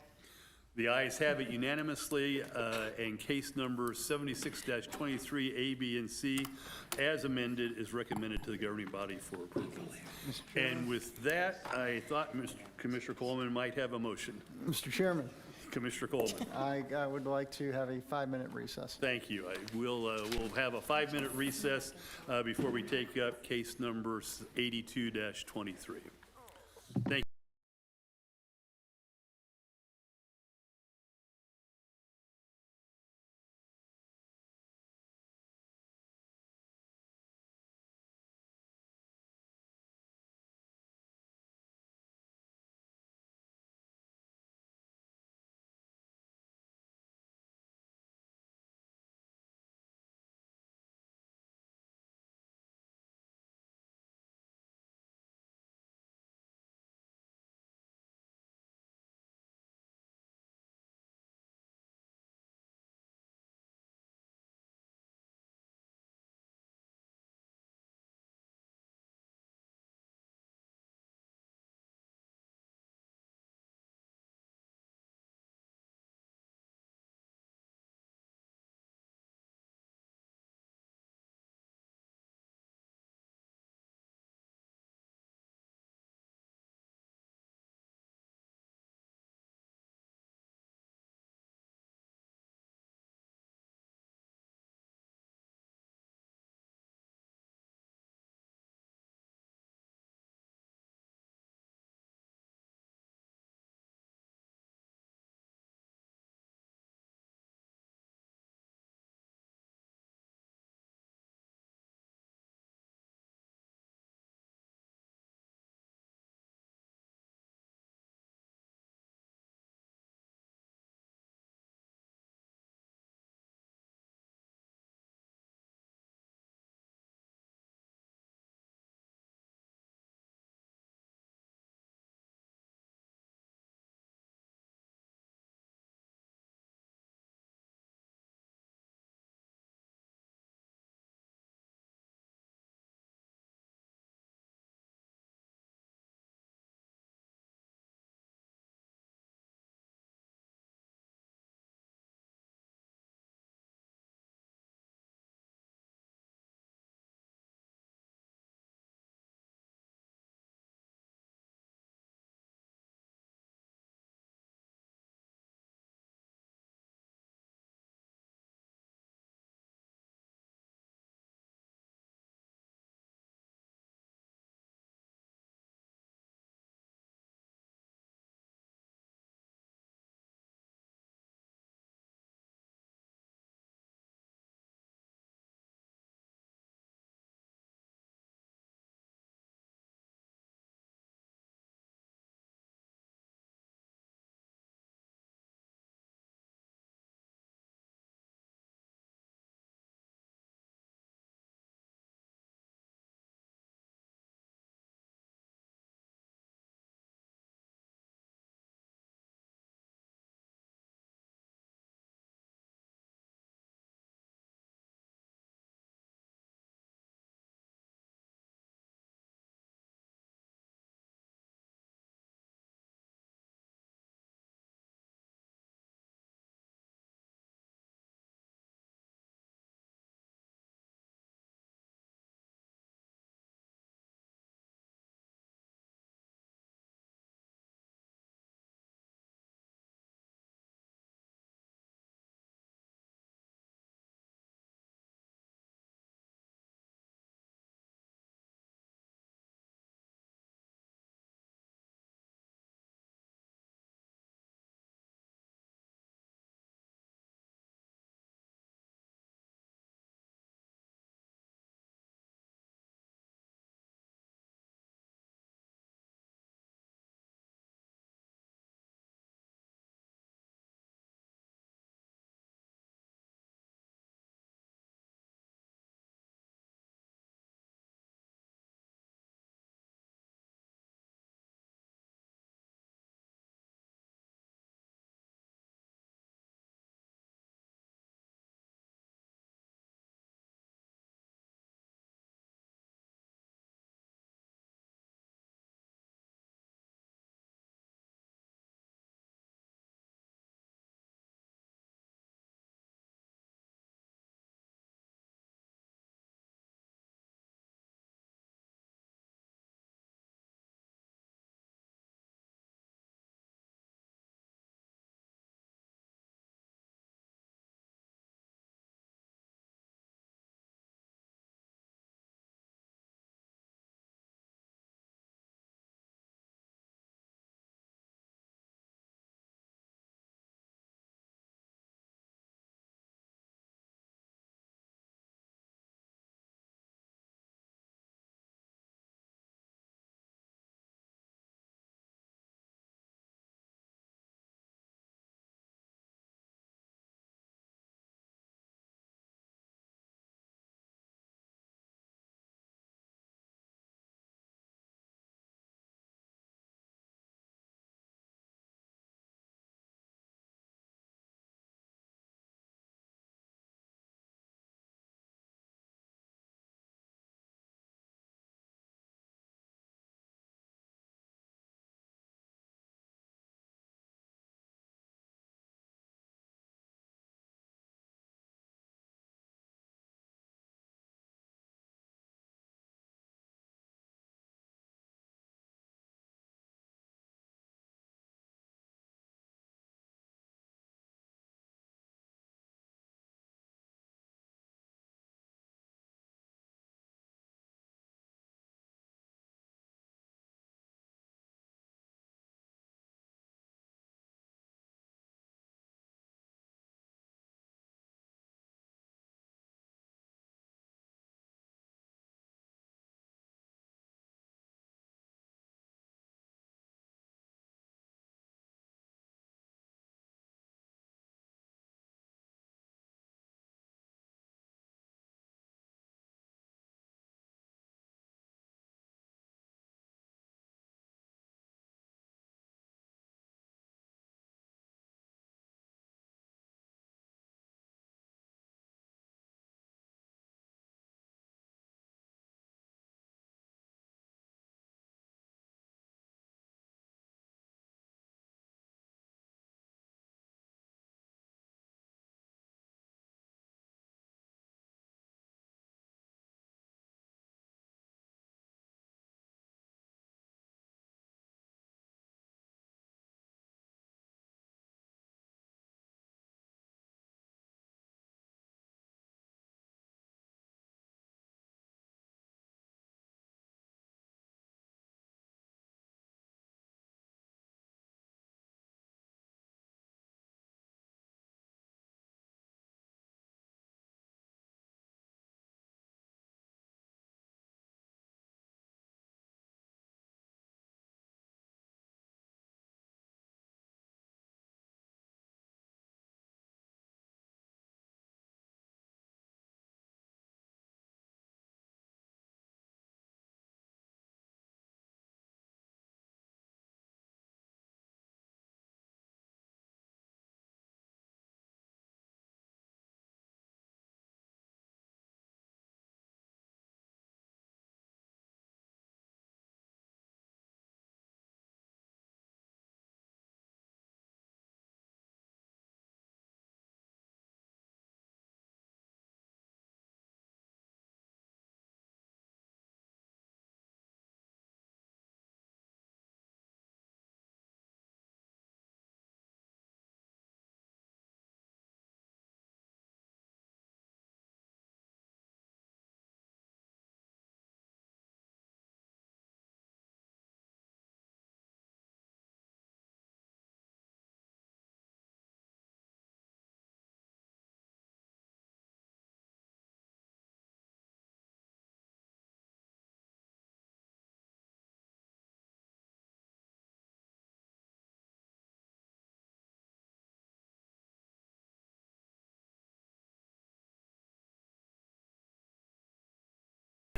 The ayes have it unanimously, and case number 76-23 A, B, and C, as amended, is recommended to the governing body for approval. And with that, I thought Commissioner Coleman might have a motion. Mr. Chairman, Commissioner Coleman. I would like to have a 5-minute recess. Thank you. We'll have a 5-minute recess before we take up case number 82-23. Thank you.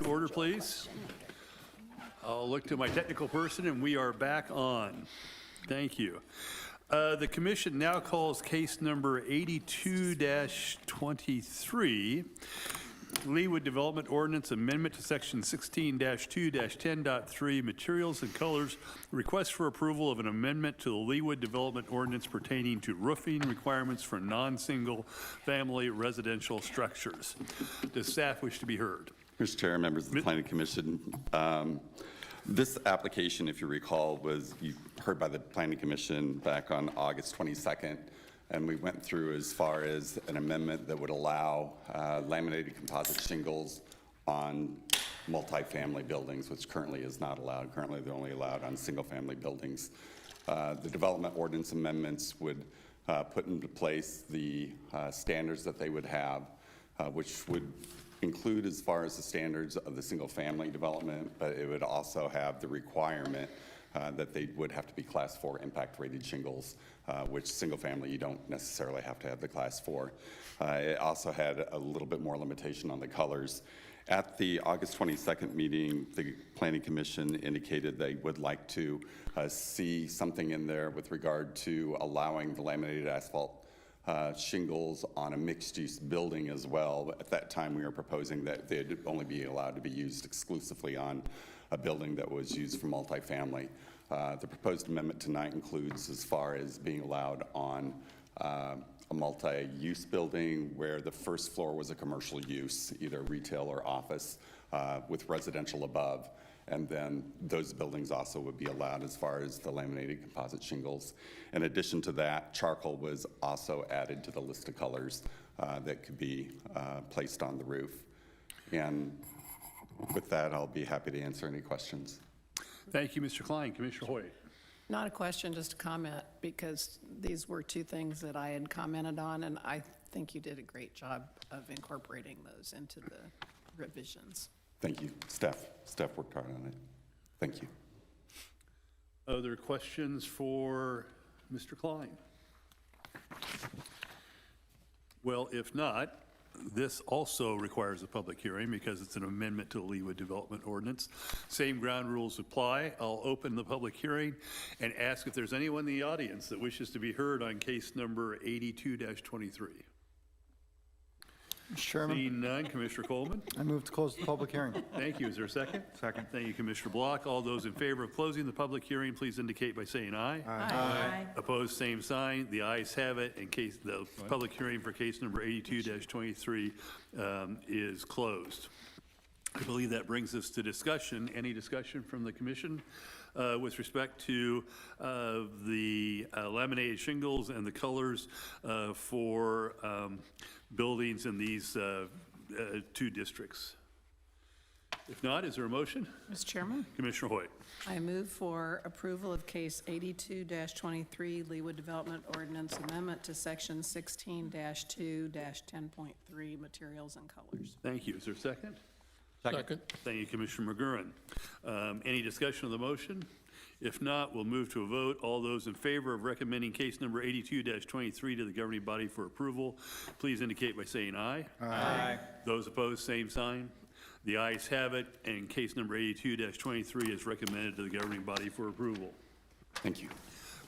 to order, please. I'll look to my technical person, and we are back on. Thank you. The commission now calls case number 82-23, Leawood Development Ordinance Amendment to Section 16-2-10.3, Materials and Colors, request for approval of an amendment to the Leawood Development Ordinance pertaining to roofing requirements for non-single-family residential structures. Does staff wish to be heard? Mr. Chair, members of the Planning Commission, this application, if you recall, was heard by the Planning Commission back on August 22nd, and we went through as far as an amendment that would allow laminated composite shingles on multifamily buildings, which currently is not allowed. Currently, they're only allowed on single-family buildings. The development ordinance amendments would put into place the standards that they would have, which would include as far as the standards of the single-family development, but it would also have the requirement that they would have to be Class 4 impact-rated shingles, which single-family you don't necessarily have to have the Class 4. It also had a little bit more limitation on the colors. At the August 22nd meeting, the Planning Commission indicated they would like to see something in there with regard to allowing the laminated asphalt shingles on a mixed-use building as well. At that time, we were proposing that they'd only be allowed to be used exclusively on a building that was used for multifamily. The proposed amendment tonight includes as far as being allowed on a multi-use building where the first floor was a commercial use, either retail or office, with residential above. And then those buildings also would be allowed as far as the laminated composite shingles. In addition to that, charcoal was also added to the list of colors that could be placed on the roof. And with that, I'll be happy to answer any questions. Thank you, Mr. Klein. Commissioner Hoyt. Not a question, just a comment, because these were two things that I had commented on, and I think you did a great job of incorporating those into the revisions. Thank you. Staff worked hard on it. Thank you. Other questions for Mr. Klein? Well, if not, this also requires a public hearing because it's an amendment to the Leawood Development Ordinance. Same ground rules apply. I'll open the public hearing and ask if there's anyone in the audience that wishes to be heard on case number 82-23. Mr. Chairman, Seeing none, Commissioner Coleman. I move to close the public hearing. Thank you. Is there a second? Second. Thank you, Commissioner Block. All those in favor of closing the public hearing, please indicate by saying aye. Aye. Opposed, same sign. The ayes have it. In case the public hearing for case number 82-23 is closed. I believe that brings us to discussion. Any discussion from the commission with respect to the laminated shingles and the colors for buildings in these two districts? If not, is there a motion? Mr. Chairman, Commissioner Hoyt. I move for approval of case 82-23, Leawood Development Ordinance Amendment to Section 16-2-10.3, Materials and Colors. Thank you. Is there a second? Second. Thank you, Commissioner McGurran. Any discussion of the motion? If not, we'll move to a vote. All those in favor of recommending case number 82-23 to the governing body for approval, please indicate by saying aye. Aye. Those opposed, same sign. The ayes have it, and case number 82-23 is recommended to the governing body for approval. Thank you.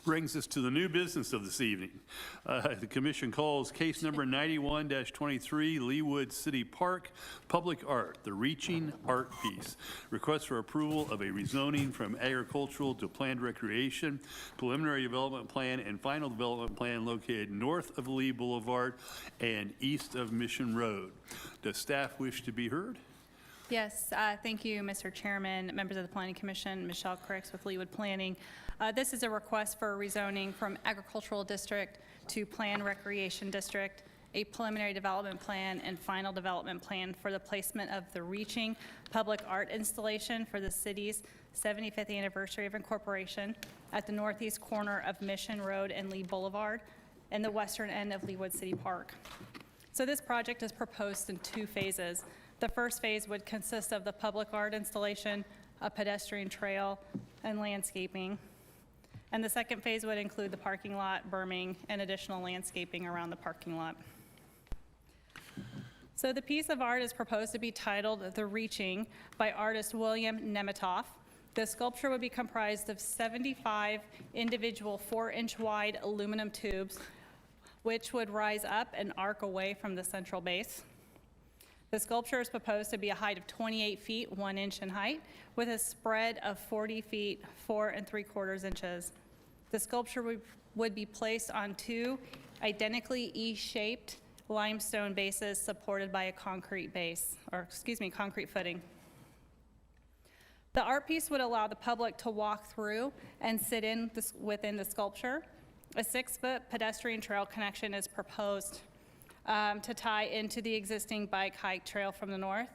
Brings us to the new business of this evening. The commission calls case number 91-23, Leawood City Park, Public Art, the Reaching Art Piece. Request for approval of a rezoning from agricultural to planned recreation, preliminary development plan and final development plan located north of Lee Boulevard and east of Mission Road. Does staff wish to be heard? Yes, thank you, Mr. Chairman, members of the Planning Commission, Michelle Cricks with Leawood Planning. This is a request for rezoning from agricultural district to planned recreation district, a preliminary development plan and final development plan for the placement of the Reaching public art installation for the city's 75th anniversary of incorporation at the northeast corner of Mission Road and Lee Boulevard and the western end of Leawood City Park. So this project is proposed in two phases. The first phase would consist of the public art installation, a pedestrian trail, and landscaping. And the second phase would include the parking lot, berming, and additional landscaping around the parking lot. So the piece of art is proposed to be titled The Reaching by artist William Nemetoff. The sculpture would be comprised of 75 individual 4-inch wide aluminum tubes, which would rise up and arc away from the central base. The sculpture is proposed to be a height of 28 feet, 1 inch in height, with a spread of 40 feet, 4 3/4 inches. The sculpture would be placed on 2 identically E-shaped limestone bases supported by a concrete concrete footing. The art piece would allow the public to walk through and sit within the sculpture. A 6-foot pedestrian trail connection is proposed to tie into the existing bike hike trail from the north.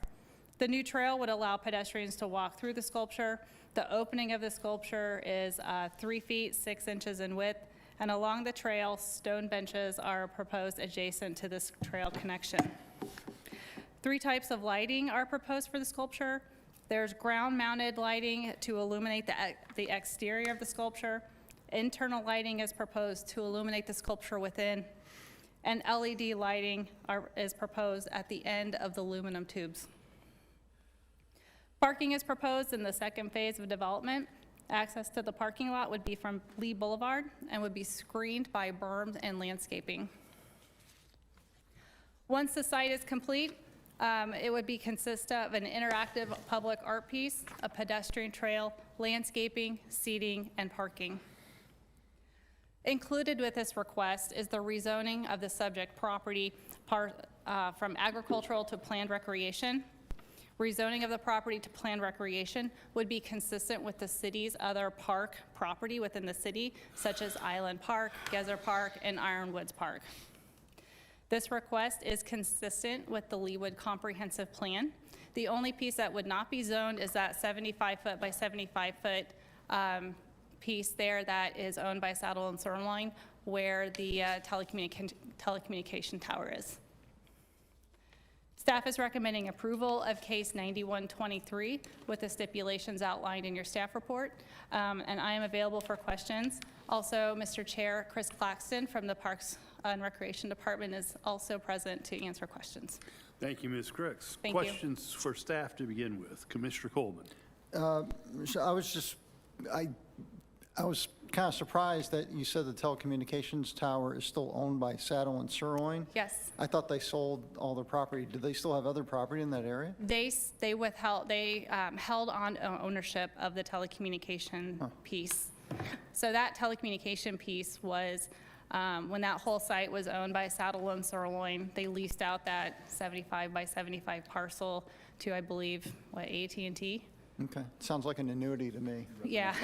The new trail would allow pedestrians to walk through the sculpture. The opening of the sculpture is 3 feet, 6 inches in width, and along the trail, stone benches are proposed adjacent to this trail connection. 3 types of lighting are proposed for the sculpture. There's ground-mounted lighting to illuminate the exterior of the sculpture. Internal lighting is proposed to illuminate the sculpture within, and LED lighting is proposed at the end of the aluminum tubes. Parking is proposed in the second phase of development. Access to the parking lot would be from Lee Boulevard and would be screened by berms and landscaping. Once the site is complete, it would consist of an interactive public art piece, a pedestrian trail, landscaping, seating, and parking. Included with this request is the rezoning of the subject property from agricultural to planned recreation. Rezoning of the property to planned recreation would be consistent with the city's other park property within the city, such as Island Park, Gezer Park, and Ironwoods Park. This request is consistent with the Leawood Comprehensive Plan. The only piece that would not be zoned is that 75-foot by 75-foot piece there that is owned by Saddle and Sirloin, where the telecommunication tower is. Staff is recommending approval of case 9123 with the stipulations outlined in your staff report, and I am available for questions. Also, Mr. Chair, Chris Claxton from the Parks and Recreation Department is also present to answer questions. Thank you, Ms. Crooks. Thank you. Questions for staff to begin with. Commissioner Coleman. So I was kind of surprised that you said the telecommunications tower is still owned by Saddle and Sirloin. Yes. I thought they sold all their property. Do they still have other property in that area? They held on ownership of the telecommunication piece. So that telecommunication piece was, when that whole site was owned by Saddle and Sirloin, they leased out that 75 by 75 parcel to, I believe, AT&T? Okay, sounds like an annuity to me. Yeah,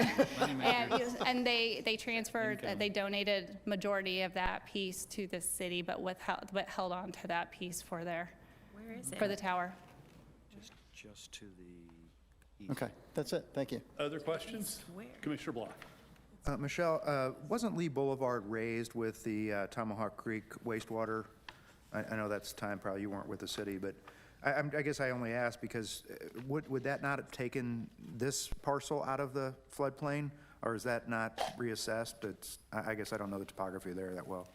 and they transferred, they donated majority of that piece to the city, but held on to that piece for the tower. Just to the east. Okay, that's it, thank you. Other questions? Commissioner Block. Michelle, wasn't Lee Boulevard raised with the Tomahawk Creek wastewater? I know that's time probably you weren't with the city, but I guess I only asked because would that not have taken this parcel out of the floodplain, or is that not reassessed? I guess I don't know the topography there that well.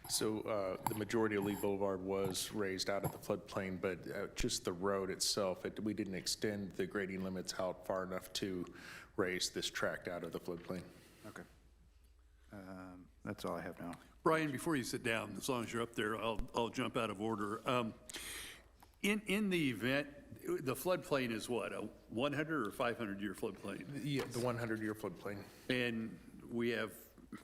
So the majority of Lee Boulevard was raised out of the floodplain, but just the road itself, we didn't extend the grading limits out far enough to raise this tract out of the floodplain. Okay. That's all I have now. Brian, before you sit down, as long as you're up there, I'll jump out of order. In the event, the floodplain is what, a 100 or 500-year floodplain? Yeah, the 100-year floodplain. And we have,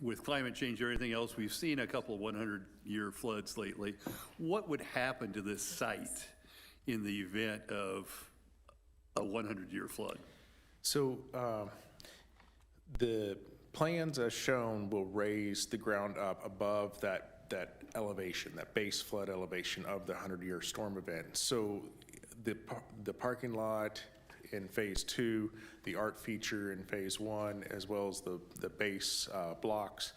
with climate change and everything else, we've seen a couple of 100-year floods lately. What would happen to this site in the event of a 100-year flood? So the plans as shown will raise the ground up above that elevation, that base flood elevation of the 100-year storm event. So the parking lot in phase 2, the art feature in phase 1, as well as the base blocks,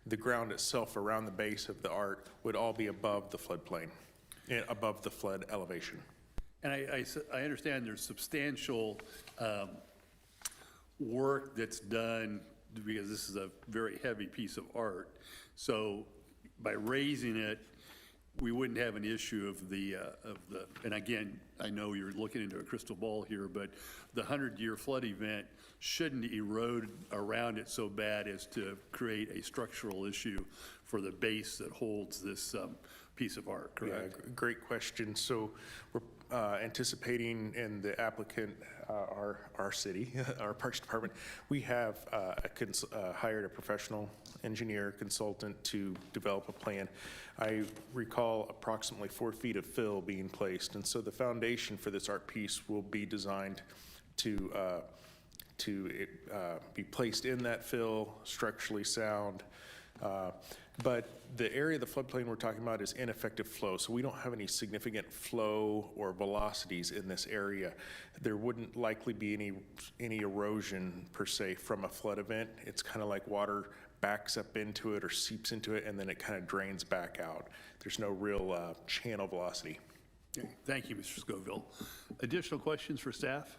the ground itself around the base of the art would all be above the floodplain, above the flood elevation. And I understand there's substantial work that's done because this is a very heavy piece of art. So by raising it, we wouldn't have an issue of the, and again, I know you're looking into a crystal ball here, but the 100-year flood event shouldn't erode around it so bad as to create a structural issue for the base that holds this piece of art, correct? Yeah, great question. So we're anticipating, and the applicant, our city, our Parks Department, we have hired a professional engineer consultant to develop a plan. I recall approximately 4 feet of fill being placed, and so the foundation for this art piece will be designed to be placed in that fill, structurally sound. But the area of the floodplain we're talking about is ineffective flow, so we don't have any significant flow or velocities in this area. There wouldn't likely be any erosion per se from a flood event. It's kind of like water backs up into it or seeps into it, and then it kind of drains back out. There's no real channel velocity. Okay. Thank you, Mr. Scoville. Additional questions for staff?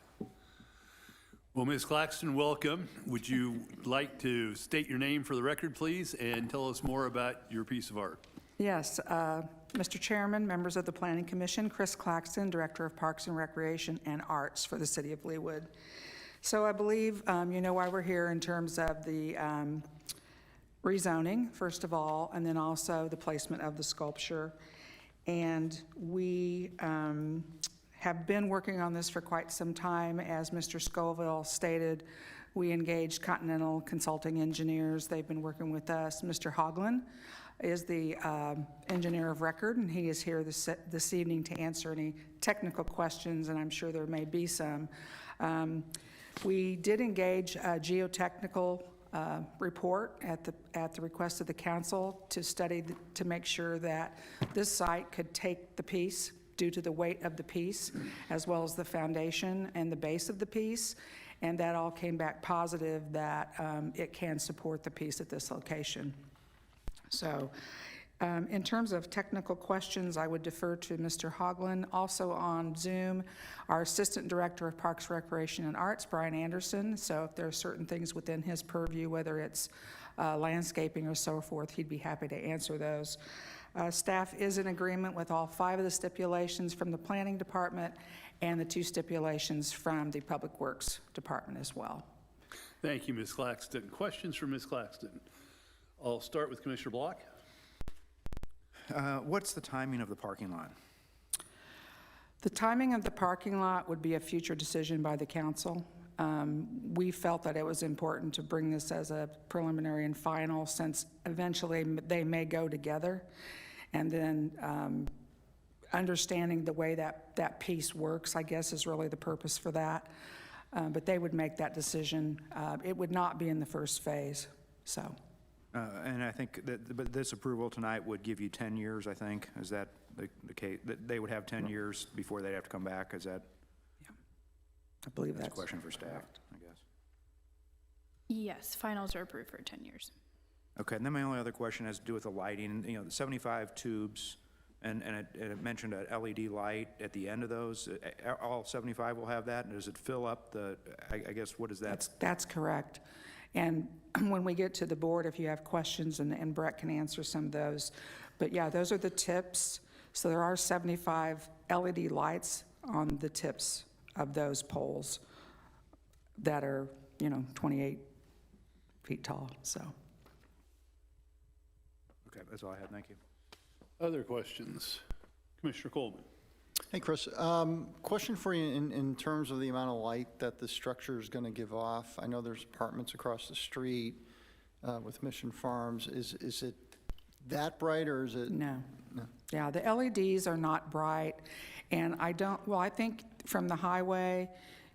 Well, Ms. Claxton, welcome. Would you like to state your name for the record, please, and tell us more about your piece of art? Yes, Mr. Chairman, members of the Planning Commission, Chris Claxton, Director of Parks and Recreation and Arts for the City of Leawood. So I believe you know why we're here in terms of the rezoning, first of all, and then also the placement of the sculpture. And we have been working on this for quite some time. As Mr. Scoville stated, we engaged Continental Consulting Engineers. They've been working with us. Mr. Hoagland is the engineer of record, and he is here this evening to answer any technical questions, and I'm sure there may be some. We did engage a geotechnical report at the request of the council to study, to make sure that this site could take the piece due to the weight of the piece, as well as the foundation and the base of the piece, and that all came back positive that it can support the piece at this location. So in terms of technical questions, I would defer to Mr. Hoagland. Also on Zoom, our Assistant Director of Parks, Recreation, and Arts, Brian Anderson. So if there are certain things within his purview, whether it's landscaping or so forth, he'd be happy to answer those. Staff is in agreement with all 5 of the stipulations from the Planning Department and the 2 stipulations from the Public Works Department as well. Thank you, Ms. Claxton. Questions for Ms. Claxton? I'll start with Commissioner Block. What's the timing of the parking lot? The timing of the parking lot would be a future decision by the council. We felt that it was important to bring this as a preliminary and final, since eventually they may go together. And then understanding the way that piece works, I guess, is really the purpose for that. But they would make that decision. It would not be in the first phase, so. And I think that this approval tonight would give you 10 years, I think. Is that the case? That they would have 10 years before they'd have to come back? Is that? Yeah. I believe that's a question for staff, I guess. Yes, finals are approved for 10 years. Okay, and then my only other question has to do with the lighting. You know, the 75 tubes, and it mentioned an LED light at the end of those. All 75 will have that, and does it fill up the, I guess, what is that? That's correct. And when we get to the board, if you have questions, and Brett can answer some of those. But yeah, those are the tips. So there are 75 LED lights on the tips of those poles that are, 28 feet tall, so. Okay, that's all I had. Thank you. Other questions? Commissioner Coleman. Hey, Chris, question for you in terms of the amount of light that the structure is going to give off. I know there's apartments across the street with Mission Farms. Is it that bright, or is it? No. Yeah, the LEDs are not bright, and I think from the highway,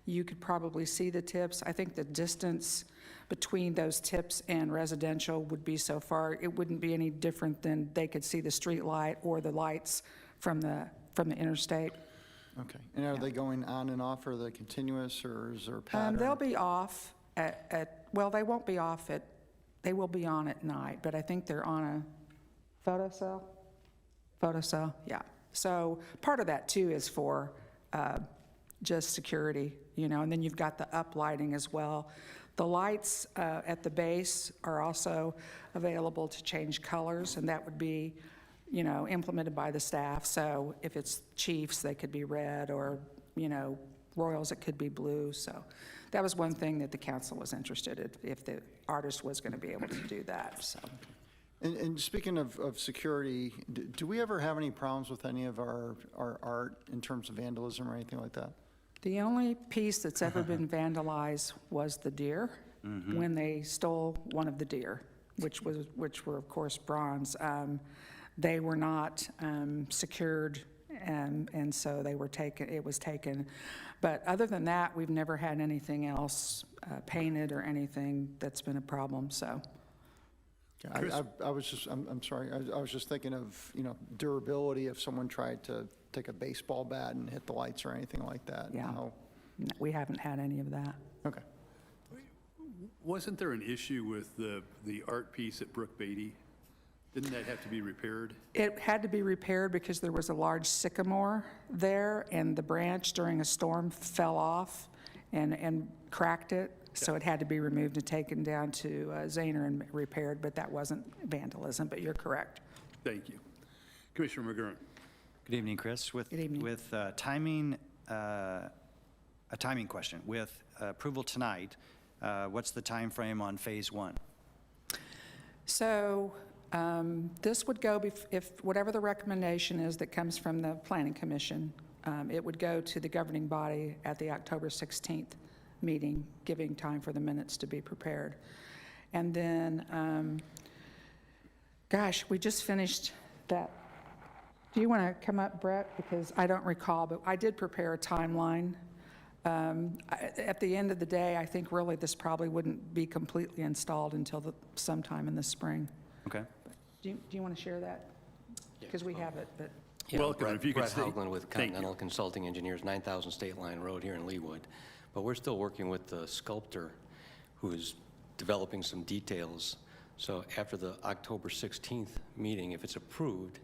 you could probably see the tips. I think the distance between those tips and residential would be so far, it wouldn't be any different than they could see the street light or the lights from the interstate. Okay. And are they going on and off, or are they continuous, or is there a pattern? They'll be off well, they won't be off they will be on at night, but I think they're on a photocell. Photocell, yeah. So part of that too is for just security, and then you've got the uplighting as well. The lights at the base are also available to change colors, and that would be implemented by the staff. So if it's Chiefs, they could be red, or, Royals, it could be blue. So that was one thing that the council was interested in, if the artist was going to be able to do that, so. And speaking of security, do we ever have any problems with any of our art in terms of vandalism or anything like that? The only piece that's ever been vandalized was the deer, when they stole one of the deer, which were, of course, bronze. They were not secured, and so they were taken. It was taken. But other than that, we've never had anything else painted or anything that's been a problem, so. I was just, I'm sorry, I was just thinking of, durability if someone tried to take a baseball bat and hit the lights or anything like that. Yeah. No. We haven't had any of that. Okay. Wasn't there an issue with the art piece at Brook Beatty? Didn't that have to be repaired? It had to be repaired because there was a large sycamore there, and the branch during a storm fell off and cracked it. So it had to be removed and taken down to Zahner and repaired, but that wasn't vandalism, but you're correct. Thank you. Commissioner McGurran. Good evening, Chris. With timing, a timing question. With approval tonight, what's the time frame on phase 1? So this would go, if whatever the recommendation is that comes from the Planning Commission, it would go to the governing body at the October 16th meeting, giving time for the minutes to be prepared. And then, gosh, we just finished that. Do you want to come up, Brett? Because I don't recall, but I did prepare a timeline. At the end of the day, I think really this probably wouldn't be completely installed until sometime in the spring. Okay. Do you want to share that? Because we have it, but. Yeah, Welcome, if you could Brett stay. Hoagland with Thank you. Continental Consulting Engineers, 9,000 State Line Road here in Leawood. But we're still working with the sculptor who is developing some details. So after the October 16th meeting, if it's approved,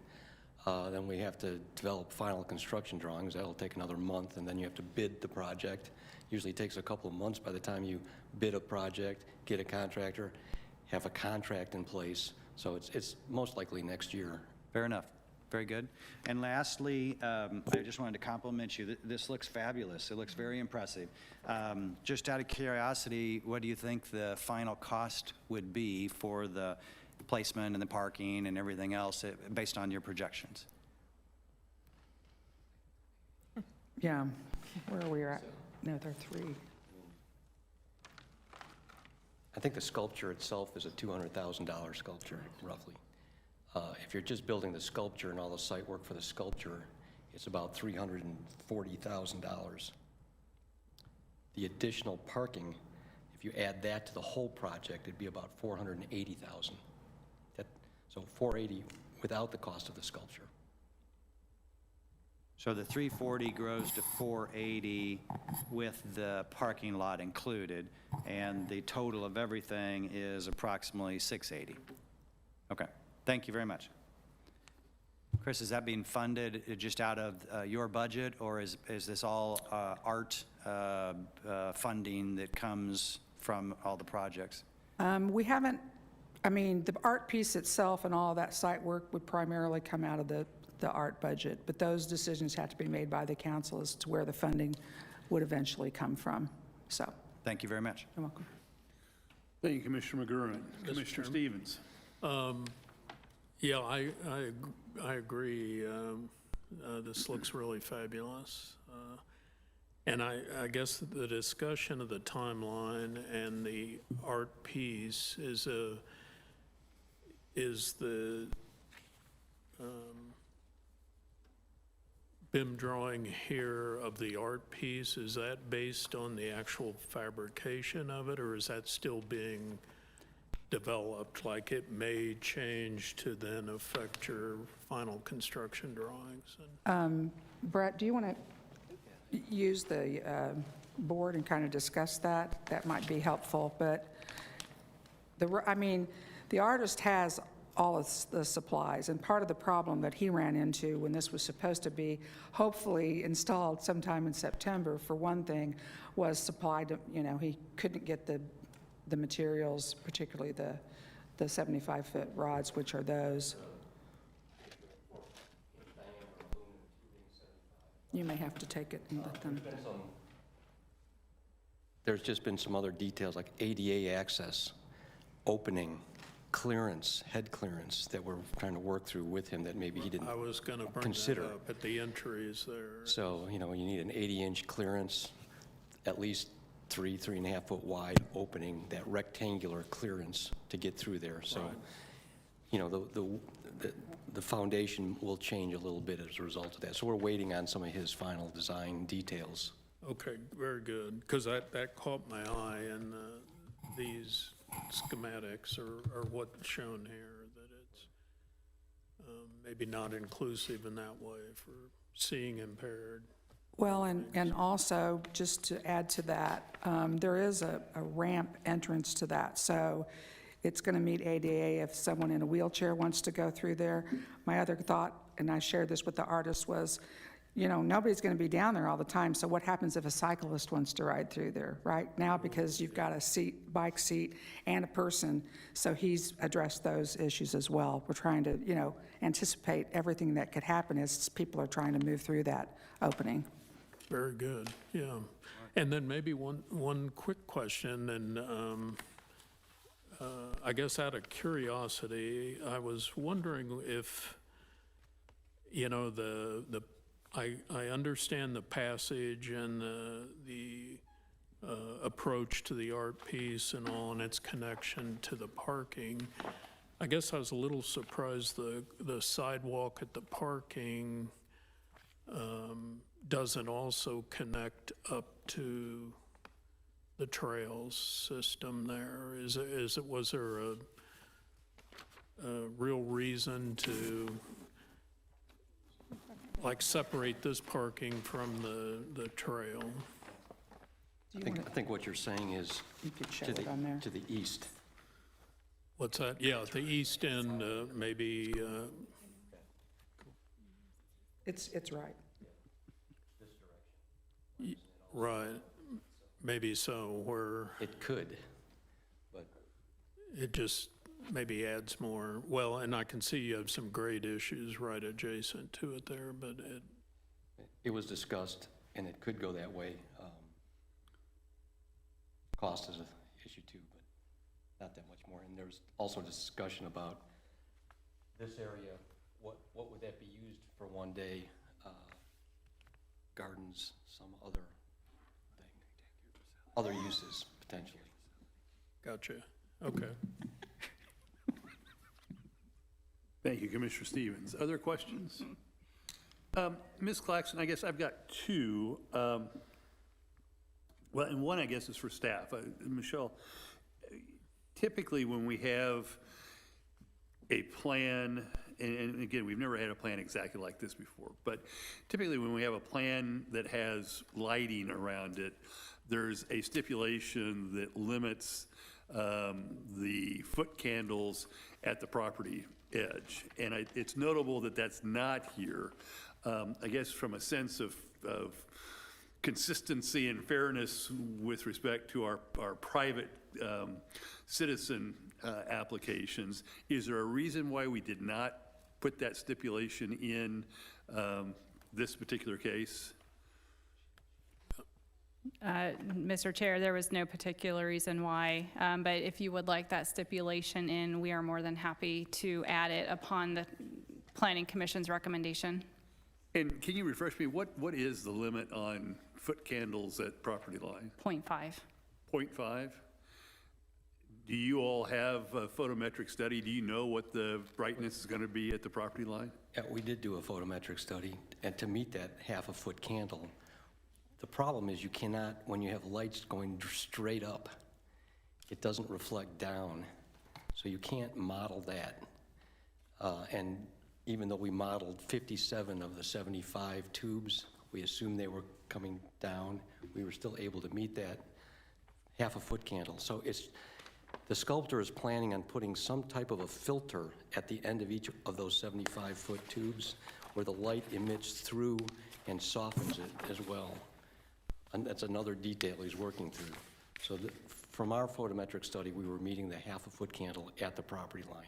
then we have to develop final construction drawings. That'll take another month, and then you have to bid the project. Usually takes a couple of months by the time you bid a project, get a contractor, have a contract in place. So it's most likely next year. Fair enough. Very good. And lastly, I just wanted to compliment you. This looks fabulous. It looks very impressive. Just out of curiosity, what do you think the final cost would be for the placement and the parking and everything else based on your projections? Yeah, where are we at? No, there are 3. I think the sculpture itself is a $200,000 sculpture, roughly. If you're just building the sculpture and all the site work for the sculpture, it's about $340,000. The additional parking, if you add that to the whole project, it'd be about $480,000. So $480 without the cost of the sculpture. So the 340 grows to 480 with the parking lot included, and the total of everything is approximately 680. Okay, thank you very much. Chris, is that being funded just out of your budget, or is this all art funding that comes from all the projects? We haven't, the art piece itself and all that site work would primarily come out of the art budget, but those decisions have to be made by the council as to where the funding would eventually come from, so. Thank you very much. You're welcome. Thank you, Commissioner McGurran. Commissioner Stevens. Yeah, I agree. This looks really fabulous. And I guess the discussion of the timeline and the art piece is the BIM drawing here of the art piece, is that based on the actual fabrication of it, or is that still being developed? Like it may change to then affect your final construction drawings? Brett, do you want to use the board and kind of discuss that? That might be helpful, but the artist has all of the supplies, and part of the problem that he ran into when this was supposed to be hopefully installed sometime in September, for one thing, was supply to, he couldn't get the materials, particularly the 75-foot rods, which are those. you may have to take it and let them. There's just been some other details like ADA access, opening, clearance, head clearance that we're trying to work through with him that maybe he didn't I was going to bring consider. that up at the entries there. So, you know, you need an 80-inch clearance, at least 3.5 foot wide opening, that rectangular clearance to get through there. So, you know, the foundation will change a little bit as a result of that. So we're waiting on some of his final design details. Okay, very good, because that caught my eye, and these schematics are what's shown here, that it's maybe not inclusive in that way for seeing impaired. Well, and also, just to add to that, there is a ramp entrance to that, so it's going to meet ADA if someone in a wheelchair wants to go through there. My other thought, and I shared this with the artist, was, you know, nobody's going to be down there all the time, so what happens if a cyclist wants to ride through there right now, because you've got a seat, bike seat, and a person, so he's addressed those issues as well. We're trying to, you know, anticipate everything that could happen as people are trying to move through that opening. Very good, yeah. And then maybe one quick question, and I guess out of curiosity, I was wondering if, you know, I understand the passage and the approach to the art piece and all, and its connection to the parking. I guess I was a little surprised the sidewalk at the parking doesn't also connect up to the trails system there. Was there a real reason to like separate this parking from the trail? I think what you're saying is to the east. What's that? Yeah, the east end, maybe. It's right. Right, maybe so, where It could, but it just maybe adds more. Well, and I can see you have some grade issues right adjacent to it there, but it was discussed, and it could go that way. Cost is an issue too, but not that much more. And there's also discussion about this area, what would that be used for one day? Gardens, some other thing, other uses potentially. Gotcha, okay. Thank you, Commissioner Stevens. Other questions? Ms. Claxton, I guess I've got two. Well, and one, I guess, is for staff. Michelle, typically when we have a plan, and again, we've never had a plan exactly like this before, but typically when we have a plan that has lighting around it, there's a stipulation that limits the foot candles at the property edge. And it's notable that that's not here. I guess from a sense of consistency and fairness with respect to our private citizen applications, is there a reason why we did not put that stipulation in this particular case? Mr. Chair, there was no particular reason why, but if you would like that stipulation in, we are more than happy to add it upon the Planning Commission's recommendation. And can you refresh me, what is the limit on foot candles at property line? 0.5. 0.5? Do you all have a photometric study? Do you know what the brightness is going to be at the property line? Yeah, we did do a photometric study, and to meet that half-a-foot candle, the problem is you cannot, when you have lights going straight up, it doesn't reflect down, so you can't model that. And even though we modeled 57 of the 75 tubes, we assumed they were coming down, we were still able to meet that half-a-foot candle. So the sculptor is planning on putting some type of a filter at the end of each of those 75-foot tubes where the light emits through and softens it as well. And that's another detail he's working through. So from our photometric study, we were meeting the half-a-foot candle at the property line.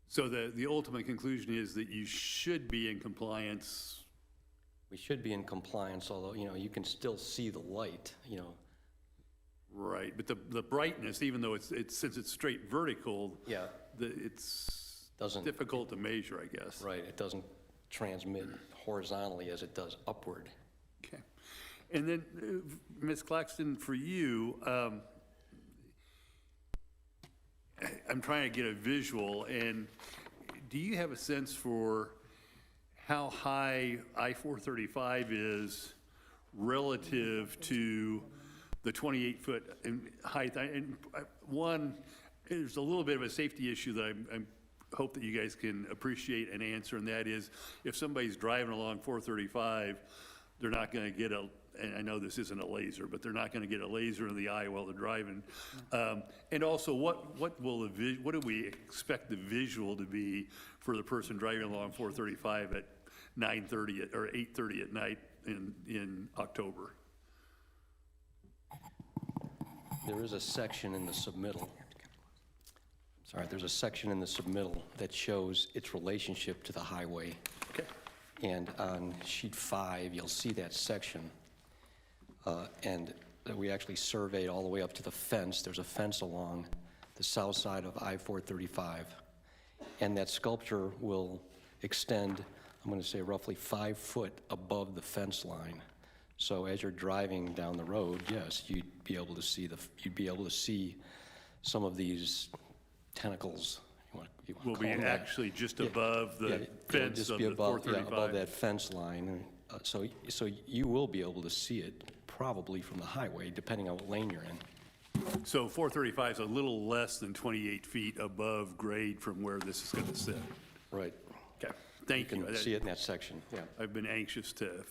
So the ultimate conclusion is that you should be in compliance we should be in compliance, although, you know, you can still see the light, you know. Right, but the brightness, even though it's since it's straight vertical, Yeah. It's Doesn't- difficult to measure, I guess. Right, it doesn't transmit horizontally as it does upward. Okay. And then, Ms. Claxton, for you, I'm trying to get a visual, and do you have a sense for how high I-435 is relative to the 28-foot in height? And one, there's a little bit of a safety issue that I hope that you guys can appreciate and answer, and that is, if somebody's driving along 435, they're not going to get a, and I know this isn't a laser, but they're not going to get a laser in the eye while they're driving. And also, what do we expect the visual to be for the person driving along 435 at 9:30 or 8:30 at night in October? There is a section in the submittal. Sorry, there's a section in the submittal that shows its relationship to the highway. Okay. And on sheet 5, you'll see that section. And we actually surveyed all the way up to the fence. There's a fence along the south side of I-435. And that sculpture will extend, I'm going to say roughly 5 foot above the fence line. So as you're driving down the road, yes, you'd be able to see some of these tentacles. Will be actually just above the fence just of be the above, 435? above that fence line. So you will be able to see it probably from the highway, depending on what lane you're in. So 435 is a little less than 28 feet above grade from where this is going to sit. Right. Okay, thank you. You can see it in that section, yeah. I've been anxious to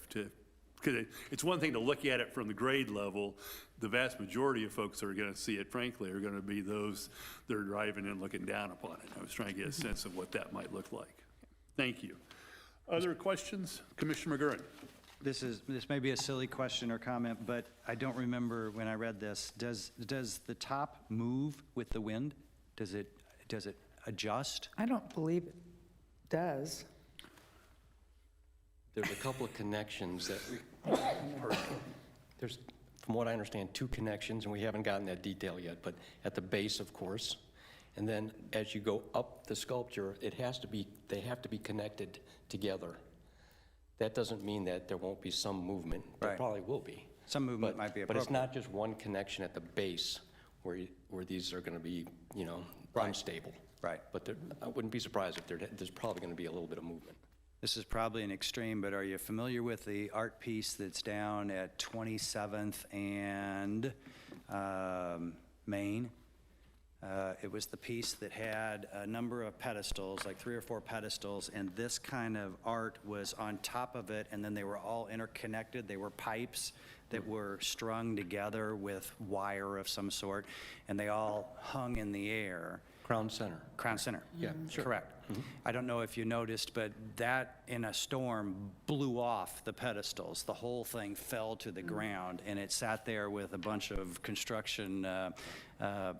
because it's one thing to look at it from the grade level. The vast majority of folks that are going to see it, frankly, are going to be those that are driving and looking down upon it. I was trying to get a sense of what that might look like. Thank you. Other questions? Commissioner McGurran. This may be a silly question or comment, but I don't remember when I read this. Does the top move with the wind? Does it adjust? I don't believe it does. There's a couple of connections that, there's, from what I understand, 2 connections, and we haven't gotten that detail yet, but at the base, of course. And then as you go up the sculpture, they have to be connected together. That doesn't mean that there won't be some movement. There Right. probably will be. Some movement might be But it's appropriate. not just one connection at the base where these are going to be, you know, unstable. Right. But I wouldn't be surprised if there's probably going to be a little bit of movement. This is probably an extreme, but are you familiar with the art piece that's down at 27th and Main? It was the piece that had a number of pedestals, like 3 or 4 pedestals, and this kind of art was on top of it, and then they were all interconnected. They were pipes that were strung together with wire of some sort, and they all hung in the air. Crown Center. Crown Center. Yeah, sure. Correct. I don't know if you noticed, but that in a storm blew off the pedestals. The whole thing fell to the ground, and it sat there with a bunch of construction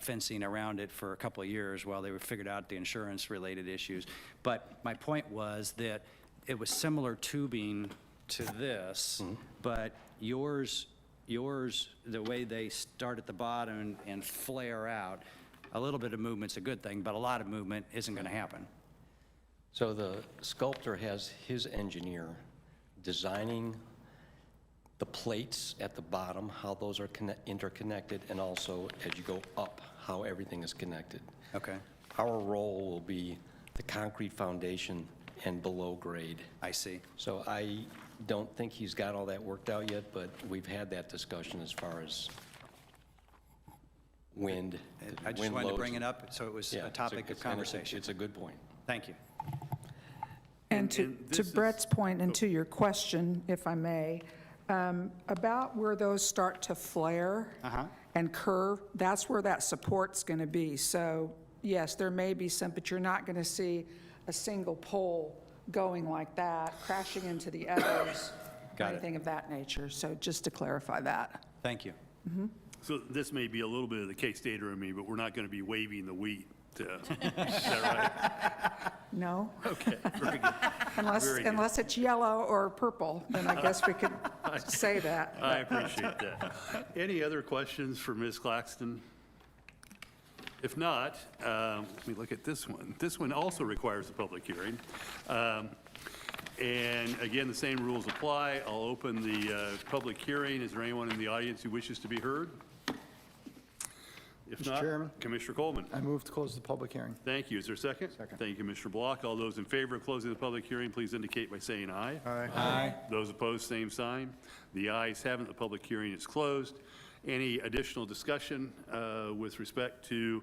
fencing around it for a couple of years while they figured out the insurance-related issues. But my point was that it was similar tubing to this, but yours, the way they start at the bottom and flare out, a little bit of movement's a good thing, but a lot of movement isn't going to happen. So the sculptor has his engineer designing the plates at the bottom, how those are interconnected, and also as you go up, how everything is connected. Okay. Our role will be the concrete foundation and below grade. I see. So I don't think he's got all that worked out yet, but we've had that discussion as far as wind. I just wind wanted to loads. bring it up, so it was Yeah, a topic of conversation. It's a good point. Thank you. And to Brett's point, and to your question, if I may, about where those start to flare and curve, that's where that support's going to be. So yes, there may be some, but you're not going to see a single pole going like that, crashing into the others, or Got it. anything of that nature. So just to clarify that. Thank you. So this may be a little bit of the K-Stater in me, but we're not going to be waving the wheat Is that right? No? Okay, very good. Very good. Unless it's yellow or purple, then I guess we could say that. I appreciate that. Any other questions for Ms. Claxton? If not, let me look at this one. This one also requires a public hearing. And again, the same rules apply. I'll open the public hearing. Is there anyone in the audience who wishes to be heard? If Mr. not, Chairman? Commissioner Coleman. I move to close the public hearing. Thank you. Is there a second? Second. Thank you, Commissioner Block. All those in favor of closing the public hearing, please indicate by saying aye. Aye. Those opposed, same sign. The ayes have it. The public hearing is closed. Any additional discussion with respect to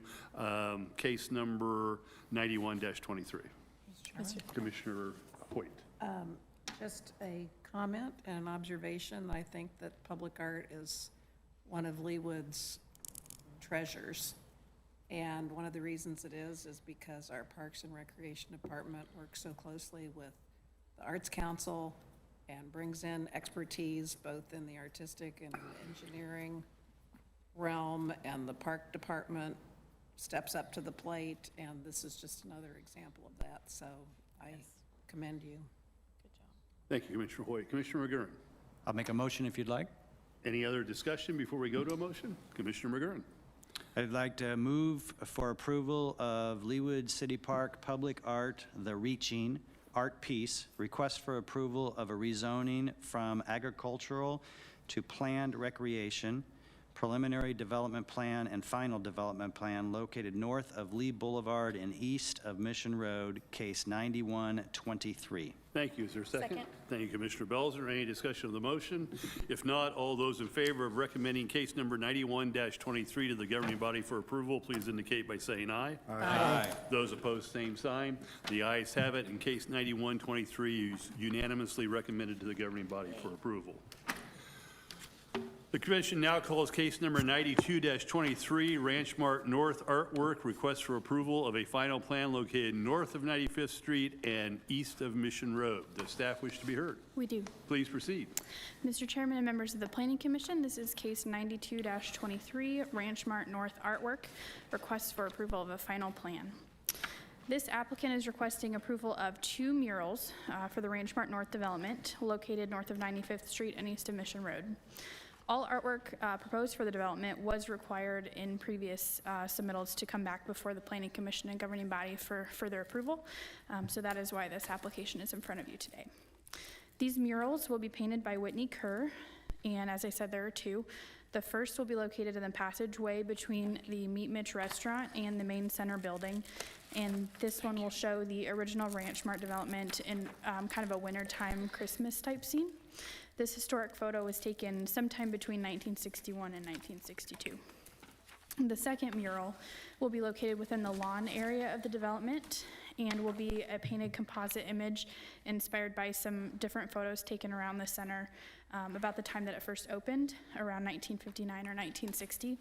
case number 91-23? Commissioner Hoyt. Just a comment and an observation. I think that public art is one of Leawood's treasures. And one of the reasons it is because our Parks and Recreation Department works so closely with the Arts Council and brings in expertise both in the artistic and engineering realm, and the Park Department steps up to the plate, and this is just another example of that. So I commend you. Thank you, Commissioner Hoyt. Commissioner McGurran. I'll make a motion if you'd like. Any other discussion before we go to a motion? Commissioner McGurran. I'd like to move for approval of Leawood City Park Public Art, The Reaching Art Piece, request for approval of a rezoning from agricultural to planned recreation, preliminary development plan and final development plan located north of Lee Boulevard and east of Mission Road, case 9123. Thank you. Is there a second? Second. Thank you, Commissioner Belzer. Any discussion of the motion? If not, all those in favor of recommending case number 91-23 to the governing body for approval, please indicate by saying aye. Aye. Those opposed, same sign. The ayes have it, and case 91-23 is unanimously recommended to the governing body for approval. The commission now calls case number 92-23, Ranch Mart North Artwork, request for approval of a final plan located north of 95th Street and east of Mission Road. Does staff wish to be heard? We do. Please proceed. Mr. Chairman and members of the Planning Commission, this is case 92-23, Ranch Mart North Artwork, request for approval of a final plan. This applicant is requesting approval of 2 murals for the Ranch Mart North development located north of 95th Street and east of Mission Road. All artwork proposed for the development was required in previous submittals to come back before the Planning Commission and governing body for further approval. So that is why this application is in front of you today. These murals will be painted by Whitney Kerr, and as I said, there are 2. The first will be located in the passageway between the Meat Mitch restaurant and the main center building. And this one will show the original Ranch Mart development in kind of a wintertime Christmas type scene. This historic photo was taken sometime between 1961 and 1962. The second mural will be located within the lawn area of the development and will be a painted composite image inspired by some different photos taken around the center about the time that it first opened, around 1959 or 1960,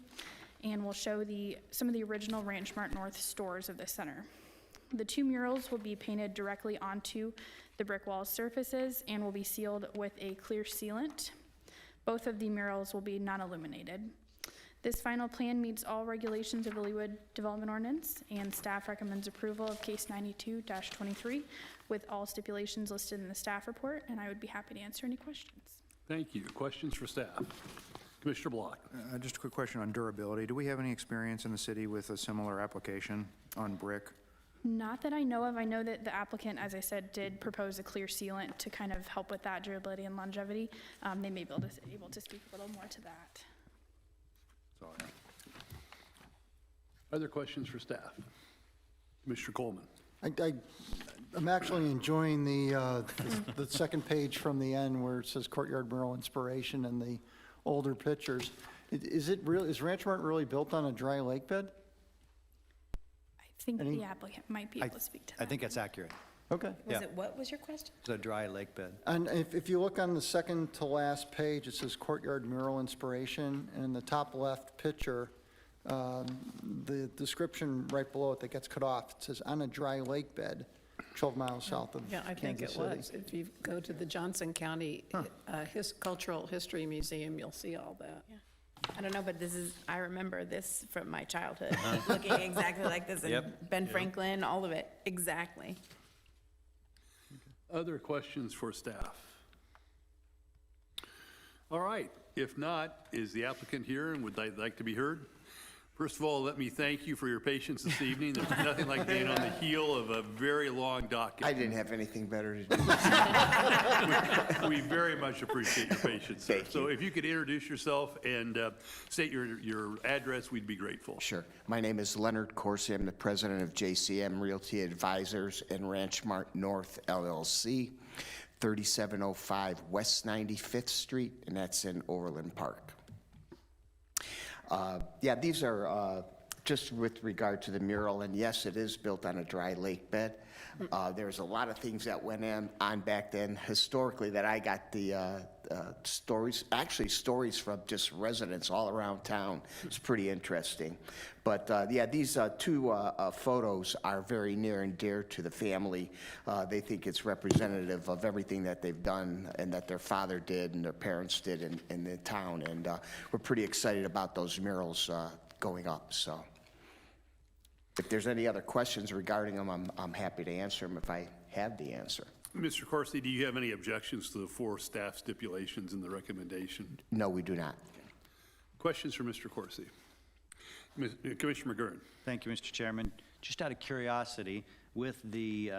and will show some of the original Ranch Mart North stores of the center. The 2 murals will be painted directly onto the brick wall surfaces and will be sealed with a clear sealant. Both of the murals will be non-illuminated. This final plan meets all regulations of the Leawood Development Ordinance, and staff recommends approval of case 92-23 with all stipulations listed in the staff report, and I would be happy to answer any questions. Thank you. Questions for staff? Commissioner Block. Just a quick question on durability. Do we have any experience in the city with a similar application on brick? Not that I know of. I know that the applicant, as I said, did propose a clear sealant to kind of help with that durability and longevity. They may be able to speak a little more to that. Other questions for staff? Commissioner Coleman. I'm actually enjoying the second page from the end where it says Courtyard Mural Inspiration and the older pictures. Is Ranch Mart really built on a dry lake bed? I think the applicant might be able to speak to that. I think that's accurate. Okay. What was your question? It's a dry lake bed. And if you look on the second to last page, it says Courtyard Mural Inspiration, and in the top left picture, the description right below it that gets cut off, it says on a dry lake bed, 12 miles south of Yeah, I think Kansas it was. City. If you go to the Johnson County Cultural History Museum, you'll see all that. I don't know, but I remember this from my childhood, looking exactly like this. And Yep. Ben Franklin, all of it, exactly. Other questions for staff? All right, if not, is the applicant here and would they like to be heard? First of all, let me thank you for your patience this evening. There's nothing like being on the heel of a very long document. I didn't have anything better to do. We very much appreciate your patience, sir. So if you could introduce yourself and state your address, we'd be grateful. Sure. My name is Leonard Corsi. I'm the president of JCM Realty Advisors and Ranch Mart North LLC, 3705 West 95th Street, and that's in Overland Park. Yeah, these are just with regard to the mural, and yes, it is built on a dry lake bed. There's a lot of things that went on back then historically that I got the stories from just residents all around town. It's pretty interesting. But yeah, these two photos are very near and dear to the family. They think it's representative of everything that they've done and that their father did and their parents did in the town. And we're pretty excited about those murals going up. So if there's any other questions regarding them, I'm happy to answer them if I have the answer. Mr. Corsi, do you have any objections to the 4 staff stipulations in the recommendation? No, we do not. Questions for Mr. Corsi? Commissioner McGurn. Thank you, Mr. Chairman. Just out of curiosity, with the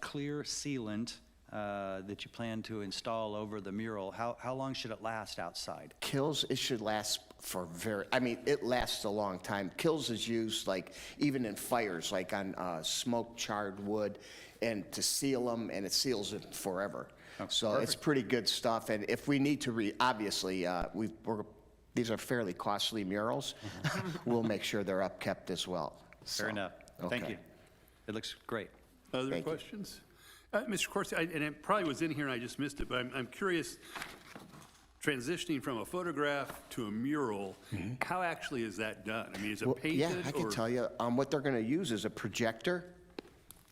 clear sealant that you plan to install over the mural, how long should it last outside? Kills, it should last for it lasts a long time. Kills is used like even in fires, like on smoke charred wood, and to seal them, and it seals it forever. Oh, so perfect. it's pretty good stuff. And if we need to obviously, these are fairly costly murals. We'll make sure they're upkept as well. Fair enough. Thank you. It looks great. Other questions? Mr. Corsi, and it probably was in here and I just missed it, but I'm curious, transitioning from a photograph to a mural, how actually is that done? I mean, is it painted? Yeah, I can tell you. What they're going to use is a projector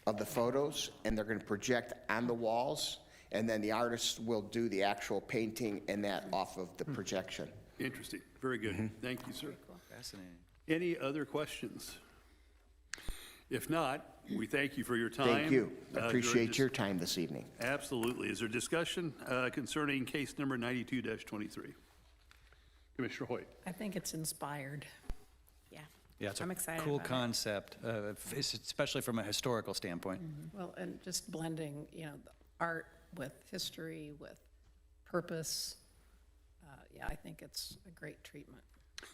of the photos, and they're going to project on the walls, and then the artist will do the actual painting and that off of the projection. Interesting. Very good. Thank you, sir. Fascinating. Any other questions? If not, we thank you for your time. Thank you. Appreciate your time this evening. Absolutely. Is there discussion concerning case number 92-23? Commissioner Hoyt. I think it's inspired. Yeah, it's I'm excited cool about it. concept, especially from a historical standpoint. Well, and just blending, the art with history, with purpose. Yeah, I think it's a great treatment.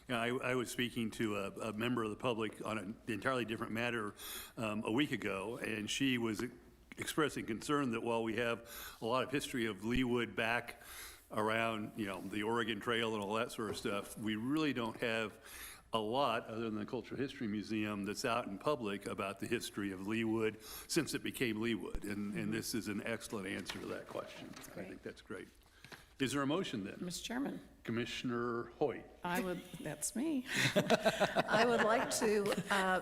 Yeah, I was speaking to a member of the public on an entirely different matter a week ago, and she was expressing concern that while we have a lot of history of Leawood back around, the Oregon Trail and all that sort of stuff, we really don't have a lot, other than the Cultural History Museum, that's out in public about the history of Leawood since it became Leawood. And this is an excellent answer to that question. I think that's great. Is there a motion then? Mr. Chairman. Commissioner Hoyt. That's me. I would like to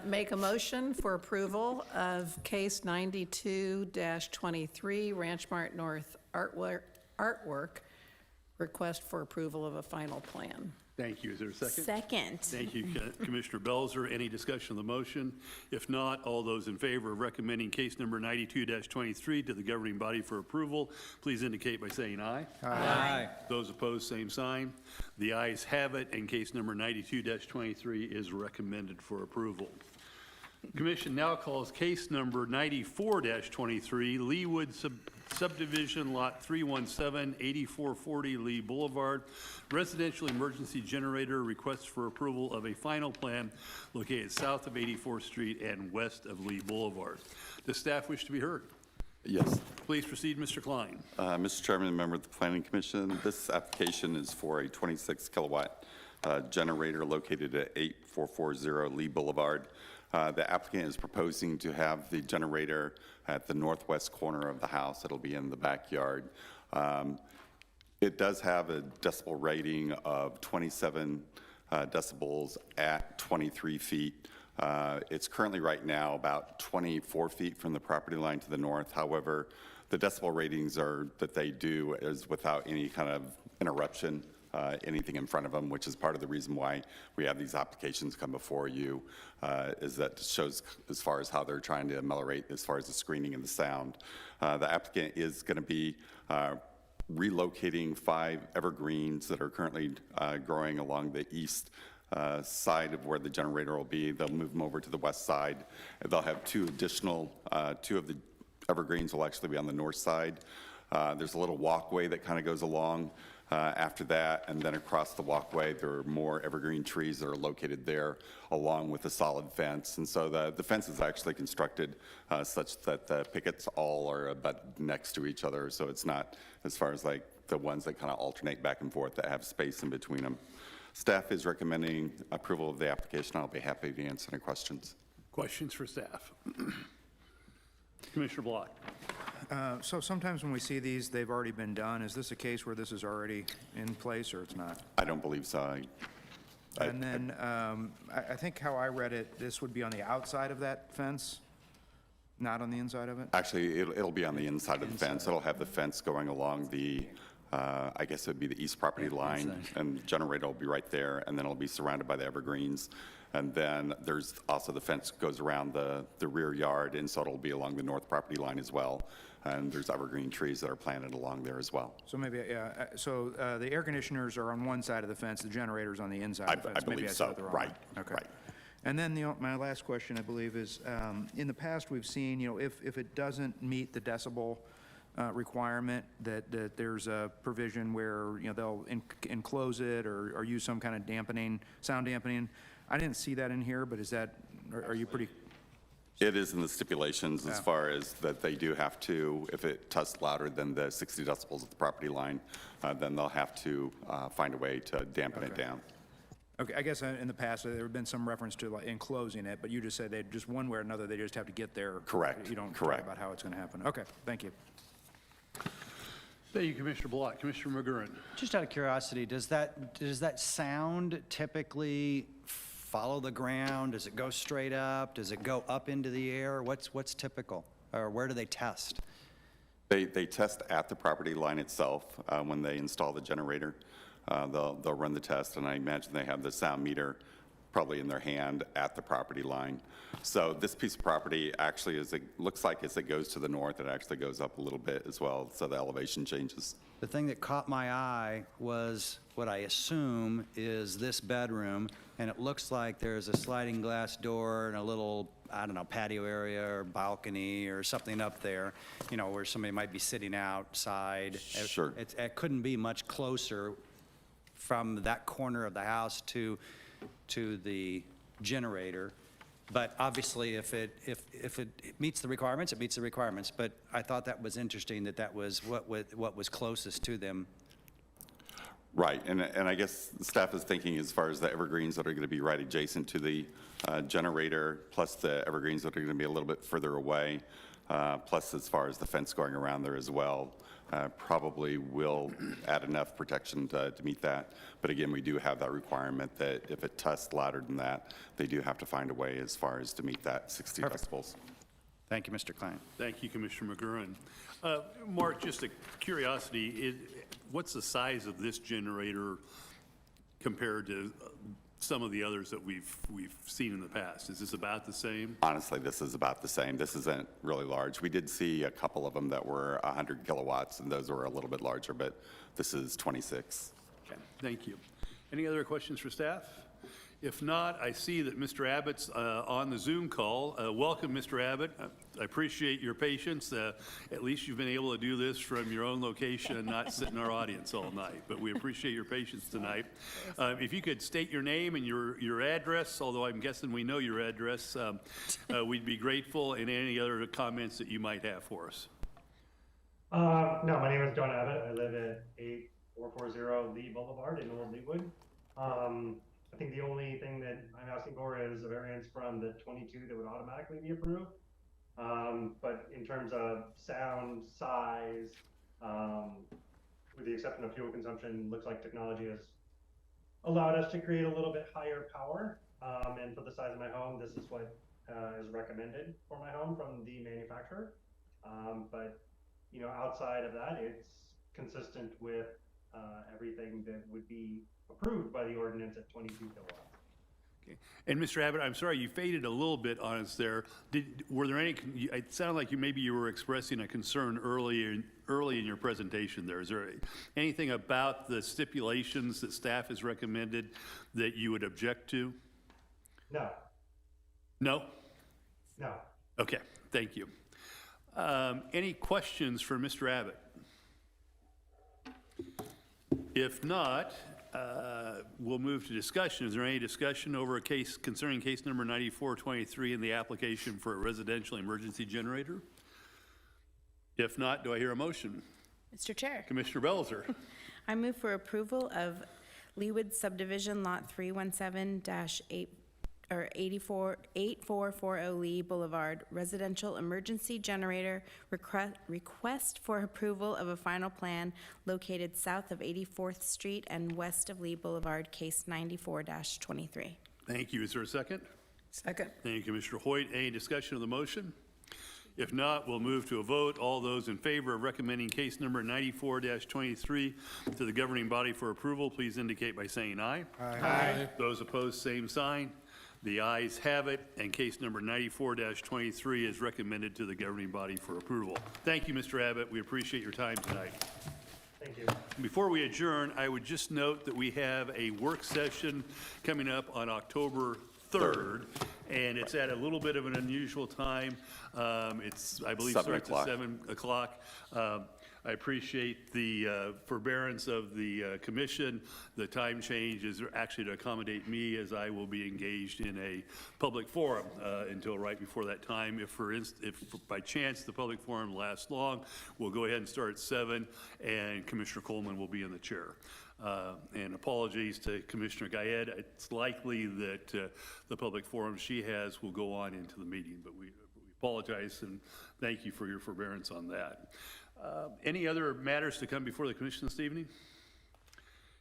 make a motion for approval of case 92-23, Ranch Mart North artwork, request for approval of a final plan. Thank you. Is there a second? Second. Thank you, Commissioner Belzer. Any discussion of the motion? If not, all those in favor of recommending case number 92-23 to the governing body for approval, please indicate by saying aye. Aye. Those opposed, same sign. The ayes have it, and case number 92-23 is recommended for approval. Commission now calls case number 94-23, Leawood Subdivision Lot 317, 8440 Lee Boulevard, residential emergency generator, request for approval of a final plan located south of 84th Street and west of Lee Boulevard. Does staff wish to be heard? Yes. Please proceed, Mr. Klein. Mr. Chairman, member of the Planning Commission, this application is for a 26 kilowatt generator located at 8440 Lee Boulevard. The applicant is proposing to have the generator at the northwest corner of the house. It'll be in the backyard. It does have a decibel rating of 27 decibels at 23 feet. It's currently right now about 24 feet from the property line to the north. However, the decibel ratings that they do is without any kind of interruption anything in front of them, which is part of the reason why we have these applications come before you, is that shows as far as how they're trying to ameliorate as far as the screening and the sound. The applicant is going to be relocating 5 evergreens that are currently growing along the east side of where the generator will be. They'll move them over to the west side. They'll have 2 additional, 2 of the evergreens will actually be on the north side. There's a little walkway that kind of goes along after that, and then across the walkway there are more evergreen trees that are located there along with a solid fence. And so the fence is actually constructed such that the pickets all are about next to each other, so it's not as far as like the ones that kind of alternate back and forth that have space in between them. Staff is recommending approval of the application. I'll be happy to answer any questions. Questions for staff? Commissioner Block. So sometimes when we see these, they've already been done. Is this a case where this is already in place, or it's not? I don't believe so. And then I think how I read it, this would be on the outside of that fence, not on the inside of it? Actually, it'll be on the inside of the fence. It'll have the fence going along the, I guess it would be the east property line, and the generator will be right there, and then it'll be surrounded by the evergreens. And then there's also the fence goes around the rear yard, and so it'll be along the north property line as well. And there's evergreen trees that are planted along there as well. So maybe, yeah, so the air conditioners are on one side of the fence, the generator's on the inside of the fence. I believe Maybe so, said it the wrong right, way. Okay. right. And then my last question, I believe, is in the past, we've seen, if it doesn't meet the decibel requirement, that there's a provision where, they'll enclose it or use some kind of dampening, sound dampening. I didn't see that in here, but is that, are you pretty? It is in the stipulations as far as that they do have to, if it tusts louder than the 60 decibels at the property line, then they'll have to find a way to dampen it down. Okay, I guess in the past, there have been some reference to like enclosing it, but you just said they just one way or another, they just have to get there. Correct. You don't Correct. talk about how it's going to happen. Okay, thank you. Thank you, Commissioner Block. Commissioner McGurran. Just out of curiosity, does that sound typically follow the ground? Does it go straight up? Does it go up into the air? What's typical? Or where do they test? They test at the property line itself when they install the generator. They'll run the test, and I imagine they have the sound meter probably in their hand at the property line. So this piece of property actually, looks like as it goes to the north, it actually goes up a little bit as well, so the elevation changes. The thing that caught my eye was what I assume is this bedroom, and it looks like there's a sliding glass door and a little, I don't know, patio area or balcony or something up there, where somebody might be sitting outside. Sure. It couldn't be much closer from that corner of the house to the generator. But obviously, if it meets the requirements, it meets the requirements. But I thought that was interesting that was what was closest to them. Right, and I guess staff is thinking as far as the evergreens that are going to be right adjacent to the generator, plus the evergreens that are going to be a little bit further away, plus as far as the fence going around there as well, probably will add enough protection to meet that. But again, we do have that requirement that if it tusts louder than that, they do have to find a way as far as to meet that 60 decibels. Thank you, Mr. Klein. Thank you, Commissioner McGurran. Mark, just a curiosity, what's the size of this generator compared to some of the others that we've seen in the past? Is this about the same? Honestly, this is about the same. This isn't really large. We did see a couple of them that were 100 kilowatts, and those were a little bit larger, but this is 26. Okay, thank you. Any other questions for staff? If not, I see that Mr. Abbott's on the Zoom call. Welcome, Mr. Abbott. I appreciate your patience. At least you've been able to do this from your own location and not sit in our audience all night. But we appreciate your patience tonight. If you could state your name and your address, although I'm guessing we know your address, we'd be grateful, and any other comments that you might have for us. No, my name is John Abbott. I live at 8440 Lee Boulevard in North Leawood. I think the only thing that I'm asking for is a variance from the 22 that would automatically be approved. But in terms of sound, size, with the exception of fuel consumption, looks like technology has allowed us to create a little bit higher power. And for the size of my home, this is what is recommended for my home from the manufacturer. But outside of that, it's consistent with everything that would be approved by the ordinance at 22 kilowatts. Okay. And Mr. Abbott, I'm sorry, you faded a little bit on us there. Were there any, it sounded like maybe you were expressing a concern early in your presentation there. Is there anything about the stipulations that staff has recommended that you would object to? No. No? No. Okay, thank you. Any questions for Mr. Abbott? If not, we'll move to discussion. Is there any discussion over a case concerning case number 9423 in the application for a residential emergency generator? If not, do I hear a motion? Mr. Chair. Commissioner Belzer. I move for approval of Leawood subdivision lot 317-8 or 8440 Lee Boulevard residential emergency generator request for approval of a final plan located south of 84th Street and west of Lee Boulevard, case 94-23. Thank you. Is there a second? Second. Thank you, Commissioner Hoyt. Any discussion of the motion? If not, we'll move to a vote. All those in favor of recommending case number 94-23 to the governing body for approval, please indicate by saying aye. Aye. Those opposed, same sign. The ayes have it, and case number 94-23 is recommended to the governing body for approval. Thank you, Mr. Abbott. We appreciate your time tonight. Thank you. Before we adjourn, I would just note that we have a work session coming up on October 3rd, and it's at a little bit of an unusual time. It's, I believe, 7 starts o'clock. at 7 o'clock. I appreciate the forbearance of the commission. The time change is actually to accommodate me, as I will be engaged in a public forum until right before that time. If by chance the public forum lasts long, we'll go ahead and start at 7, and Commissioner Coleman will be in the chair. And apologies to Commissioner Guyed. It's likely that the public forum she has will go on into the meeting, but we apologize and thank you for your forbearance on that. Any other matters to come before the commission this evening?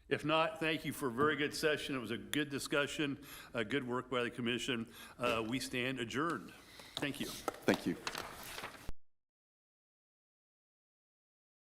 If not, thank you for a very good session. It was a good discussion, good work by the commission. We stand adjourned. Thank you. Thank you.